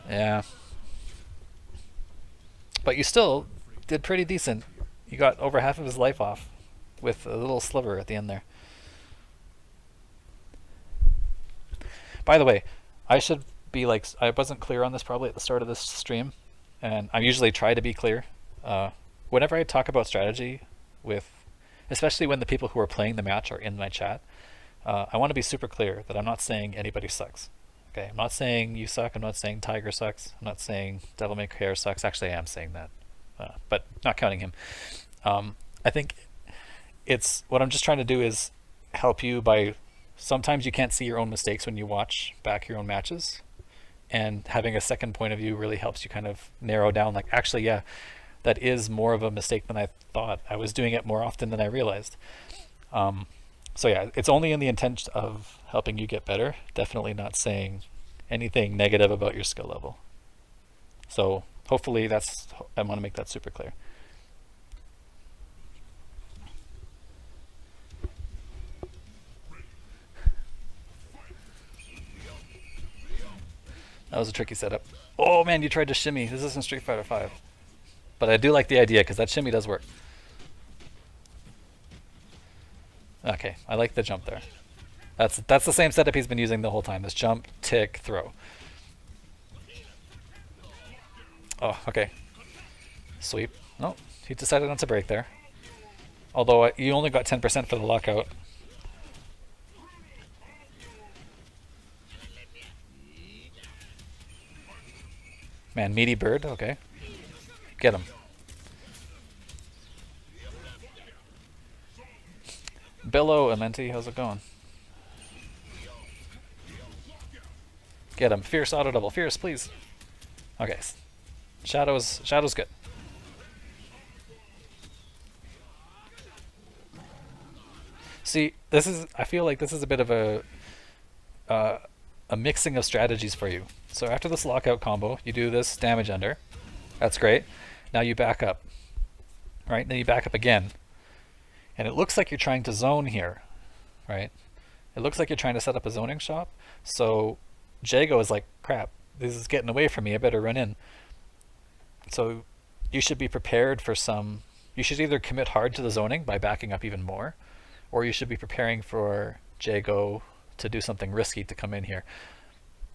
Yeah. But you still did pretty decent. You got over half of his life off with a little sliver at the end there. By the way, I should be like, I wasn't clear on this probably at the start of this stream, and I usually try to be clear. Whenever I talk about strategy with, especially when the people who are playing the match are in my chat, I want to be super clear that I'm not saying anybody sucks. Okay, I'm not saying you suck. I'm not saying Tiger sucks. I'm not saying Devil May Cry sucks. Actually, I am saying that, but not counting him. I think it's what I'm just trying to do is help you by. Sometimes you can't see your own mistakes when you watch back your own matches, and having a second point of view really helps you kind of narrow down. Like, actually, yeah, that is more of a mistake than I thought. I was doing it more often than I realized. So yeah, it's only in the intent of helping you get better. Definitely not saying anything negative about your skill level. So hopefully I want to make that super clear. That was a tricky setup. Oh man, you tried to shimmy. This isn't Street Fighter 5. But I do like the idea because that shimmy does work. Okay, I like the jump there. That's the same setup he's been using the whole time. This jump, tick, throw. Oh, okay. Sweep. No, he decided not to break there. Although you only got 10% for the lockout. Man, meaty bird. Okay. Get him. Billow, Amenti, how's it going? Get him. Fierce auto double. Fierce, please. Okay. Shadow's good. See, I feel like this is a bit of a mixing of strategies for you. So after this lockout combo, you do this damage under. That's great. Now you back up. Right? Then you back up again. And it looks like you're trying to zone here, right? It looks like you're trying to set up a zoning shop. So Jago is like, crap, this is getting away from me. I better run in. So you should be prepared for you should either commit hard to the zoning by backing up even more, or you should be preparing for Jago to do something risky to come in here.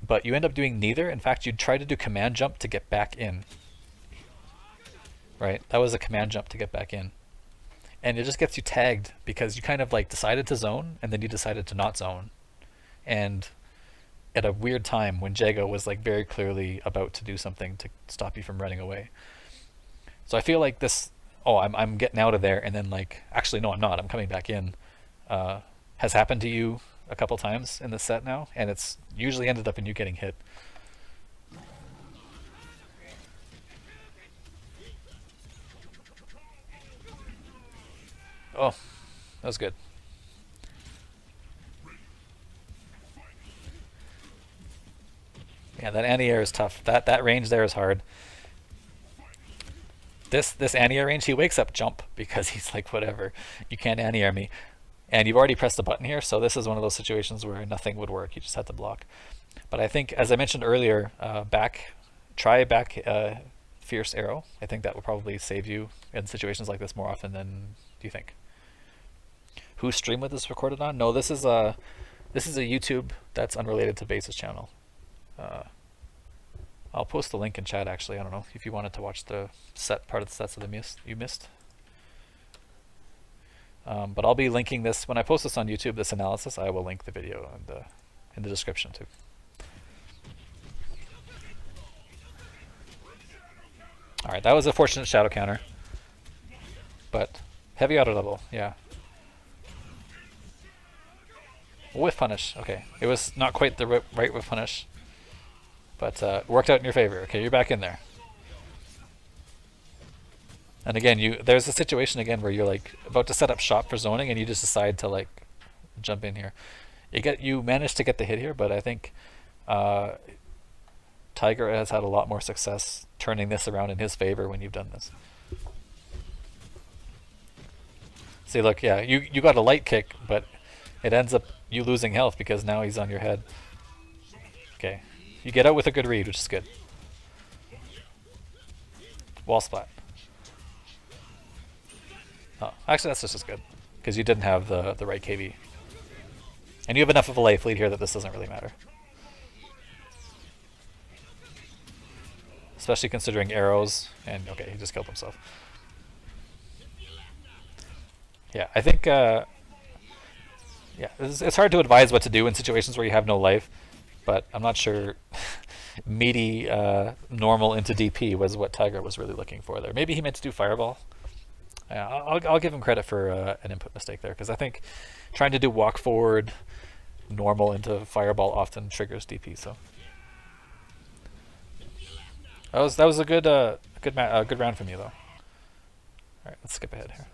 But you end up doing neither. In fact, you'd try to do command jump to get back in. Right? That was a command jump to get back in. And it just gets you tagged because you kind of like decided to zone and then you decided to not zone. And at a weird time when Jago was like very clearly about to do something to stop you from running away. So I feel like this, I'm getting out of there and then like, actually no, I'm not, I'm coming back in, has happened to you a couple times in the set now, and it's usually ended up in you getting hit. Oh, that was good. Yeah, that anti-air is tough. That range there is hard. This anti-air range, he wakes up jump because he's like, whatever, you can't anti-air me. And you've already pressed the button here, so this is one of those situations where nothing would work. You just had to block. But I think, as I mentioned earlier, try back Fierce Arrow. I think that will probably save you in situations like this more often than you think. Whose stream was this recorded on? No, this is a YouTube that's unrelated to Base's channel. I'll post the link in chat actually. I don't know if you wanted to watch the part of the sets that you missed. But I'll be linking this when I post this on YouTube. This analysis, I will link the video in the description too. All right, that was a fortunate shadow counter, but heavy auto double, yeah. Whiff punish, okay. It was not quite the right whiff punish, but it worked out in your favor. Okay, you're back in there. And again, there's a situation again where you're like about to set up shop for zoning, and you just decide to like jump in here. You managed to get the hit here, but I think Tiger has had a lot more success turning this around in his favor when you've done this. See, look, yeah, you got a light kick, but it ends up you losing health because now he's on your head. Okay, you get out with a good read, which is good. Wall splat. Oh, actually that's just as good, because you didn't have the right KB. And you have enough of a life lead here that this doesn't really matter. especially considering arrows. And okay, he just killed himself. Yeah, I think yeah, it's hard to advise what to do in situations where you have no life, but I'm not sure meaty normal into DP was what Tiger was really looking for there. Maybe he meant to do Fireball. Yeah, I'll give him credit for an input mistake there, because I think trying to do walk forward normal into Fireball often triggers DP. So that was a good good round from you though. All right, let's skip ahead here.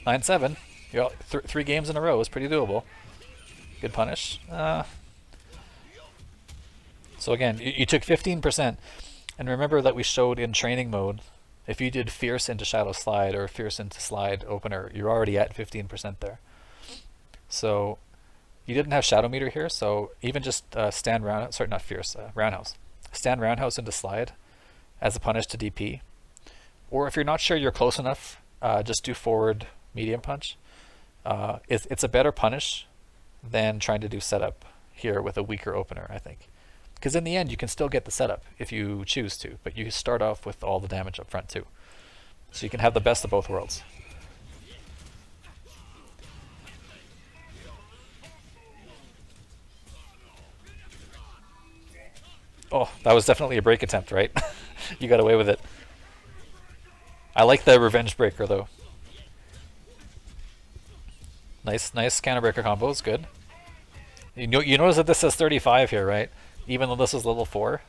Nine 7. You got 3 games in a row is pretty doable. Good punish. So again, you took 15%, and remember that we showed in training mode, if you did Fierce into Shadow Slide or Fierce into Slide Opener, you're already at 15% there. So you didn't have Shadow Meter here, so even just stand round, sorry, not Fierce, Roundhouse. Stand Roundhouse into Slide as a punish to DP. Or if you're not sure you're close enough, just do forward medium punch. It's a better punish than trying to do setup here with a weaker opener, I think. Because in the end, you can still get the setup if you choose to, but you start off with all the damage up front too. So you can have the best of both worlds. Oh, that was definitely a break attempt, right? You got away with it. I like the revenge breaker though. Nice counter breaker combos, good. You notice that this says 35 here, right? Even though this is level 4,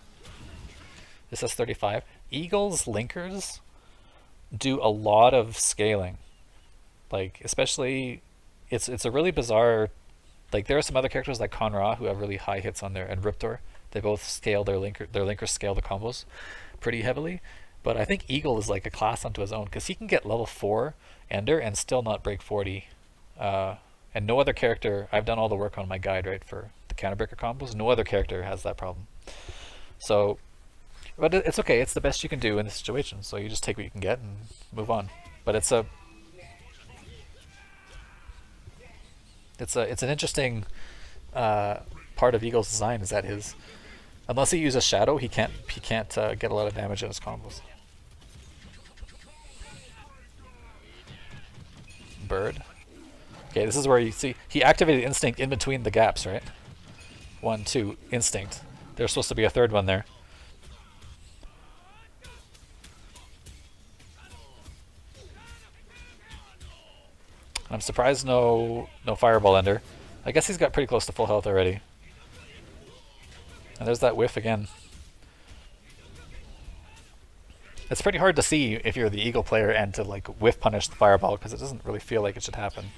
this says 35. Eagle's linkers do a lot of scaling. Like, especially, it's a really bizarre, like there are some other characters like Conra who have really high hits on there, and Riptor. They both scale their linkers scale the combos pretty heavily. But I think Eagle is like a class unto his own, because he can get level 4 Ender and still not break 40. And no other character, I've done all the work on my guide, right, for the counterbreaker combos. No other character has that problem. So, but it's okay. It's the best you can do in this situation. So you just take what you can get and move on. But it's an interesting part of Eagle's design is that unless he uses Shadow, he can't get a lot of damage in his combos. Bird. Okay, this is where you see he activated Instinct in between the gaps, right? 1, 2, Instinct. There's supposed to be a third one there. I'm surprised no Fireball Ender. I guess he's got pretty close to full health already. And there's that whiff again. It's pretty hard to see if you're the Eagle player and to like whiff punish the Fireball, because it doesn't really feel like it should happen.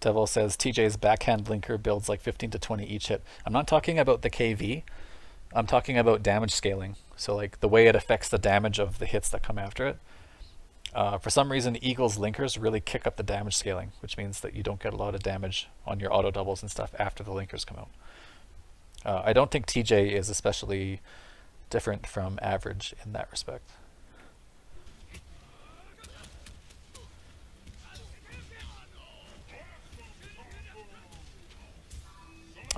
Devil says TJ's backhand linker builds like 15 to 20 each hit. I'm not talking about the KV. I'm talking about damage scaling. So like the way it affects the damage of the hits that come after it. For some reason, Eagle's linkers really kick up the damage scaling, which means that you don't get a lot of damage on your auto doubles and stuff after the linkers come out. I don't think TJ is especially different from average in that respect.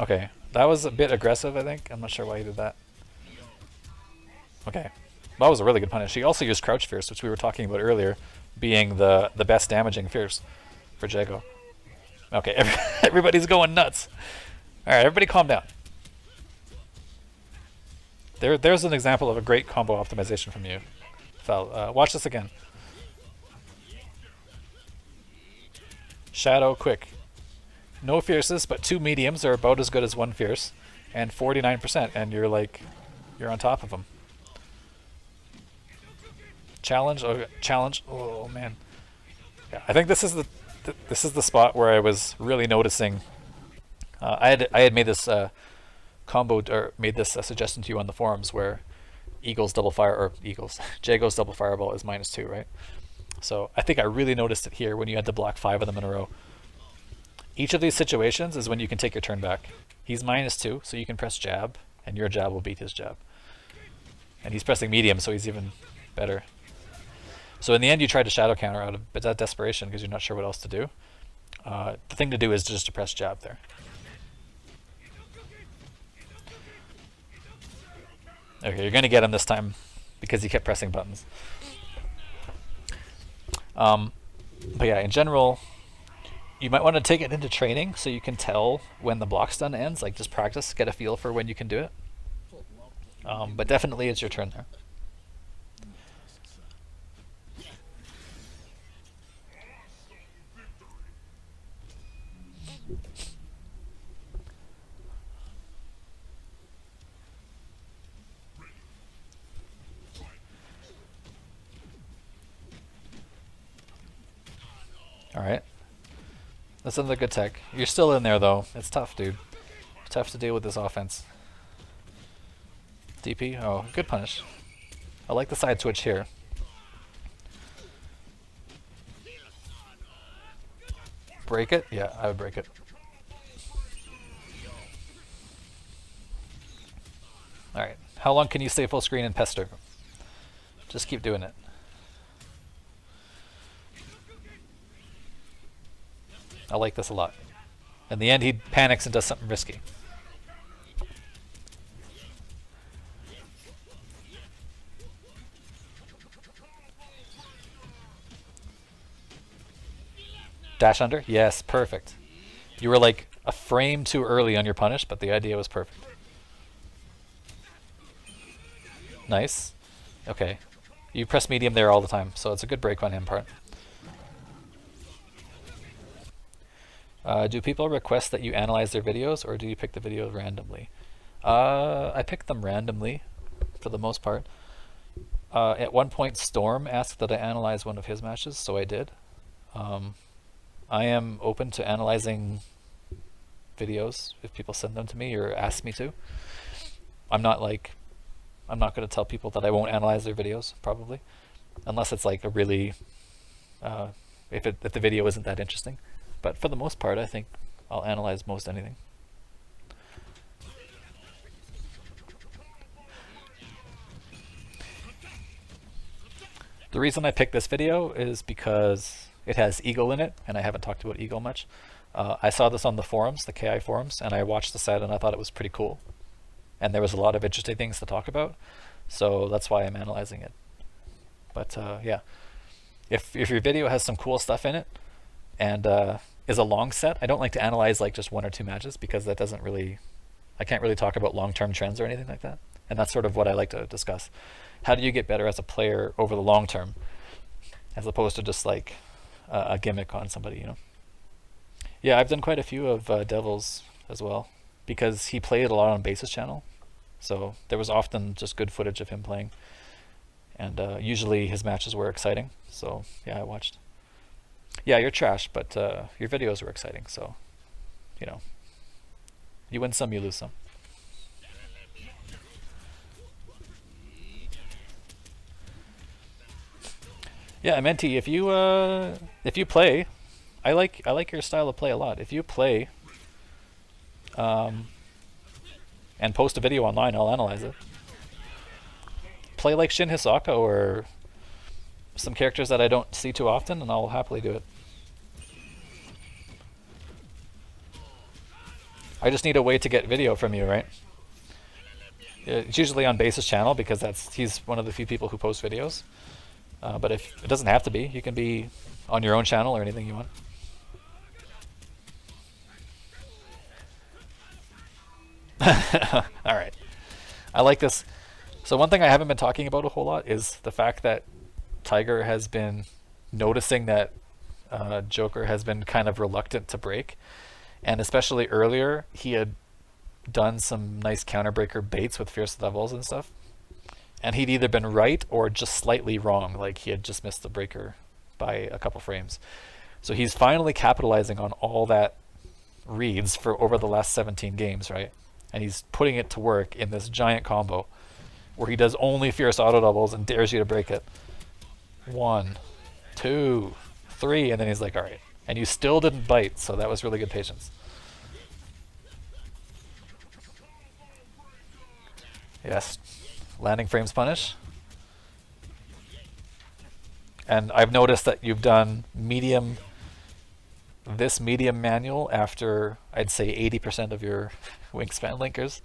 Okay, that was a bit aggressive, I think. I'm not sure why he did that. Okay, that was a really good punish. He also used Crouch Fierce, which we were talking about earlier, being the best damaging Fierce for Jago. Okay, everybody's going nuts. Alright, everybody calm down. There's an example of a great combo optimization from you. Watch this again. Shadow, quick. No Fierces, but 2 mediums are about as good as 1 Fierce, and 49%, and you're on top of them. Challenge, okay, challenge. Oh man, yeah. I think this is the spot where I was really noticing. I had made this combo or made this suggestion to you on the forums where Jago's double Fireball is -2, right? So I think I really noticed it here when you had to block 5 of them in a row. Each of these situations is when you can take your turn back. He's -2, so you can press jab, and your jab will beat his jab. And he's pressing medium, so he's even better. So in the end, you tried to shadow counter out of desperation because you're not sure what else to do. The thing to do is just to press jab there. Okay, you're going to get him this time because he kept pressing buttons. But yeah, in general, you might want to take it into training so you can tell when the block stun ends. Like, just practice, get a feel for when you can do it. But definitely it's your turn there. Alright. That's another good tech. You're still in there, though. It's tough, dude. It's tough to deal with this offense. DP? Oh, good punish. I like the side switch here. Break it? Yeah, I would break it. Alright. How long can you stay full screen and pester? Just keep doing it. I like this a lot. In the end, he panics and does something risky. Dash under? Yes, perfect. You were like a frame too early on your punish, but the idea was perfect. Nice. Okay. You press medium there all the time, so it's a good break on him part. Do people request that you analyze their videos, or do you pick the videos randomly? I pick them randomly, for the most part. At one point, Storm asked that I analyze one of his matches, so I did. I am open to analyzing videos if people send them to me or ask me to. I'm not going to tell people that I won't analyze their videos, probably, unless it's like a really, if the video isn't that interesting. But for the most part, I think I'll analyze most anything. The reason I picked this video is because it has Eagle in it, and I haven't talked about Eagle much. I saw this on the forums, the KI forums, and I watched the set and I thought it was pretty cool. And there was a lot of interesting things to talk about, so that's why I'm analyzing it. But yeah, if your video has some cool stuff in it, and is a long set, I don't like to analyze like just 1 or 2 matches because that doesn't really, I can't really talk about long-term trends or anything like that. And that's sort of what I like to discuss. How do you get better as a player over the long term, as opposed to just like a gimmick on somebody, you know? Yeah, I've done quite a few of Devil's as well, because he played a lot on Base's channel, so there was often just good footage of him playing, and usually his matches were exciting, so yeah, I watched. Yeah, you're trash, but your videos were exciting, so, you know, you win some, you lose some. Yeah, Menti, if you play, I like your style of play a lot. If you play, and post a video online, I'll analyze it. Play like Shin Hisaka or some characters that I don't see too often, and I'll happily do it. I just need a way to get video from you, right? It's usually on Base's channel because he's one of the few people who post videos. But if it doesn't have to be, you can be on your own channel or anything you want. All right. I like this. So one thing I haven't been talking about a whole lot is the fact that Tiger has been noticing that Joker has been kind of reluctant to break. And especially earlier, he had done some nice counterbreaker baits with Fierce Levels and stuff. And he'd either been right or just slightly wrong, like he had just missed the breaker by a couple frames. So he's finally capitalizing on all that reads for over the last 17 games, right? And he's putting it to work in this giant combo where he does only Fierce auto doubles and dares you to break it. 1, 2, 3, and then he's like, all right. And you still didn't bite, so that was really good patience. Yes. landing frames punish. And I've noticed that you've done this medium manual after, I'd say, 80% of your wingspan linkers.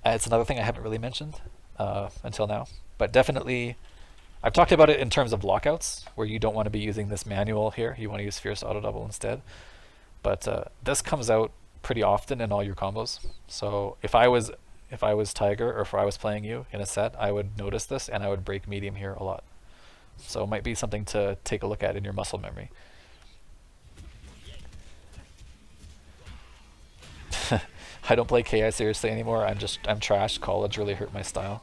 It's another thing I haven't really mentioned until now. But definitely, I've talked about it in terms of lockouts, where you don't want to be using this manual here. You want to use Fierce Auto Double instead. But this comes out pretty often in all your combos. So if I was Tiger, or if I was playing you in a set, I would notice this and I would break medium here a lot. So it might be something to take a look at in your muscle memory. I don't play KI seriously anymore. I'm trash. College really hurt my style.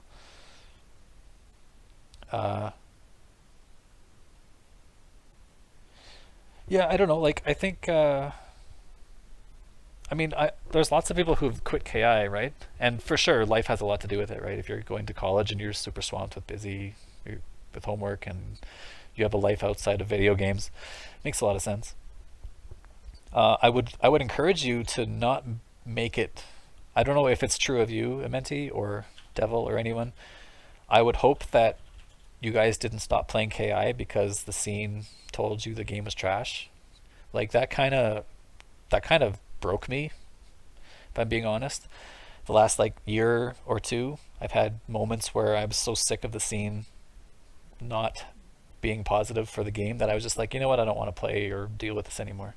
Yeah, I don't know. Like, I think, I mean, there's lots of people who've quit KI, right? And for sure, life has a lot to do with it, right? If you're going to college and you're super swamped with homework and you have a life outside of video games, makes a lot of sense. I would encourage you to not make it. I don't know if it's true of you, Amenti, or Devil, or anyone. I would hope that you guys didn't stop playing KI because the scene told you the game was trash. Like, that kind of broke me, if I'm being honest. The last like year or two, I've had moments where I was so sick of the scene not being positive for the game that I was just like, you know what, I don't want to play or deal with this anymore.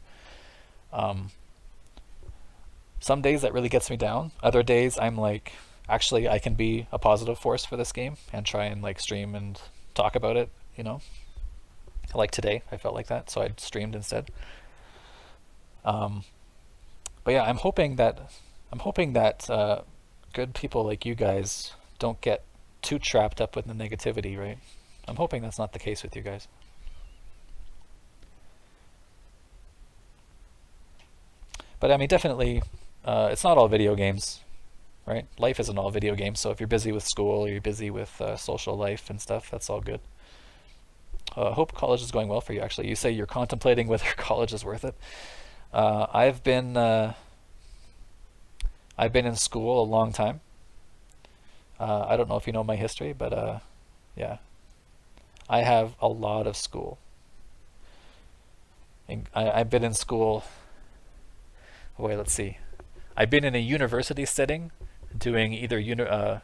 Some days that really gets me down. Other days I'm like, actually, I can be a positive force for this game and try and like stream and talk about it, you know. Like today, I felt like that, so I streamed instead. But yeah, I'm hoping that good people like you guys don't get too trapped up with the negativity, right? I'm hoping that's not the case with you guys. But I mean, definitely, it's not all video games, right? Life isn't all video games, so if you're busy with school or you're busy with social life and stuff, that's all good. I hope college is going well for you, actually. You say you're contemplating whether college is worth it. I've been in school a long time. I don't know if you know my history, but yeah, I have a lot of school. I've been in school. Wait, let's see. I've been in a university setting, doing either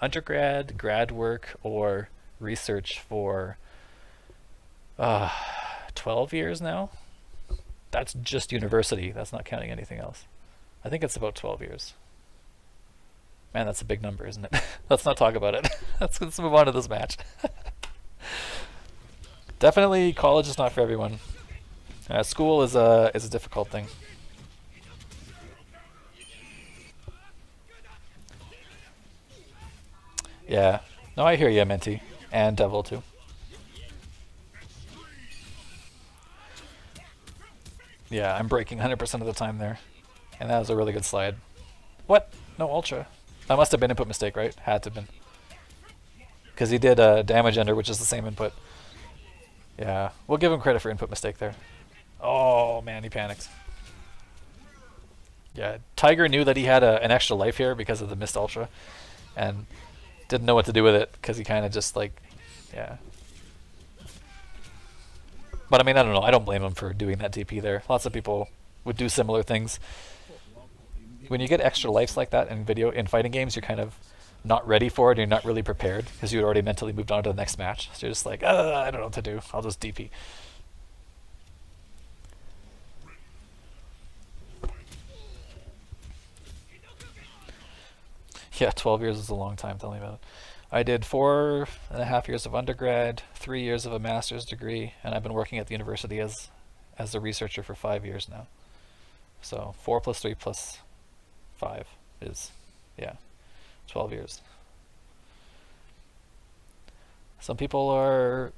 undergrad, grad work, or research for 12 years now. That's just university. That's not counting anything else. I think it's about 12 years. Man, that's a big number, isn't it? Let's not talk about it. Let's move on to this match. Definitely, college is not for everyone. School is a difficult thing. Yeah. No, I hear you, Menti. And Devil, too. Yeah, I'm breaking 100% of the time there. And that was a really good slide. What? No Ultra. That must have been input mistake, right? Had to have been. Because he did damage ender, which is the same input. Yeah, we'll give him credit for input mistake there. Oh, man, he panics. Yeah, Tiger knew that he had an extra life here because of the missed Ultra. And didn't know what to do with it because he kind of just like, yeah. But I mean, I don't know. I don't blame him for doing that DP there. Lots of people would do similar things. When you get extra lives like that in fighting games, you're kind of not ready for it. You're not really prepared because you had already mentally moved on to the next match. So you're just like, I don't know what to do. I'll just DP. Yeah, 12 years is a long time. Tell me about it. I did 4.5 years of undergrad, 3 years of a master's degree, and I've been working at the university as a researcher for 5 years now. So 4 plus 3 plus 5 is, yeah, 12 years. Some people are,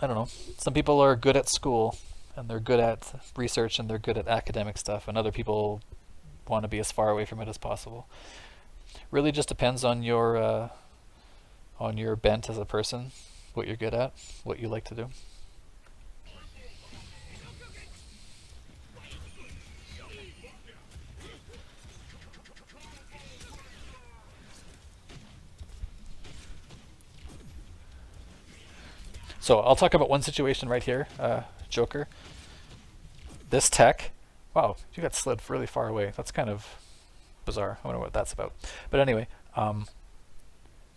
I don't know, some people are good at school and they're good at research and they're good at academic stuff, and other people want to be as far away from it as possible. Really just depends on your bent as a person, what you're good at, what you like to do. So I'll talk about one situation right here, Joker. This tech, wow, you got slid really far away. That's kind of bizarre. I wonder what that's about. But anyway,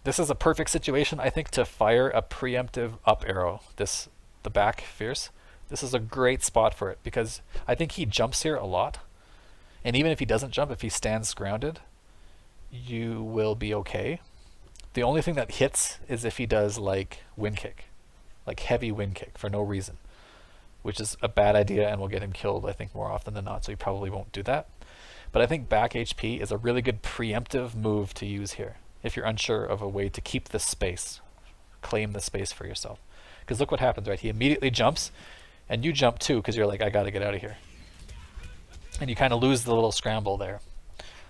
this is a perfect situation, I think, to fire a preemptive up arrow. The back fierce. This is a great spot for it because I think he jumps here a lot. And even if he doesn't jump, if he stands grounded, you will be okay. The only thing that hits is if he does like wind kick, like heavy wind kick for no reason, which is a bad idea and will get him killed, I think, more often than not, so he probably won't do that. But I think back HP is a really good preemptive move to use here if you're unsure of a way to keep this space, claim the space for yourself. Because look what happens, right? He immediately jumps, and you jump too because you're like, I gotta get out of here. And you kind of lose the little scramble there.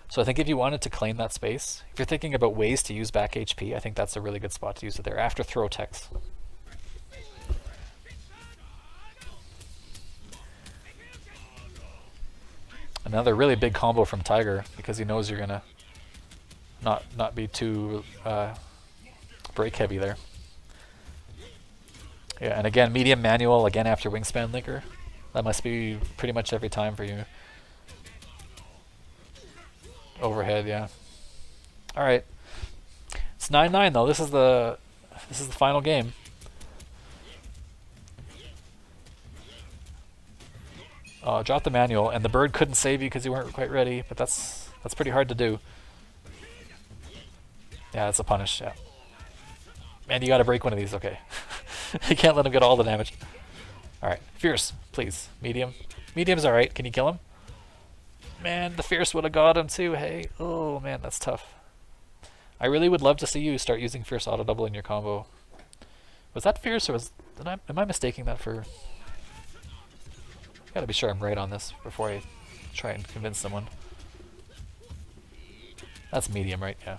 So I think if you wanted to claim that space, if you're thinking about ways to use back HP, I think that's a really good spot to use it there after throw techs. Another really big combo from Tiger because he knows you're gonna not be too break heavy there. Yeah, and again, medium manual again after wingspan linker. That must be pretty much every time for you. Overhead, yeah. All right, it's 9-9 though. This is the final game. Drop the manual, and the bird couldn't save you because you weren't quite ready. But that's pretty hard to do. Yeah, it's a punish. Yeah. Man, you got to break one of these. Okay, you can't let him get all the damage. All right, fierce, please. Medium. Medium's all right. Can you kill him? Man, the fierce would have got him too. Hey, oh man, that's tough. I really would love to see you start using fierce auto double in your combo. Was that fierce or am I mistaking that for? Gotta be sure I'm right on this before I try and convince someone. That's medium, right? Yeah.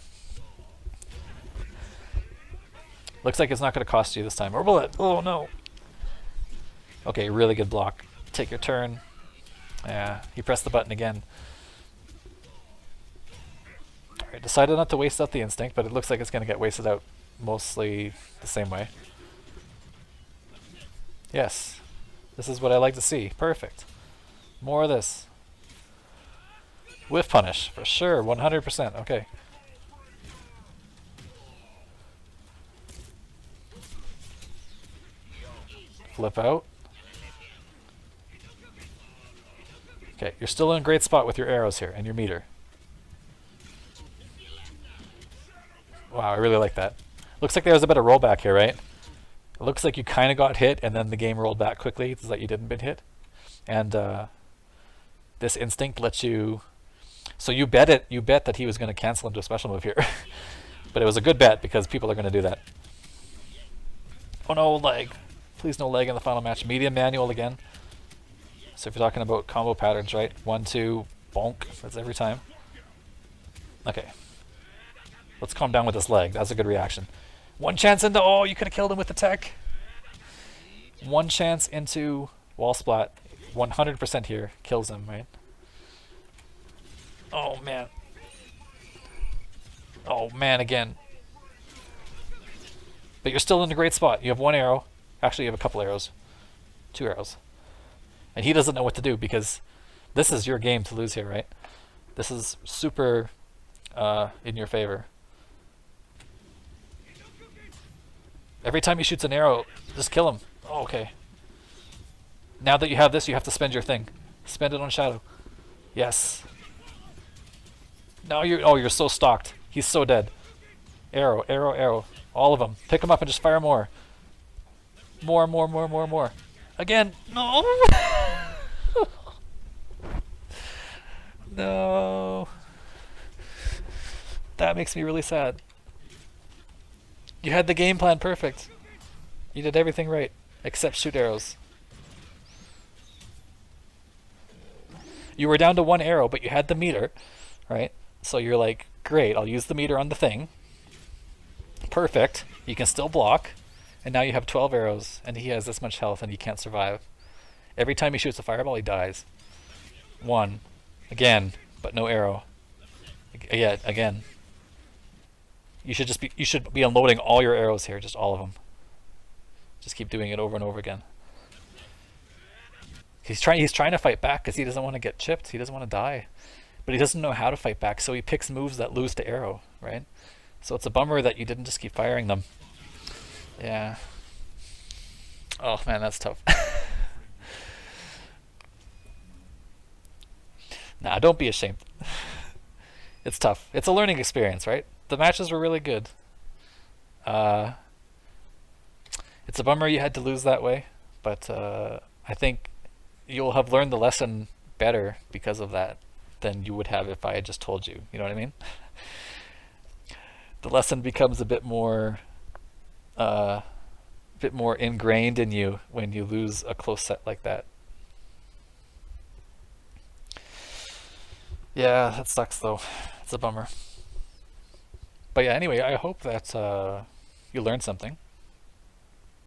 Looks like it's not going to cost you this time. Or will it? Oh no. Okay, really good block. Take your turn. Yeah, he pressed the button again. Alright, decided not to waste out the instinct, but it looks like it's going to get wasted out mostly the same way. Yes. This is what I like to see. Perfect. More of this. Whiff punish, for sure. 100%. Okay. Flip out. Okay, you're still in a great spot with your arrows here and your meter. Wow, I really like that. Looks like there was a bit of rollback here, right? It looks like you kind of got hit and then the game rolled back quickly so that you didn't been hit. And this instinct lets you... So you bet that he was going to cancel into a special move here. But it was a good bet because people are going to do that. Oh no, leg. Please no leg in the final match. Medium manual again. So if you're talking about combo patterns, right? 1, 2, bonk. That's every time. Okay. Let's calm down with this leg. That's a good reaction. One chance into... Oh, you could have killed him with the tech. One chance into wall splat. 100% here. Kills him, right? Oh, man. Oh, man, again. But you're still in a great spot. You have one arrow. Actually, you have a couple arrows. 2 arrows. And he doesn't know what to do because this is your game to lose here, right? This is super in your favor. Every time he shoots an arrow, just kill him. Oh, okay. Now that you have this, you have to spend your thing. Spend it on Shadow. Yes. Now you're... Oh, you're so stocked. He's so dead. Arrow, arrow, arrow. All of them. Pick them up and just fire more. More, more, more, more, more. Again. No! No. That makes me really sad. You had the game plan perfect. You did everything right, except shoot arrows. You were down to 1 arrow, but you had the meter, right? So you're like, great, I'll use the meter on the thing. Perfect. You can still block. And now you have 12 arrows, and he has this much health, and he can't survive. Every time he shoots a fireball, he dies. 1. Again, but no arrow. Yeah, again. You should be unloading all your arrows here, just all of them. Just keep doing it over and over again. He's trying to fight back because he doesn't want to get chipped. He doesn't want to die. But he doesn't know how to fight back, so he picks moves that lose to arrow, right? So it's a bummer that you didn't just keep firing them. Yeah. Oh man, that's tough. Nah, don't be ashamed. It's tough. It's a learning experience, right? The matches were really good. It's a bummer you had to lose that way, but I think you'll have learned the lesson better because of that than you would have if I had just told you. You know what I mean? The lesson becomes a bit more ingrained in you when you lose a close set like that. Yeah, that sucks though. It's a bummer. But yeah, anyway, I hope that you learned something.